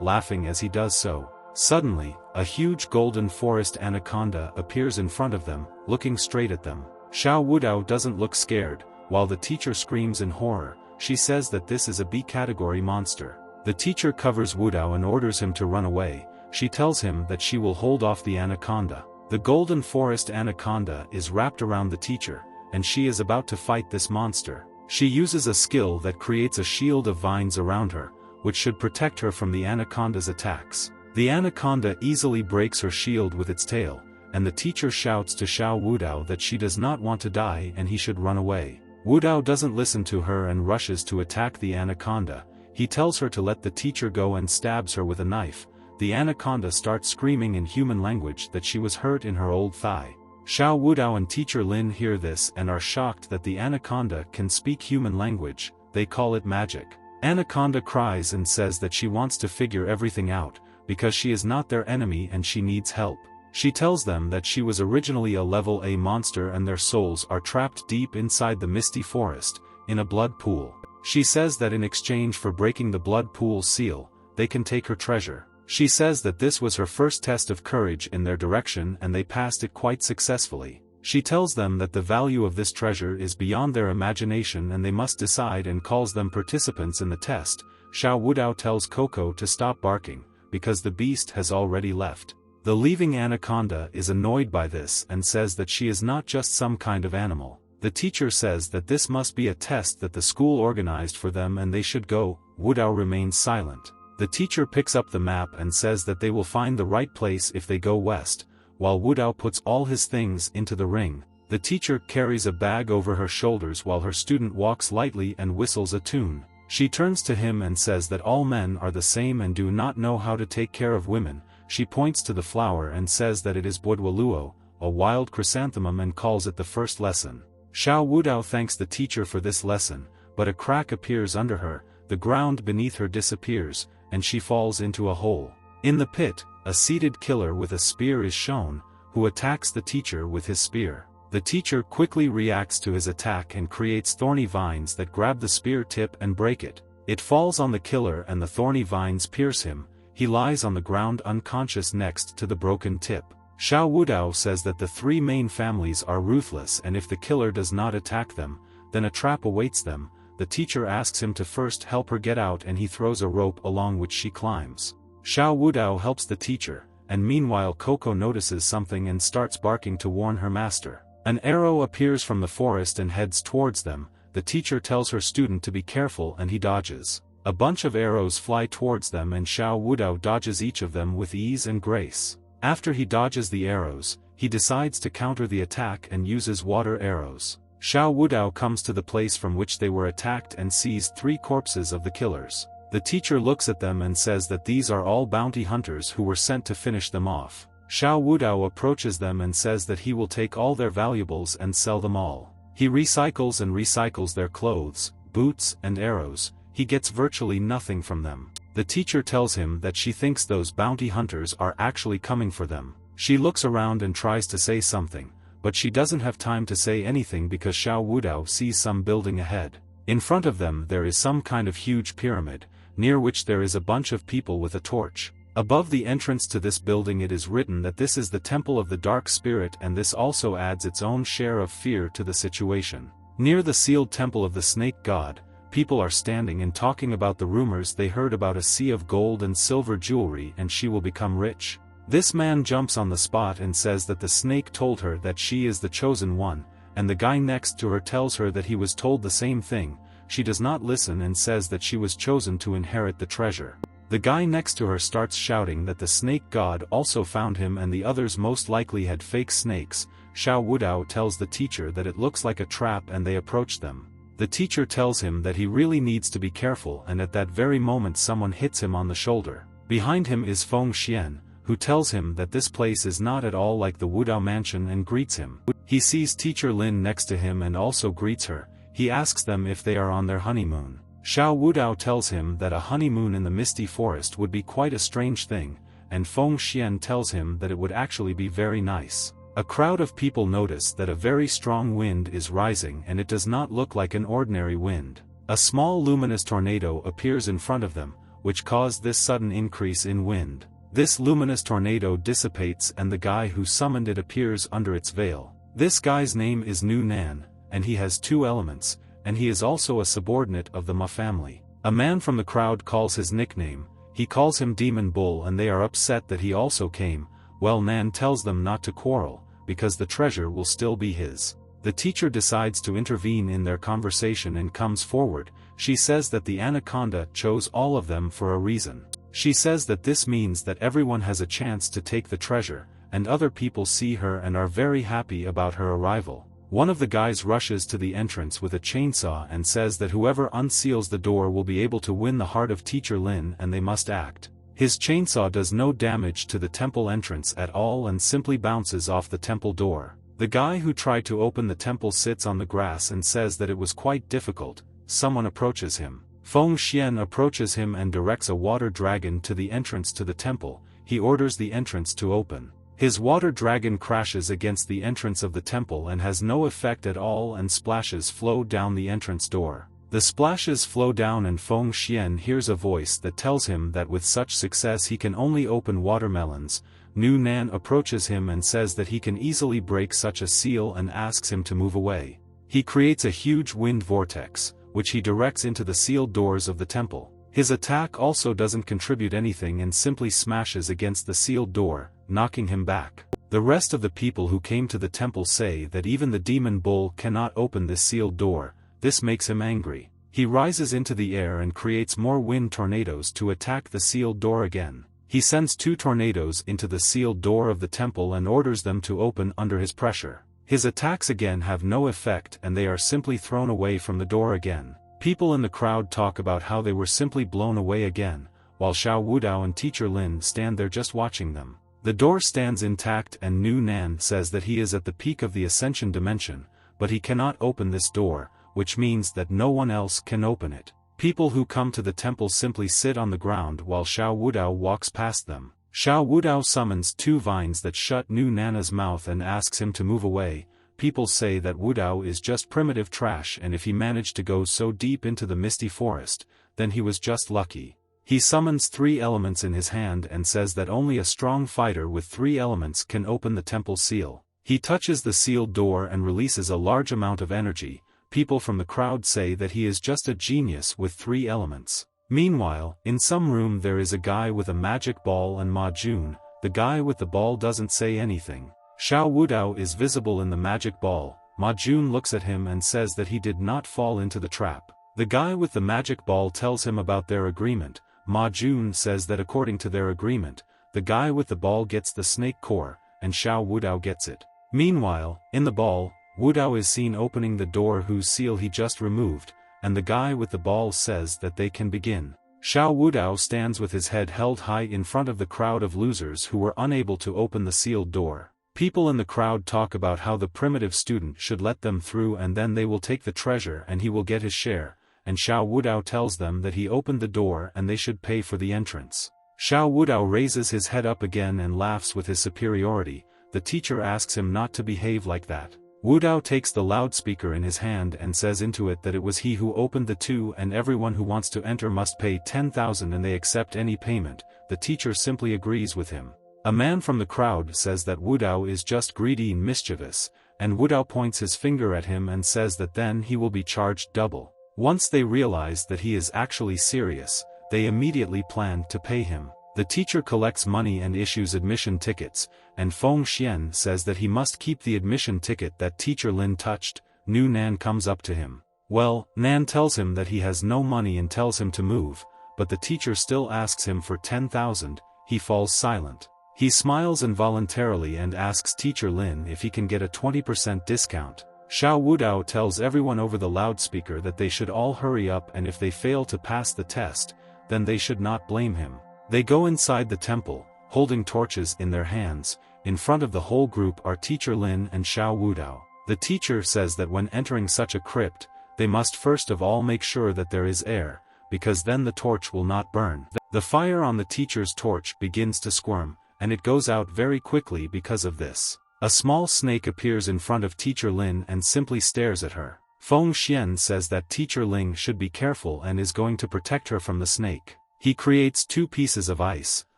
laughing as he does so. Suddenly, a huge golden forest anaconda appears in front of them, looking straight at them. Xiao Wudao doesn't look scared, while the teacher screams in horror. She says that this is a B-category monster. The teacher covers Wudao and orders him to run away. She tells him that she will hold off the anaconda. The golden forest anaconda is wrapped around the teacher, and she is about to fight this monster. She uses a skill that creates a shield of vines around her, which should protect her from the anaconda's attacks. The anaconda easily breaks her shield with its tail, and the teacher shouts to Xiao Wudao that she does not want to die and he should run away. Wudao doesn't listen to her and rushes to attack the anaconda. He tells her to let the teacher go and stabs her with a knife. The anaconda starts screaming in human language that she was hurt in her old thigh. Xiao Wudao and teacher Lin hear this and are shocked that the anaconda can speak human language. They call it magic. Anaconda cries and says that she wants to figure everything out, because she is not their enemy and she needs help. She tells them that she was originally a level A monster and their souls are trapped deep inside the Misty Forest, in a blood pool. She says that in exchange for breaking the blood pool seal, they can take her treasure. She says that this was her first test of courage in their direction and they passed it quite successfully. She tells them that the value of this treasure is beyond their imagination and they must decide and calls them participants in the test. Xiao Wudao tells Coco to stop barking, because the beast has already left. The leaving anaconda is annoyed by this and says that she is not just some kind of animal. The teacher says that this must be a test that the school organized for them and they should go. Wudao remains silent. The teacher picks up the map and says that they will find the right place if they go west, while Wudao puts all his things into the ring. The teacher carries a bag over her shoulders while her student walks lightly and whistles a tune. She turns to him and says that all men are the same and do not know how to take care of women. She points to the flower and says that it is Buodwaluo, a wild chrysanthemum, and calls it the first lesson. Xiao Wudao thanks the teacher for this lesson, but a crack appears under her, the ground beneath her disappears, and she falls into a hole. In the pit, a seated killer with a spear is shown, who attacks the teacher with his spear. The teacher quickly reacts to his attack and creates thorny vines that grab the spear tip and break it. It falls on the killer and the thorny vines pierce him. He lies on the ground unconscious next to the broken tip. Xiao Wudao says that the three main families are ruthless and if the killer does not attack them, then a trap awaits them. The teacher asks him to first help her get out and he throws a rope along which she climbs. Xiao Wudao helps the teacher, and meanwhile Coco notices something and starts barking to warn her master. An arrow appears from the forest and heads towards them. The teacher tells her student to be careful and he dodges. A bunch of arrows fly towards them and Xiao Wudao dodges each of them with ease and grace. After he dodges the arrows, he decides to counter the attack and uses water arrows. Xiao Wudao comes to the place from which they were attacked and sees 3 corpses of the killers. The teacher looks at them and says that these are all bounty hunters who were sent to finish them off. Xiao Wudao approaches them and says that he will take all their valuables and sell them all. He recycles and recycles their clothes, boots and arrows. He gets virtually nothing from them. The teacher tells him that she thinks those bounty hunters are actually coming for them. She looks around and tries to say something, but she doesn't have time to say anything because Xiao Wudao sees some building ahead. In front of them there is some kind of huge pyramid, near which there is a bunch of people with a torch. Above the entrance to this building it is written that this is the Temple of the Dark Spirit, and this also adds its own share of fear to the situation. Near the sealed temple of the Snake God, people are standing and talking about the rumors they heard about a sea of gold and silver jewelry and she will become rich. This man jumps on the spot and says that the snake told her that she is the chosen one, and the guy next to her tells her that he was told the same thing. she does not listen and says that she was chosen to inherit the treasure. The guy next to her starts shouting that the snake god also found him and the others most likely had fake snakes. Xiao Wudao tells the teacher that it looks like a trap and they approach them. The teacher tells him that he really needs to be careful, and at that very moment someone hits him on the shoulder. Behind him is Feng Xian, who tells him that this place is not at all like the Wudao mansion and greets him. He sees teacher Lin next to him and also greets her. He asks them if they are on their honeymoon. Xiao Wudao tells him that a honeymoon in the Misty Forest would be quite a strange thing, and Feng Xian tells him that it would actually be very nice. A crowd of people notice that a very strong wind is rising and it does not look like an ordinary wind. A small luminous tornado appears in front of them, which caused this sudden increase in wind. This luminous tornado dissipates and the guy who summoned it appears under its veil. This guy's name is Nu Nan, and he has 2 elements, and he is also a subordinate of the Ma family. A man from the crowd calls his nickname. He calls him Demon Bull and they are upset that he also came. Well, Nan tells them not to quarrel, because the treasure will still be his. The teacher decides to intervene in their conversation and comes forward. She says that the Anaconda chose all of them for a reason. She says that this means that everyone has a chance to take the treasure, and other people see her and are very happy about her arrival. One of the guys rushes to the entrance with a chainsaw and says that whoever unseals the door will be able to win the heart of teacher Lin and they must act. His chainsaw does no damage to the temple entrance at all and simply bounces off the temple door. The guy who tried to open the temple sits on the grass and says that it was quite difficult. Someone approaches him. Feng Xian approaches him and directs a water dragon to the entrance to the temple. He orders the entrance to open. His water dragon crashes against the entrance of the temple and has no effect at all, and splashes flow down the entrance door. The splashes flow down and Feng Xian hears a voice that tells him that with such success he can only open watermelons. Nu Nan approaches him and says that he can easily break such a seal and asks him to move away. He creates a huge wind vortex, which he directs into the sealed doors of the temple. His attack also doesn't contribute anything and simply smashes against the sealed door, knocking him back. The rest of the people who came to the temple say that even the demon bull cannot open this sealed door. This makes him angry. He rises into the air and creates more wind tornadoes to attack the sealed door again. He sends 2 tornadoes into the sealed door of the temple and orders them to open under his pressure. His attacks again have no effect and they are simply thrown away from the door again. People in the crowd talk about how they were simply blown away again, while Xiao Wudao and teacher Lin stand there just watching them. The door stands intact and Nu Nan says that he is at the peak of the ascension dimension, but he cannot open this door, which means that no one else can open it. People who come to the temple simply sit on the ground while Xiao Wudao walks past them. Xiao Wudao summons 2 vines that shut Nu Nana's mouth and asks him to move away. People say that Wudao is just primitive trash, and if he managed to go so deep into the Misty Forest, then he was just lucky. He summons 3 elements in his hand and says that only a strong fighter with 3 elements can open the temple seal. He touches the sealed door and releases a large amount of energy. People from the crowd say that he is just a genius with 3 elements. Meanwhile, in some room there is a guy with a magic ball and Ma Jun. The guy with the ball doesn't say anything. Xiao Wudao is visible in the magic ball. Ma Jun looks at him and says that he did not fall into the trap. The guy with the magic ball tells him about their agreement. Ma Jun says that according to their agreement, the guy with the ball gets the snake core, and Xiao Wudao gets it. Meanwhile, in the ball, Wudao is seen opening the door whose seal he just removed, and the guy with the ball says that they can begin. Xiao Wudao stands with his head held high in front of the crowd of losers who were unable to open the sealed door. People in the crowd talk about how the primitive student should let them through and then they will take the treasure and he will get his share, and Xiao Wudao tells them that he opened the door and they should pay for the entrance. Xiao Wudao raises his head up again and laughs with his superiority. The teacher asks him not to behave like that. Wudao takes the loudspeaker in his hand and says into it that it was he who opened the 2 and everyone who wants to enter must pay 10,000 and they accept any payment. The teacher simply agrees with him. A man from the crowd says that Wudao is just greedy and mischievous, and Wudao points his finger at him and says that then he will be charged double. Once they realize that he is actually serious, they immediately plan to pay him. The teacher collects money and issues admission tickets, and Feng Xian says that he must keep the admission ticket that teacher Lin touched. Nu Nan comes up to him. Well, Nan tells him that he has no money and tells him to move, but the teacher still asks him for 10,000, he falls silent. He smiles involuntarily and asks Teacher Lin if he can get a 20% discount. Xiao Wudao tells everyone over the loudspeaker that they should all hurry up, and if they fail to pass the test, then they should not blame him. They go inside the temple, holding torches in their hands. In front of the whole group are Teacher Lin and Xiao Wudao. The teacher says that when entering such a crypt, they must first of all make sure that there is air, because then the torch will not burn. The fire on the teacher's torch begins to squirm, and it goes out very quickly because of this. A small snake appears in front of Teacher Lin and simply stares at her. Feng Xian says that Teacher Ling should be careful and is going to protect her from the snake. He creates 2 pieces of ice,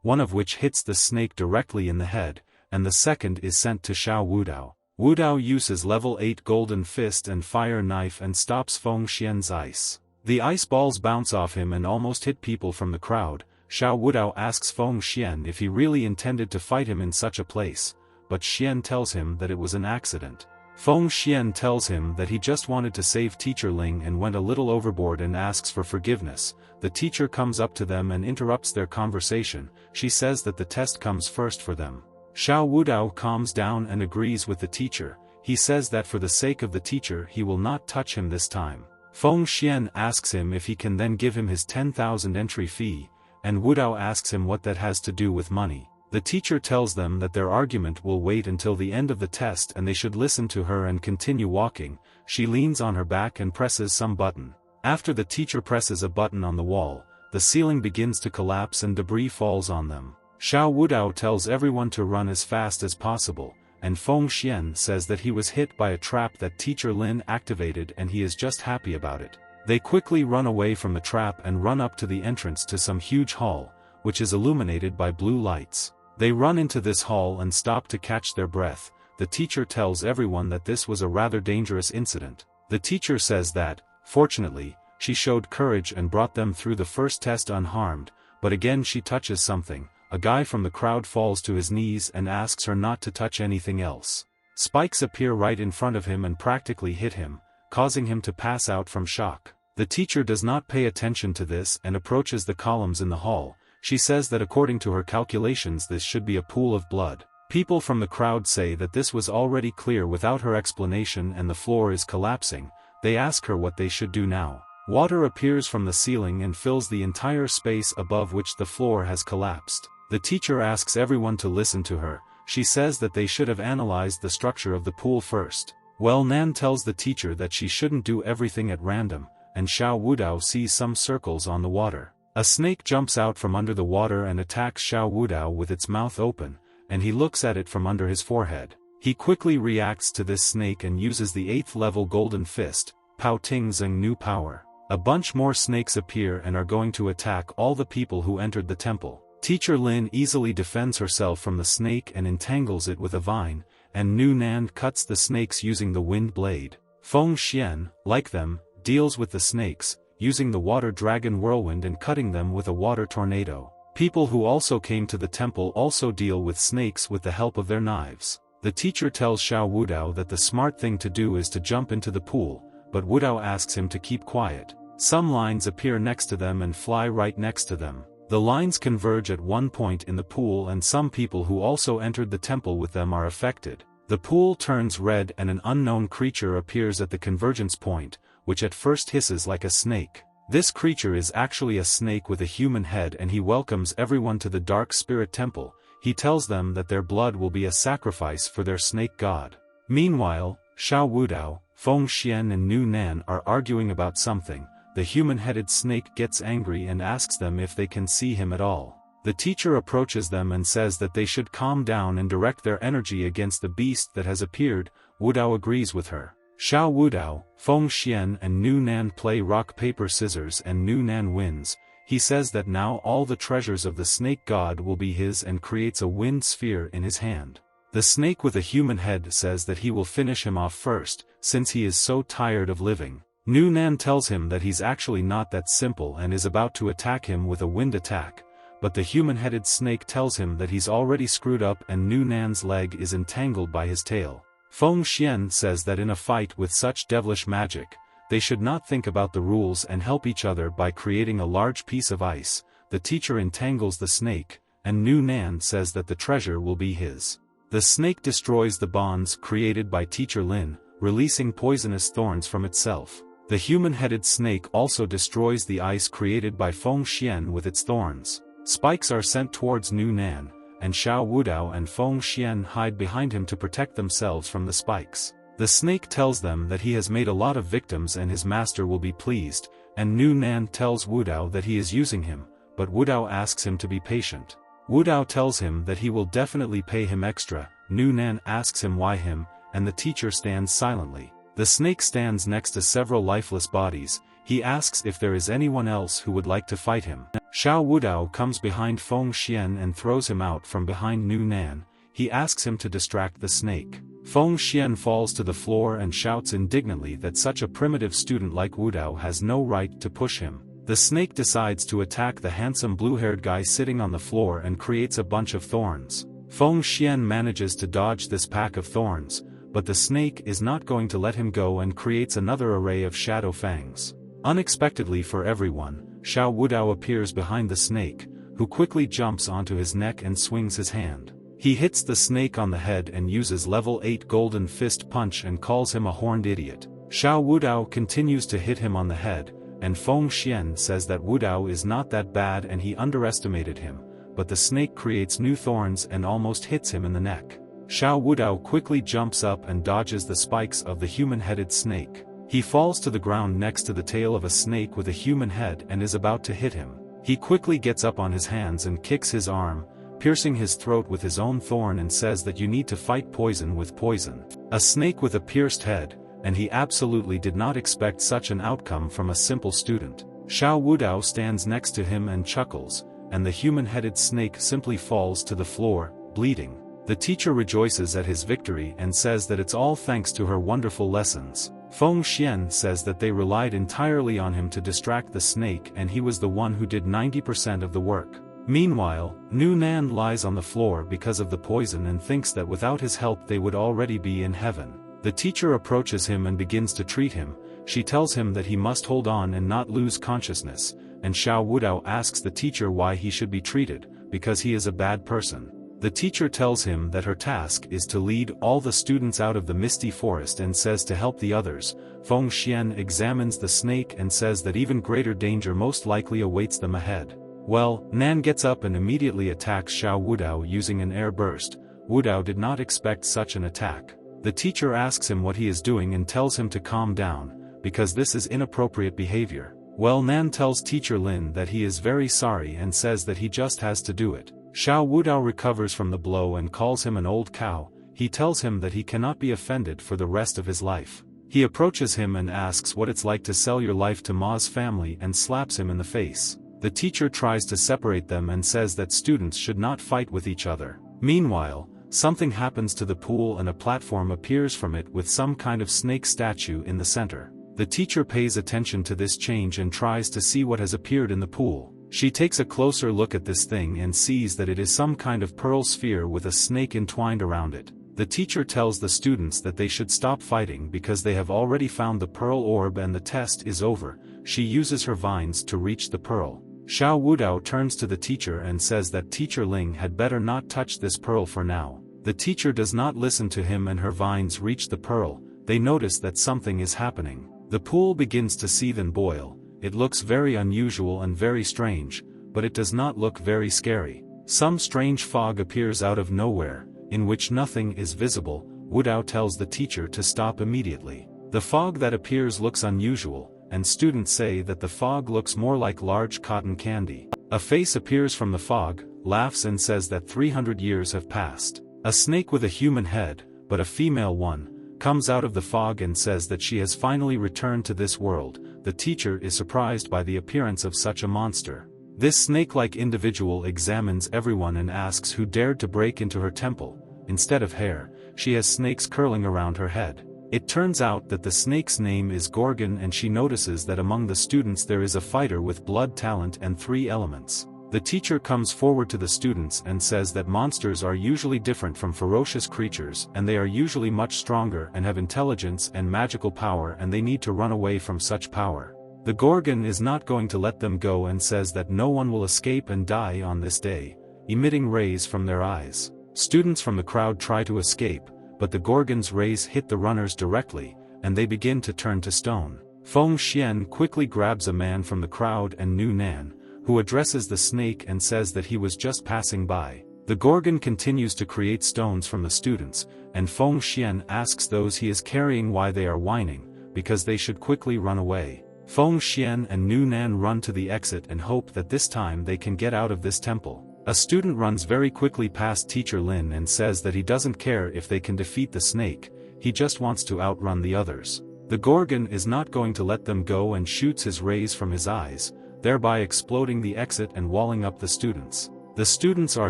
one of which hits the snake directly in the head, and the second is sent to Xiao Wudao. Wudao uses level 8 golden fist and fire knife and stops Feng Xian's ice. The ice balls bounce off him and almost hit people from the crowd. Xiao Wudao asks Feng Xian if he really intended to fight him in such a place, but Xian tells him that it was an accident. Feng Xian tells him that he just wanted to save Teacher Ling and went a little overboard and asks for forgiveness. The teacher comes up to them and interrupts their conversation. She says that the test comes first for them. Xiao Wudao calms down and agrees with the teacher. He says that for the sake of the teacher he will not touch him this time. Feng Xian asks him if he can then give him his 10,000 entry fee, and Wudao asks him what that has to do with money. The teacher tells them that their argument will wait until the end of the test and they should listen to her and continue walking. She leans on her back and presses some button. After the teacher presses a button on the wall, the ceiling begins to collapse and debris falls on them. Xiao Wudao tells everyone to run as fast as possible, and Feng Xian says that he was hit by a trap that Teacher Lin activated and he is just happy about it. They quickly run away from the trap and run up to the entrance to some huge hall, which is illuminated by blue lights. They run into this hall and stop to catch their breath. The teacher tells everyone that this was a rather dangerous incident. The teacher says that, fortunately, she showed courage and brought them through the first test unharmed, but again she touches something. A guy from the crowd falls to his knees and asks her not to touch anything else. Spikes appear right in front of him and practically hit him, causing him to pass out from shock. The teacher does not pay attention to this and approaches the columns in the hall. She says that according to her calculations this should be a pool of blood. People from the crowd say that this was already clear without her explanation and the floor is collapsing. They ask her what they should do now. Water appears from the ceiling and fills the entire space above which the floor has collapsed. The teacher asks everyone to listen to her. She says that they should have analyzed the structure of the pool first. Well, Nan tells the teacher that she shouldn't do everything at random, and Xiao Wudao sees some circles on the water. A snake jumps out from under the water and attacks Xiao Wudao with its mouth open, and he looks at it from under his forehead. He quickly reacts to this snake and uses the 8th level golden fist, Pao Ting Zeng New Power. A bunch more snakes appear and are going to attack all the people who entered the temple. Teacher Lin easily defends herself from the snake and entangles it with a vine, and Nu Nan cuts the snakes using the wind blade. Feng Xian, like them, deals with the snakes, using the water dragon whirlwind and cutting them with a water tornado. People who also came to the temple also deal with snakes with the help of their knives. The teacher tells Xiao Wudao that the smart thing to do is to jump into the pool, but Wudao asks him to keep quiet. Some lines appear next to them and fly right next to them. The lines converge at one point in the pool and some people who also entered the temple with them are affected. The pool turns red and an unknown creature appears at the convergence point, which at first hisses like a snake. This creature is actually a snake with a human head and he welcomes everyone to the Dark Spirit Temple. He tells them that their blood will be a sacrifice for their snake god. Meanwhile, Xiao Wudao, Feng Xian and Nu Nan are arguing about something. The human-headed snake gets angry and asks them if they can see him at all. The teacher approaches them and says that they should calm down and direct their energy against the beast that has appeared. Wudao agrees with her. Xiao Wudao, Feng Xian and Nu Nan play rock paper scissors and Nu Nan wins. He says that now all the treasures of the snake god will be his and creates a wind sphere in his hand. The snake with a human head says that he will finish him off first, since he is so tired of living. Nu Nan tells him that he's actually not that simple and is about to attack him with a wind attack, but the human-headed snake tells him that he's already screwed up and Nu Nan's leg is entangled by his tail. Feng Xian says that in a fight with such devilish magic, they should not think about the rules and help each other by creating a large piece of ice. The teacher entangles the snake, and Nu Nan says that the treasure will be his. The snake destroys the bonds created by Teacher Lin, releasing poisonous thorns from itself. The human-headed snake also destroys the ice created by Feng Xian with its thorns. Spikes are sent towards Nu Nan, and Xiao Wudao and Feng Xian hide behind him to protect themselves from the spikes. The snake tells them that he has made a lot of victims and his master will be pleased, and Nu Nan tells Wudao that he is using him, but Wudao asks him to be patient. Wudao tells him that he will definitely pay him extra. Nu Nan asks him why him, and the teacher stands silently. The snake stands next to several lifeless bodies. He asks if there is anyone else who would like to fight him. Xiao Wudao comes behind Feng Xian and throws him out from behind Nu Nan. He asks him to distract the snake. Feng Xian falls to the floor and shouts indignantly that such a primitive student like Wudao has no right to push him. The snake decides to attack the handsome blue-haired guy sitting on the floor and creates a bunch of thorns. Feng Xian manages to dodge this pack of thorns, but the snake is not going to let him go and creates another array of shadow fangs. Unexpectedly for everyone, Xiao Wudao appears behind the snake, who quickly jumps onto his neck and swings his hand. He hits the snake on the head and uses level 8 golden fist punch and calls him a horned idiot. Xiao Wudao continues to hit him on the head, and Feng Xian says that Wudao is not that bad and he underestimated him, but the snake creates new thorns and almost hits him in the neck. Xiao Wudao quickly jumps up and dodges the spikes of the human-headed snake. He falls to the ground next to the tail of a snake with a human head and is about to hit him. He quickly gets up on his hands and kicks his arm, piercing his throat with his own thorn and says that you need to fight poison with poison. A snake with a pierced head, and he absolutely did not expect such an outcome from a simple student. Xiao Wudao stands next to him and chuckles, and the human-headed snake simply falls to the floor, bleeding. The teacher rejoices at his victory and says that it's all thanks to her wonderful lessons. Feng Xian says that they relied entirely on him to distract the snake and he was the one who did 90% of the work. Meanwhile, Nu Nan lies on the floor because of the poison and thinks that without his help they would already be in heaven. The teacher approaches him and begins to treat him. She tells him that he must hold on and not lose consciousness, and Xiao Wudao asks the teacher why he should be treated, because he is a bad person. The teacher tells him that her task is to lead all the students out of the Misty Forest and says to help the others. Feng Xian examines the snake and says that even greater danger most likely awaits them ahead. Well, Nan gets up and immediately attacks Xiao Wudao using an air burst. Wudao did not expect such an attack. The teacher asks him what he is doing and tells him to calm down, because this is inappropriate behavior. Well, Nan tells Teacher Lin that he is very sorry and says that he just has to do it. Xiao Wudao recovers from the blow and calls him an old cow. He tells him that he cannot be offended for the rest of his life. He approaches him and asks what it's like to sell your life to Ma's family and slaps him in the face. The teacher tries to separate them and says that students should not fight with each other. Meanwhile, something happens to the pool and a platform appears from it with some kind of snake statue in the center. The teacher pays attention to this change and tries to see what has appeared in the pool. She takes a closer look at this thing and sees that it is some kind of pearl sphere with a snake entwined around it. The teacher tells the students that they should stop fighting because they have already found the pearl orb and the test is over. She uses her vines to reach the pearl. Xiao Wudao turns to the teacher and says that Teacher Ling had better not touch this pearl for now. The teacher does not listen to him and her vines reach the pearl. They notice that something is happening. The pool begins to seethe and boil. It looks very unusual and very strange, but it does not look very scary. Some strange fog appears out of nowhere, in which nothing is visible. Wudao tells the teacher to stop immediately. The fog that appears looks unusual, and students say that the fog looks more like large cotton candy. A face appears from the fog, laughs and says that 300 years have passed. A snake with a human head, but a female one, comes out of the fog and says that she has finally returned to this world. The teacher is surprised by the appearance of such a monster. This snake-like individual examines everyone and asks who dared to break into her temple. Instead of hair, she has snakes curling around her head. It turns out that the snake's name is Gorgon and she notices that among the students there is a fighter with blood talent and 3 elements. The teacher comes forward to the students and says that monsters are usually different from ferocious creatures and they are usually much stronger and have intelligence and magical power and they need to run away from such power. The Gorgon is not going to let them go and says that no one will escape and die on this day, emitting rays from their eyes. Students from the crowd try to escape, but the Gorgon's rays hit the runners directly, and they begin to turn to stone. Feng Xian quickly grabs a man from the crowd and Nu Nan, who addresses the snake and says that he was just passing by. The Gorgon continues to create stones from the students, and Feng Xian asks those he is carrying why they are whining, because they should quickly run away. Feng Xian and Nu Nan run to the exit and hope that this time they can get out of this temple. A student runs very quickly past Teacher Lin and says that he doesn't care if they can defeat the snake, he just wants to outrun the others. The Gorgon is not going to let them go and shoots his rays from his eyes, thereby exploding the exit and walling up the students. The students are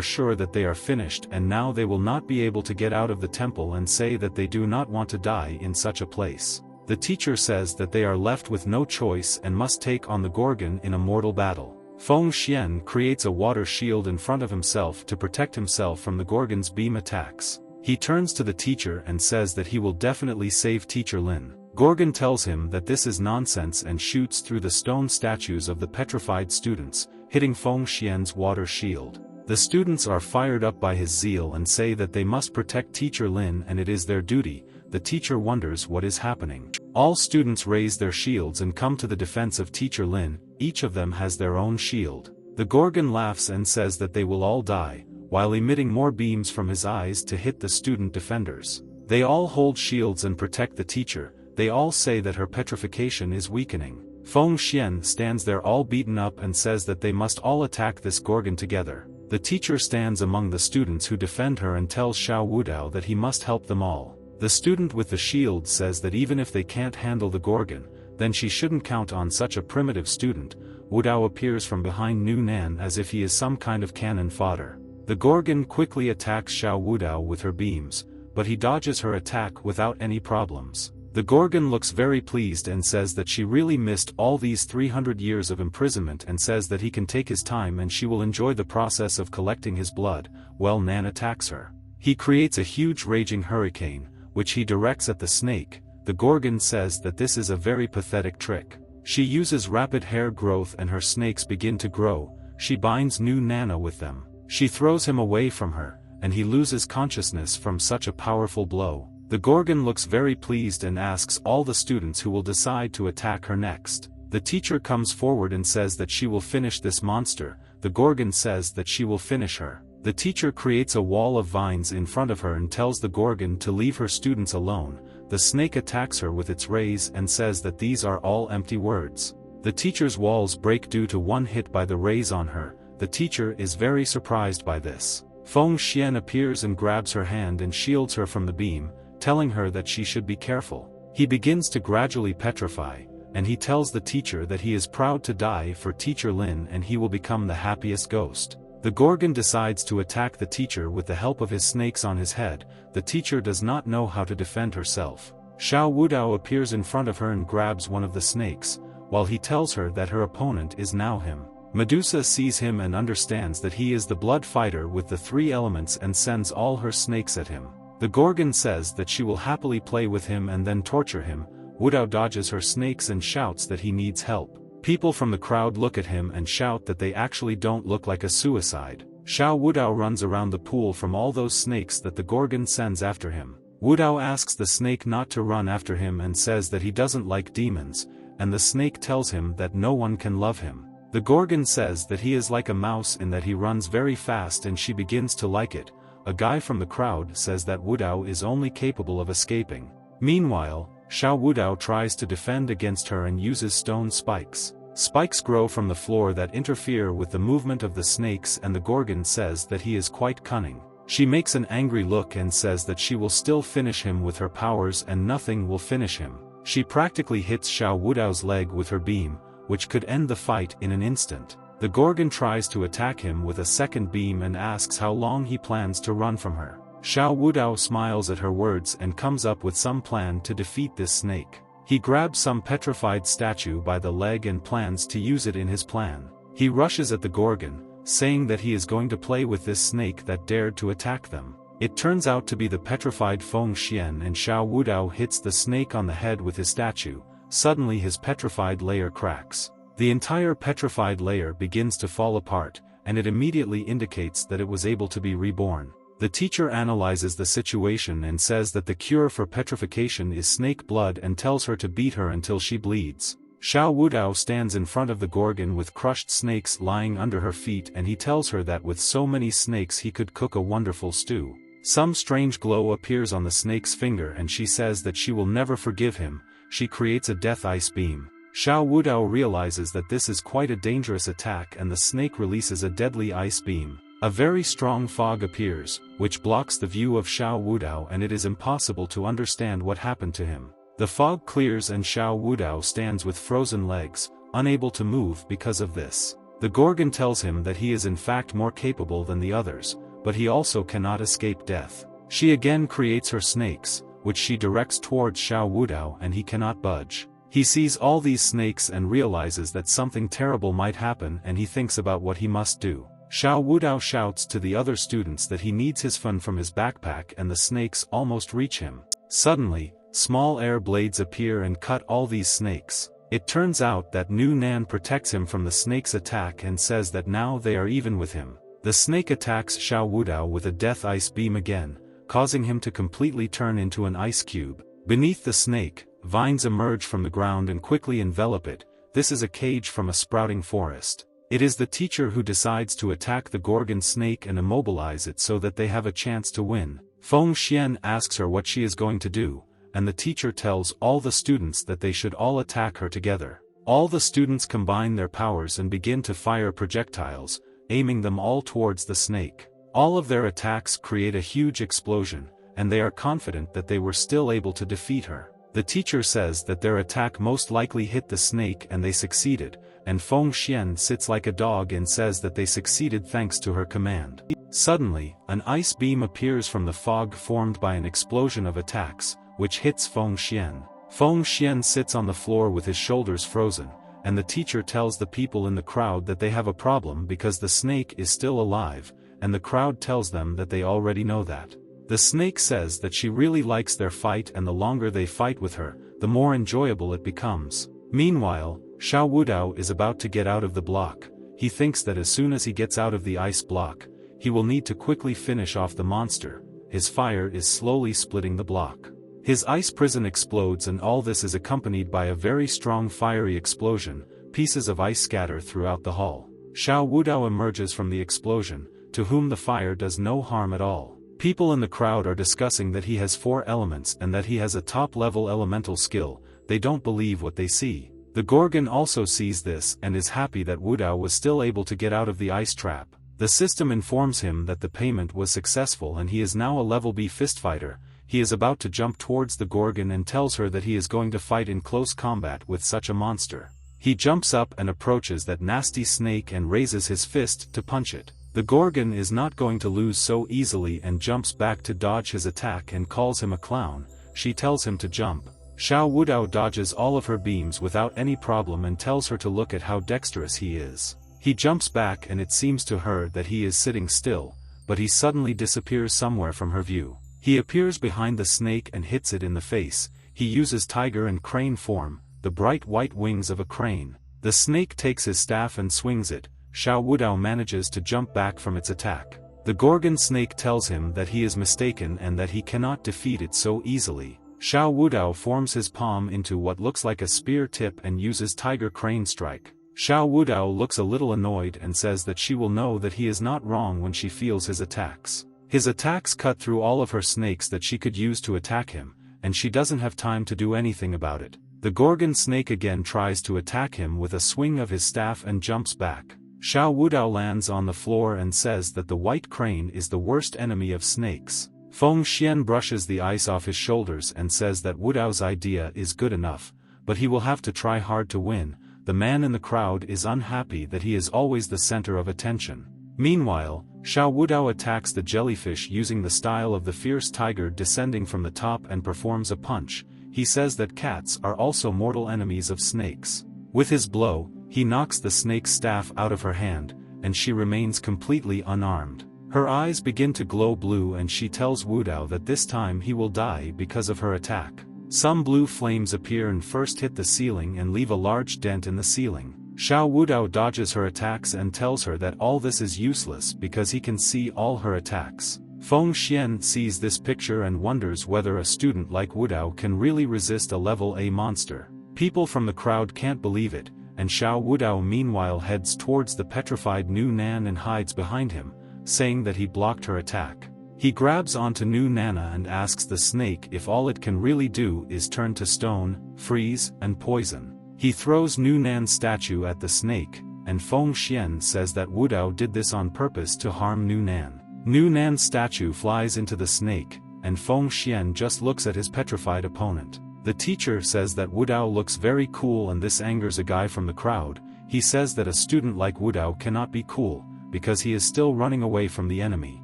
sure that they are finished and now they will not be able to get out of the temple and say that they do not want to die in such a place. The teacher says that they are left with no choice and must take on the Gorgon in a mortal battle. Feng Xian creates a water shield in front of himself to protect himself from the Gorgon's beam attacks. He turns to the teacher and says that he will definitely save Teacher Lin. Gorgon tells him that this is nonsense and shoots through the stone statues of the petrified students, hitting Feng Xian's water shield. The students are fired up by his zeal and say that they must protect Teacher Lin and it is their duty. The teacher wonders what is happening. All students raise their shields and come to the defense of Teacher Lin, each of them has their own shield. The Gorgon laughs and says that they will all die, while emitting more beams from his eyes to hit the student defenders. They all hold shields and protect the teacher, they all say that her petrification is weakening. Feng Xian stands there all beaten up and says that they must all attack this Gorgon together. The teacher stands among the students who defend her and tells Xiao Wudao that he must help them all. The student with the shield says that even if they can't handle the Gorgon, then she shouldn't count on such a primitive student. Wudao appears from behind Nu Nan as if he is some kind of cannon fodder. The Gorgon quickly attacks Xiao Wudao with her beams, but he dodges her attack without any problems. The Gorgon looks very pleased and says that she really missed all these 300 years of imprisonment and says that he can take his time and she will enjoy the process of collecting his blood. Well, Nan attacks her. He creates a huge raging hurricane, which he directs at the snake. The Gorgon says that this is a very pathetic trick. She uses rapid hair growth and her snakes begin to grow. She binds Nu Nana with them. She throws him away from her, and he loses consciousness from such a powerful blow. The Gorgon looks very pleased and asks all the students who will decide to attack her next. The teacher comes forward and says that she will finish this monster. The Gorgon says that she will finish her. The teacher creates a wall of vines in front of her and tells the Gorgon to leave her students alone. The snake attacks her with its rays and says that these are all empty words. The teacher's walls break due to one hit by the rays on her. The teacher is very surprised by this. Feng Xian appears and grabs her hand and shields her from the beam, telling her that she should be careful. He begins to gradually petrify, and he tells the teacher that he is proud to die for Teacher Lin and he will become the happiest ghost. The Gorgon decides to attack the teacher with the help of his snakes on his head. The teacher does not know how to defend herself. Xiao Wudao appears in front of her and grabs one of the snakes, while he tells her that her opponent is now him. Medusa sees him and understands that he is the blood fighter with the 3 elements and sends all her snakes at him. The Gorgon says that she will happily play with him and then torture him. Wudao dodges her snakes and shouts that he needs help. People from the crowd look at him and shout that they actually don't look like a suicide. Xiao Wudao runs around the pool from all those snakes that the Gorgon sends after him. Wudao asks the snake not to run after him and says that he doesn't like demons, and the snake tells him that no one can love him. The Gorgon says that he is like a mouse in that he runs very fast and she begins to like it. A guy from the crowd says that Wudao is only capable of escaping. Meanwhile, Xiao Wudao tries to defend against her and uses stone spikes. Spikes grow from the floor that interfere with the movement of the snakes and the Gorgon says that he is quite cunning. She makes an angry look and says that she will still finish him with her powers and nothing will finish him. She practically hits Xiao Wudao's leg with her beam, which could end the fight in an instant. The Gorgon tries to attack him with a second beam and asks how long he plans to run from her. Xiao Wudao smiles at her words and comes up with some plan to defeat this snake. He grabs some petrified statue by the leg and plans to use it in his plan. He rushes at the Gorgon, saying that he is going to play with this snake that dared to attack them. It turns out to be the petrified Feng Xian, and Xiao Wudao hits the snake on the head with his statue. Suddenly his petrified layer cracks. The entire petrified layer begins to fall apart, and it immediately indicates that it was able to be reborn. The teacher analyzes the situation and says that the cure for petrification is snake blood and tells her to beat her until she bleeds. Xiao Wudao stands in front of the Gorgon with crushed snakes lying under her feet, and he tells her that with so many snakes he could cook a wonderful stew. Some strange glow appears on the snake's finger and she says that she will never forgive him. She creates a death ice beam. Xiao Wudao realizes that this is quite a dangerous attack, and the snake releases a deadly ice beam. A very strong fog appears, which blocks the view of Xiao Wudao, and it is impossible to understand what happened to him. The fog clears and Xiao Wudao stands with frozen legs, unable to move because of this. The Gorgon tells him that he is in fact more capable than the others, but he also cannot escape death. She again creates her snakes, which she directs towards Xiao Wudao, and he cannot budge. He sees all these snakes and realizes that something terrible might happen, and he thinks about what he must do. Xiao Wudao shouts to the other students that he needs his fun from his backpack, and the snakes almost reach him. Suddenly, small air blades appear and cut all these snakes. It turns out that Nu Nan protects him from the snake's attack and says that now they are even with him. The snake attacks Xiao Wudao with a death ice beam again, causing him to completely turn into an ice cube. Beneath the snake, vines emerge from the ground and quickly envelop it. This is a cage from a sprouting forest. It is the teacher who decides to attack the Gorgon snake and immobilize it so that they have a chance to win. Feng Xian asks her what she is going to do, and the teacher tells all the students that they should all attack her together. All the students combine their powers and begin to fire projectiles, aiming them all towards the snake. All of their attacks create a huge explosion, and they are confident that they were still able to defeat her. The teacher says that their attack most likely hit the snake and they succeeded, and Feng Xian sits like a dog and says that they succeeded thanks to her command. Suddenly, an ice beam appears from the fog formed by an explosion of attacks, which hits Feng Xian. Feng Xian sits on the floor with his shoulders frozen, and the teacher tells the people in the crowd that they have a problem because the snake is still alive, and the crowd tells them that they already know that. The snake says that she really likes their fight, and the longer they fight with her, the more enjoyable it becomes. Meanwhile, Xiao Wudao is about to get out of the block. He thinks that as soon as he gets out of the ice block, he will need to quickly finish off the monster. His fire is slowly splitting the block. His ice prison explodes, and all this is accompanied by a very strong fiery explosion. Pieces of ice scatter throughout the hall. Xiao Wudao emerges from the explosion, to whom the fire does no harm at all. People in the crowd are discussing that he has 4 elements and that he has a top-level elemental skill. They don't believe what they see. The Gorgon also sees this and is happy that Wudao was still able to get out of the ice trap. The system informs him that the payment was successful and he is now a level B fistfighter. He is about to jump towards the Gorgon and tells her that he is going to fight in close combat with such a monster. He jumps up and approaches that nasty snake and raises his fist to punch it. The Gorgon is not going to lose so easily and jumps back to dodge his attack and calls him a clown. She tells him to jump. Xiao Wudao dodges all of her beams without any problem and tells her to look at how dexterous he is. He jumps back and it seems to her that he is sitting still, but he suddenly disappears somewhere from her view. He appears behind the snake and hits it in the face. He uses tiger and crane form, the bright white wings of a crane. The snake takes his staff and swings it. Xiao Wudao manages to jump back from its attack. The Gorgon snake tells him that he is mistaken and that he cannot defeat it so easily. Xiao Wudao forms his palm into what looks like a spear tip and uses tiger crane strike. Xiao Wudao looks a little annoyed and says that she will know that he is not wrong when she feels his attacks. His attacks cut through all of her snakes that she could use to attack him, and she doesn't have time to do anything about it. The Gorgon snake again tries to attack him with a swing of his staff and jumps back. Xiao Wudao lands on the floor and says that the white crane is the worst enemy of snakes. Feng Xian brushes the ice off his shoulders and says that Wudao's idea is good enough, but he will have to try hard to win. The man in the crowd is unhappy that he is always the center of attention. Meanwhile, Xiao Wudao attacks the jellyfish using the style of the fierce tiger descending from the top and performs a punch. He says that cats are also mortal enemies of snakes. With his blow, he knocks the snake's staff out of her hand, and she remains completely unarmed. Her eyes begin to glow blue and she tells Wudao that this time he will die because of her attack. Some blue flames appear and first hit the ceiling and leave a large dent in the ceiling. Xiao Wudao dodges her attacks and tells her that all this is useless because he can see all her attacks. Feng Xian sees this picture and wonders whether a student like Wudao can really resist a level A monster. People from the crowd can't believe it, and Xiao Wudao meanwhile heads towards the petrified Nu Nan and hides behind him, saying that he blocked her attack. He grabs onto Nu Nana and asks the snake if all it can really do is turn to stone, freeze, and poison. He throws Nu Nan's statue at the snake, and Feng Xian says that Wudao did this on purpose to harm Nu Nan. Nu Nan's statue flies into the snake, and Feng Xian just looks at his petrified opponent. The teacher says that Wudao looks very cool and this angers a guy from the crowd. He says that a student like Wudao cannot be cool, because he is still running away from the enemy.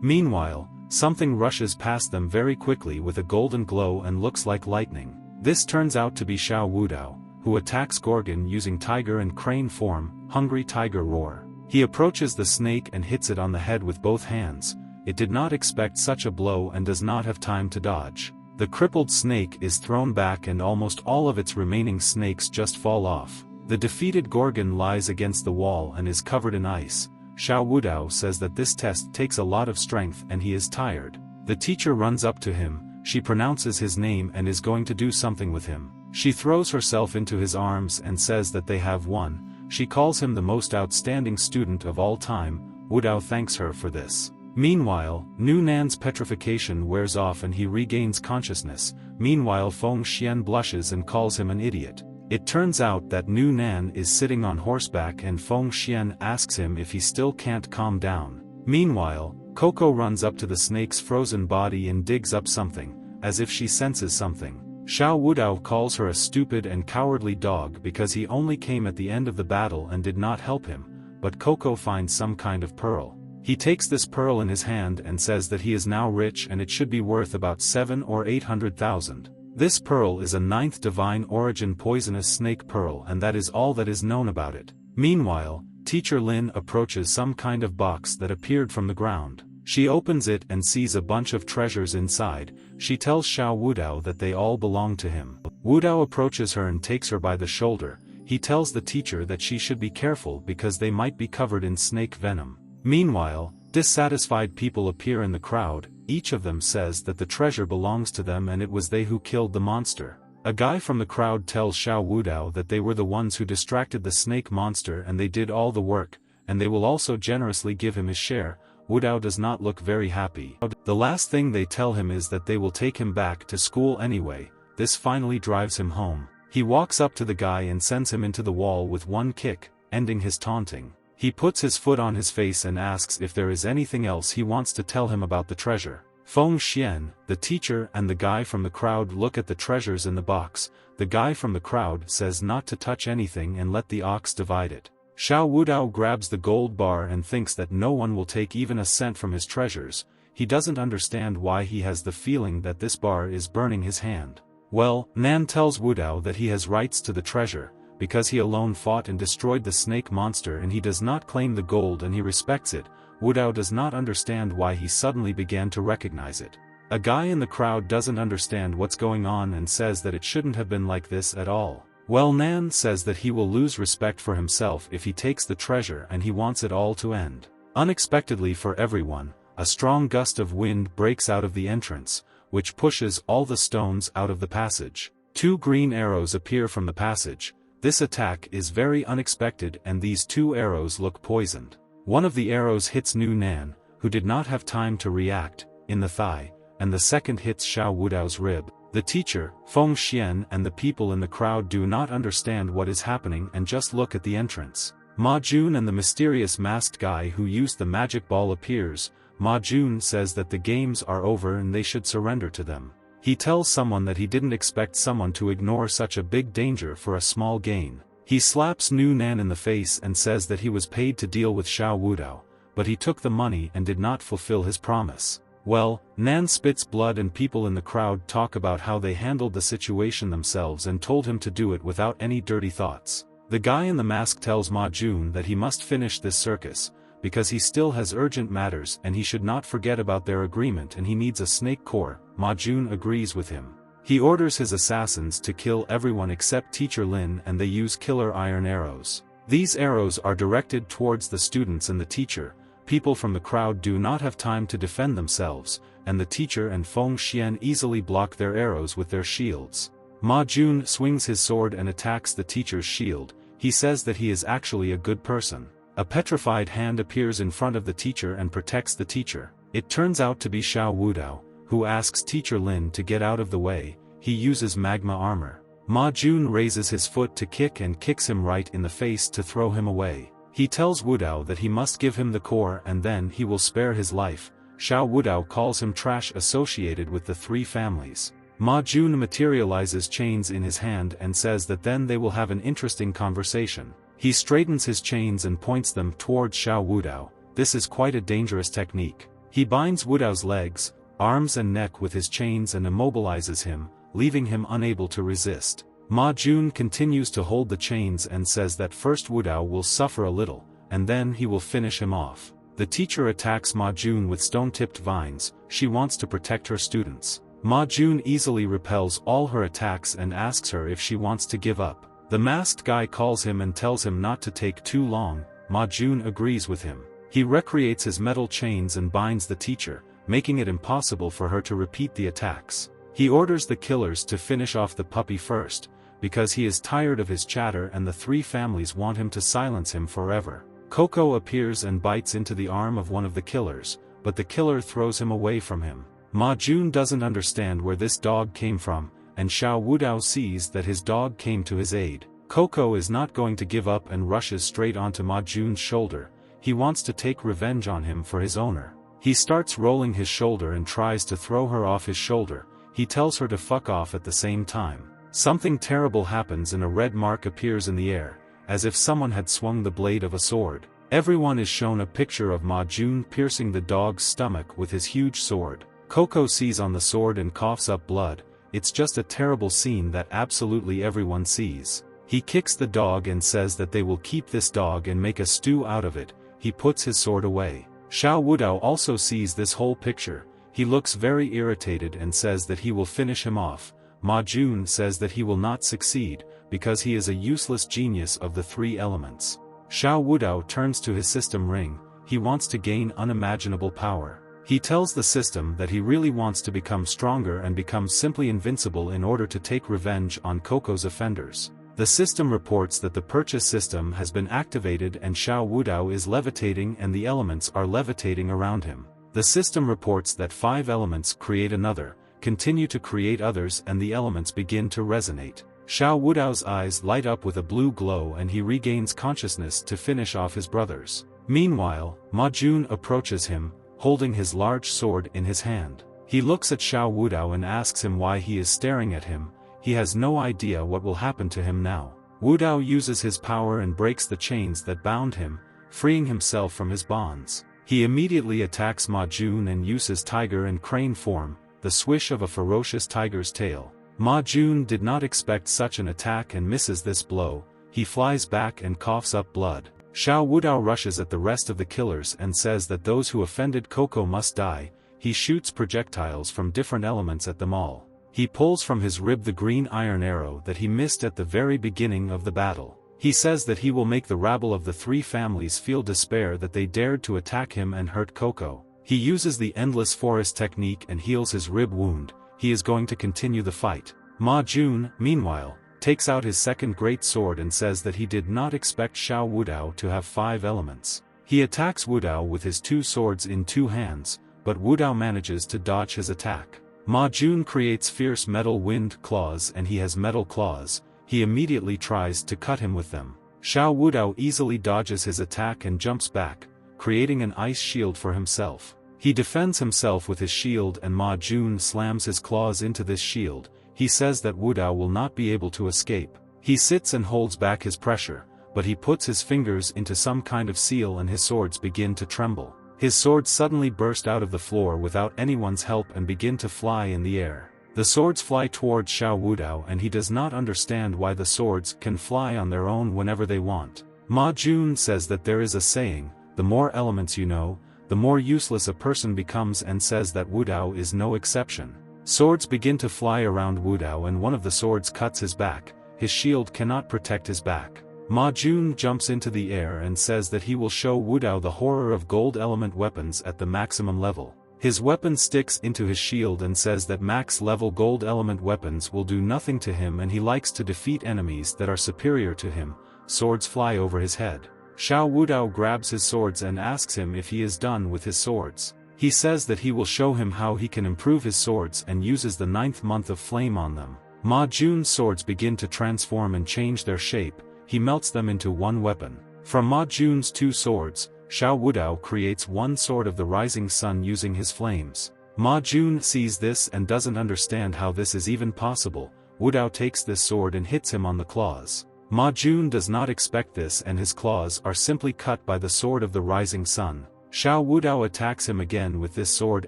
Meanwhile, something rushes past them very quickly with a golden glow and looks like lightning. This turns out to be Xiao Wudao, who attacks Gorgon using tiger and crane form, hungry tiger roar. He approaches the snake and hits it on the head with both hands. It did not expect such a blow and does not have time to dodge. The crippled snake is thrown back and almost all of its remaining snakes just fall off. The defeated Gorgon lies against the wall and is covered in ice. Xiao Wudao says that this test takes a lot of strength and he is tired. The teacher runs up to him, she pronounces his name and is going to do something with him. She throws herself into his arms and says that they have won. She calls him the most outstanding student of all time. Wudao thanks her for this. Meanwhile, Nu Nan's petrification wears off and he regains consciousness. Meanwhile, Feng Xian blushes and calls him an idiot. It turns out that Nu Nan is sitting on horseback and Feng Xian asks him if he still can't calm down. Meanwhile, Coco runs up to the snake's frozen body and digs up something, as if she senses something. Xiao Wudao calls her a stupid and cowardly dog because he only came at the end of the battle and did not help him, but Coco finds some kind of pearl. He takes this pearl in his hand and says that he is now rich and it should be worth about 700,000 or 800,000. This pearl is a 9th divine origin poisonous snake pearl and that is all that is known about it. Meanwhile, Teacher Lin approaches some kind of box that appeared from the ground. She opens it and sees a bunch of treasures inside. She tells Xiao Wudao that they all belong to him. Wudao approaches her and takes her by the shoulder. He tells the teacher that she should be careful because they might be covered in snake venom. Meanwhile, dissatisfied people appear in the crowd. Each of them says that the treasure belongs to them and it was they who killed the monster. A guy from the crowd tells Xiao Wudao that they were the ones who distracted the snake monster and they did all the work, and they will also generously give him his share. Wudao does not look very happy. The last thing they tell him is that they will take him back to school anyway. This finally drives him home. He walks up to the guy and sends him into the wall with one kick, ending his taunting. He puts his foot on his face and asks if there is anything else he wants to tell him about the treasure. Feng Xian, the teacher and the guy from the crowd look at the treasures in the box. The guy from the crowd says not to touch anything and let the ox divide it. Xiao Wudao grabs the gold bar and thinks that no one will take even a cent from his treasures. He doesn't understand why he has the feeling that this bar is burning his hand. Well, Nan tells Wudao that he has rights to the treasure, because he alone fought and destroyed the snake monster and he does not claim the gold and he respects it. Wudao does not understand why he suddenly began to recognize it. A guy in the crowd doesn't understand what's going on and says that it shouldn't have been like this at all. Well, Nan says that he will lose respect for himself if he takes the treasure and he wants it all to end. Unexpectedly for everyone, a strong gust of wind breaks out of the entrance, which pushes all the stones out of the passage. 2 green arrows appear from the passage. This attack is very unexpected and these 2 arrows look poisoned. One of the arrows hits Nu Nan, who did not have time to react, in the thigh, and the second hits Xiao Wudao's rib. The teacher, Feng Xian and the people in the crowd do not understand what is happening and just look at the entrance. Ma Jun and the mysterious masked guy who used the magic ball appears. Ma Jun says that the games are over and they should surrender to them. He tells someone that he didn't expect someone to ignore such a big danger for a small gain. He slaps Nu Nan in the face and says that he was paid to deal with Xiao Wudao, but he took the money and did not fulfill his promise. Well, Nan spits blood and people in the crowd talk about how they handled the situation themselves and told him to do it without any dirty thoughts. The guy in the mask tells Ma Jun that he must finish this circus, because he still has urgent matters and he should not forget about their agreement and he needs a snake core. Ma Jun agrees with him. He orders his assassins to kill everyone except Teacher Lin and they use killer iron arrows. These arrows are directed towards the students and the teacher. People from the crowd do not have time to defend themselves, and the teacher and Feng Xian easily block their arrows with their shields. Ma Jun swings his sword and attacks the teacher's shield. He says that he is actually a good person. A petrified hand appears in front of the teacher and protects the teacher. It turns out to be Xiao Wudao, who asks Teacher Lin to get out of the way. He uses magma armor. Ma Jun raises his foot to kick and kicks him right in the face to throw him away. He tells Wudao that he must give him the core and then he will spare his life. Xiao Wudao calls him trash associated with the three families. Ma Jun materializes chains in his hand and says that then they will have an interesting conversation. He straightens his chains and points them towards Xiao Wudao. This is quite a dangerous technique. He binds Wudao's legs, arms and neck with his chains and immobilizes him, leaving him unable to resist. Ma Jun continues to hold the chains and says that first Wudao will suffer a little, and then he will finish him off. The teacher attacks Ma Jun with stone-tipped vines. She wants to protect her students. Ma Jun easily repels all her attacks and asks her if she wants to give up. The masked guy calls him and tells him not to take too long. Ma Jun agrees with him. He recreates his metal chains and binds the teacher, making it impossible for her to repeat the attacks. He orders the killers to finish off the puppy first, because he is tired of his chatter and the three families want him to silence him forever. Coco appears and bites into the arm of one of the killers, but the killer throws him away from him. Ma Jun doesn't understand where this dog came from, and Xiao Wudao sees that his dog came to his aid. Coco is not going to give up and rushes straight onto Ma Jun's shoulder. He wants to take revenge on him for his owner. He starts rolling his shoulder and tries to throw her off his shoulder. He tells her to fuck off at the same time. Something terrible happens and a red mark appears in the air, as if someone had swung the blade of a sword. Everyone is shown a picture of Ma Jun piercing the dog's stomach with his huge sword. Coco sees on the sword and coughs up blood. It's just a terrible scene that absolutely everyone sees. He kicks the dog and says that they will keep this dog and make a stew out of it. He puts his sword away. Xiao Wudao also sees this whole picture. He looks very irritated and says that he will finish him off. Ma Jun says that he will not succeed, because he is a useless genius of the three elements. Xiao Wudao turns to his system ring. He wants to gain unimaginable power. He tells the system that he really wants to become stronger and become simply invincible in order to take revenge on Coco's offenders. The system reports that the purchase system has been activated and Xiao Wudao is levitating and the elements are levitating around him. The system reports that 5 elements create another, continue to create others and the elements begin to resonate. Xiao Wudao's eyes light up with a blue glow and he regains consciousness to finish off his brothers. Meanwhile, Ma Jun approaches him, holding his large sword in his hand. He looks at Xiao Wudao and asks him why he is staring at him. He has no idea what will happen to him now. Wudao uses his power and breaks the chains that bound him, freeing himself from his bonds. He immediately attacks Ma Jun and uses tiger and crane form, the swish of a ferocious tiger's tail. Ma Jun did not expect such an attack and misses this blow. He flies back and coughs up blood. Xiao Wudao rushes at the rest of the killers and says that those who offended Coco must die. He shoots projectiles from different elements at them all. He pulls from his rib the green iron arrow that he missed at the very beginning of the battle. He says that he will make the rabble of the three families feel despair that they dared to attack him and hurt Coco. He uses the endless forest technique and heals his rib wound. He is going to continue the fight. Ma Jun, meanwhile, takes out his second great sword and says that he did not expect Xiao Wudao to have 5 elements. He attacks Wudao with his 2 swords in 2 hands, but Wudao manages to dodge his attack. Ma Jun creates fierce metal wind claws and he has metal claws. He immediately tries to cut him with them. Xiao Wudao easily dodges his attack and jumps back, creating an ice shield for himself. He defends himself with his shield and Ma Jun slams his claws into this shield. He says that Wudao will not be able to escape. He sits and holds back his pressure, but he puts his fingers into some kind of seal and his swords begin to tremble. His swords suddenly burst out of the floor without anyone's help and begin to fly in the air. The swords fly towards Xiao Wudao and he does not understand why the swords can fly on their own whenever they want. Ma Jun says that there is a saying, the more elements you know, the more useless a person becomes, and says that Wu Dao is no exception. Swords begin to fly around Wu Dao and one of the swords cuts his back. His shield cannot protect his back. Ma Jun jumps into the air and says that he will show Wu Dao the horror of gold element weapons at the maximum level. His weapon sticks into his shield and says that max level gold element weapons will do nothing to him and he likes to defeat enemies that are superior to him. Swords fly over his head. Xiao Wudao grabs his swords and asks him if he is done with his swords. He says that he will show him how he can improve his swords and uses the 9th month of flame on them. Ma Jun's swords begin to transform and change their shape. He melts them into one weapon. From Ma Jun's 2 swords, Xiao Wudao creates one sword of the rising sun using his flames. Ma Jun sees this and doesn't understand how this is even possible. Wudao takes this sword and hits him on the claws. Ma Jun does not expect this and his claws are simply cut by the sword of the rising sun. Xiao Wudao attacks him again with this sword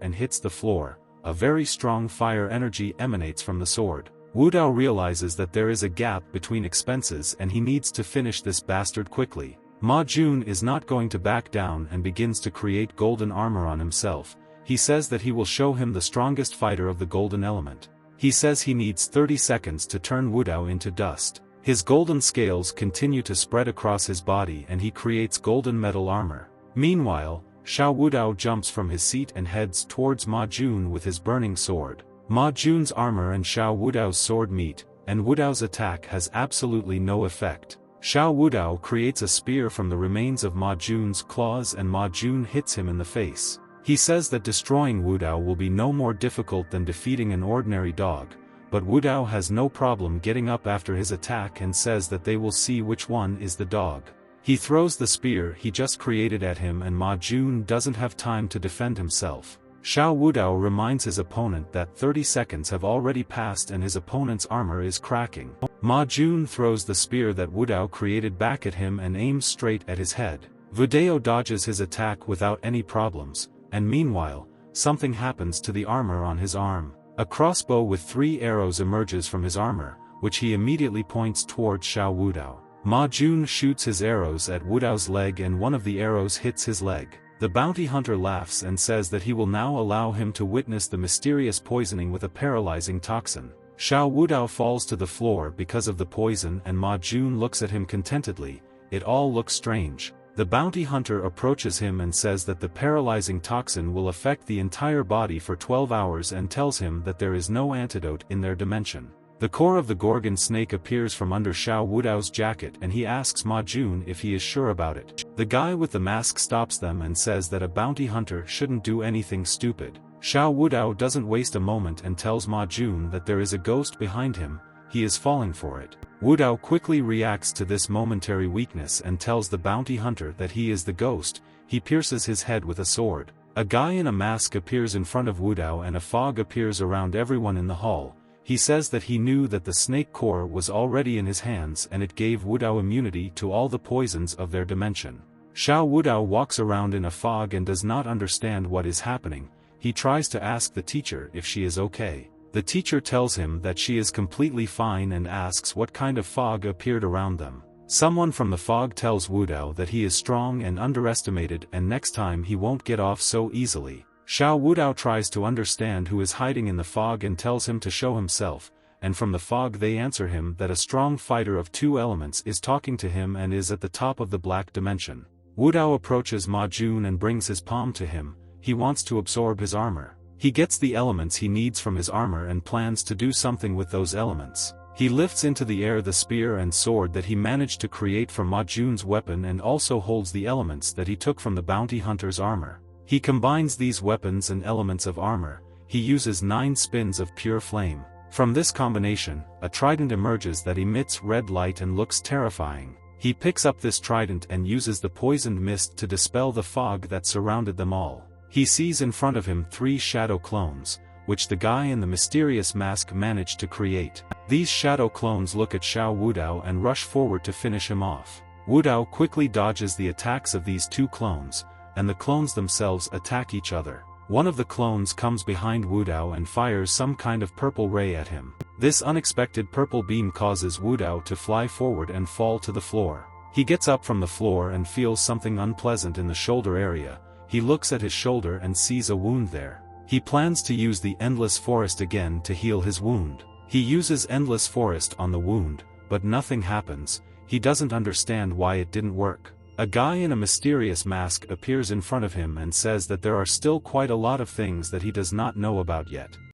and hits the floor. A very strong fire energy emanates from the sword. Wudao realizes that there is a gap between expenses and he needs to finish this bastard quickly. Ma Jun is not going to back down and begins to create golden armor on himself. He says that he will show him the strongest fighter of the golden element. He says he needs 30 seconds to turn Wudao into dust. His golden scales continue to spread across his body and he creates golden metal armor. Meanwhile, Xiao Wudao jumps from his seat and heads towards Ma Jun with his burning sword. Ma Jun's armor and Xiao Wudao's sword meet, and Wudao's attack has absolutely no effect. Xiao Wudao creates a spear from the remains of Ma Jun's claws and Ma Jun hits him in the face. He says that destroying Wudao will be no more difficult than defeating an ordinary dog, but Wudao has no problem getting up after his attack and says that they will see which one is the dog. He throws the spear he just created at him and Ma Jun doesn't have time to defend himself. Xiao Wudao reminds his opponent that 30 seconds have already passed and his opponent's armor is cracking. Ma Jun throws the spear that Wudao created back at him and aims straight at his head. Wudao dodges his attack without any problems, and meanwhile, something happens to the armor on his arm. A crossbow with 3 arrows emerges from his armor, which he immediately points towards Xiao Wudao. Ma Jun shoots his arrows at Wudao's leg and one of the arrows hits his leg. The bounty hunter laughs and says that he will now allow him to witness the mysterious poisoning with a paralyzing toxin. Xiao Wudao falls to the floor because of the poison and Ma Jun looks at him contentedly. It all looks strange. The bounty hunter approaches him and says that the paralyzing toxin will affect the entire body for 12 hours and tells him that there is no antidote in their dimension. The core of the Gorgon snake appears from under Xiao Wudao's jacket and he asks Ma Jun if he is sure about it. The guy with the mask stops them and says that a bounty hunter shouldn't do anything stupid. Xiao Wudao doesn't waste a moment and tells Ma Jun that there is a ghost behind him. He is falling for it. Wudao quickly reacts to this momentary weakness and tells the bounty hunter that he is the ghost. He pierces his head with a sword. A guy in a mask appears in front of Wudao and a fog appears around everyone in the hall. He says that he knew that the snake core was already in his hands and it gave Wudao immunity to all the poisons of their dimension. Xiao Wudao walks around in a fog and does not understand what is happening. He tries to ask the teacher if she is okay. The teacher tells him that she is completely fine and asks what kind of fog appeared around them. Someone from the fog tells Wudao that he is strong and underestimated and next time he won't get off so easily. Xiao Wudao tries to understand who is hiding in the fog and tells him to show himself, and from the fog they answer him that a strong fighter of 2 elements is talking to him and is at the top of the black dimension. Wudao approaches Ma Jun and brings his palm to him. He wants to absorb his armor. He gets the elements he needs from his armor and plans to do something with those elements. He lifts into the air the spear and sword that he managed to create from Ma Jun's weapon and also holds the elements that he took from the bounty hunter's armor. He combines these weapons and elements of armor. He uses 9 spins of pure flame. From this combination, a trident emerges that emits red light and looks terrifying. He picks up this trident and uses the poisoned mist to dispel the fog that surrounded them all. He sees in front of him 3 shadow clones, which the guy in the mysterious mask managed to create. These shadow clones look at Xiao Wudao and rush forward to finish him off. Wudao quickly dodges the attacks of these 2 clones, and the clones themselves attack each other. One of the clones comes behind Wudao and fires some kind of purple ray at him. This unexpected purple beam causes Wudao to fly forward and fall to the floor. He gets up from the floor and feels something unpleasant in the shoulder area. He looks at his shoulder and sees a wound there. He plans to use the Endless Forest again to heal his wound. He uses Endless Forest on the wound, but nothing happens. He doesn't understand why it didn't work. A guy in a mysterious mask appears in front of him and says that there are still quite a lot of things that he does not know about yet.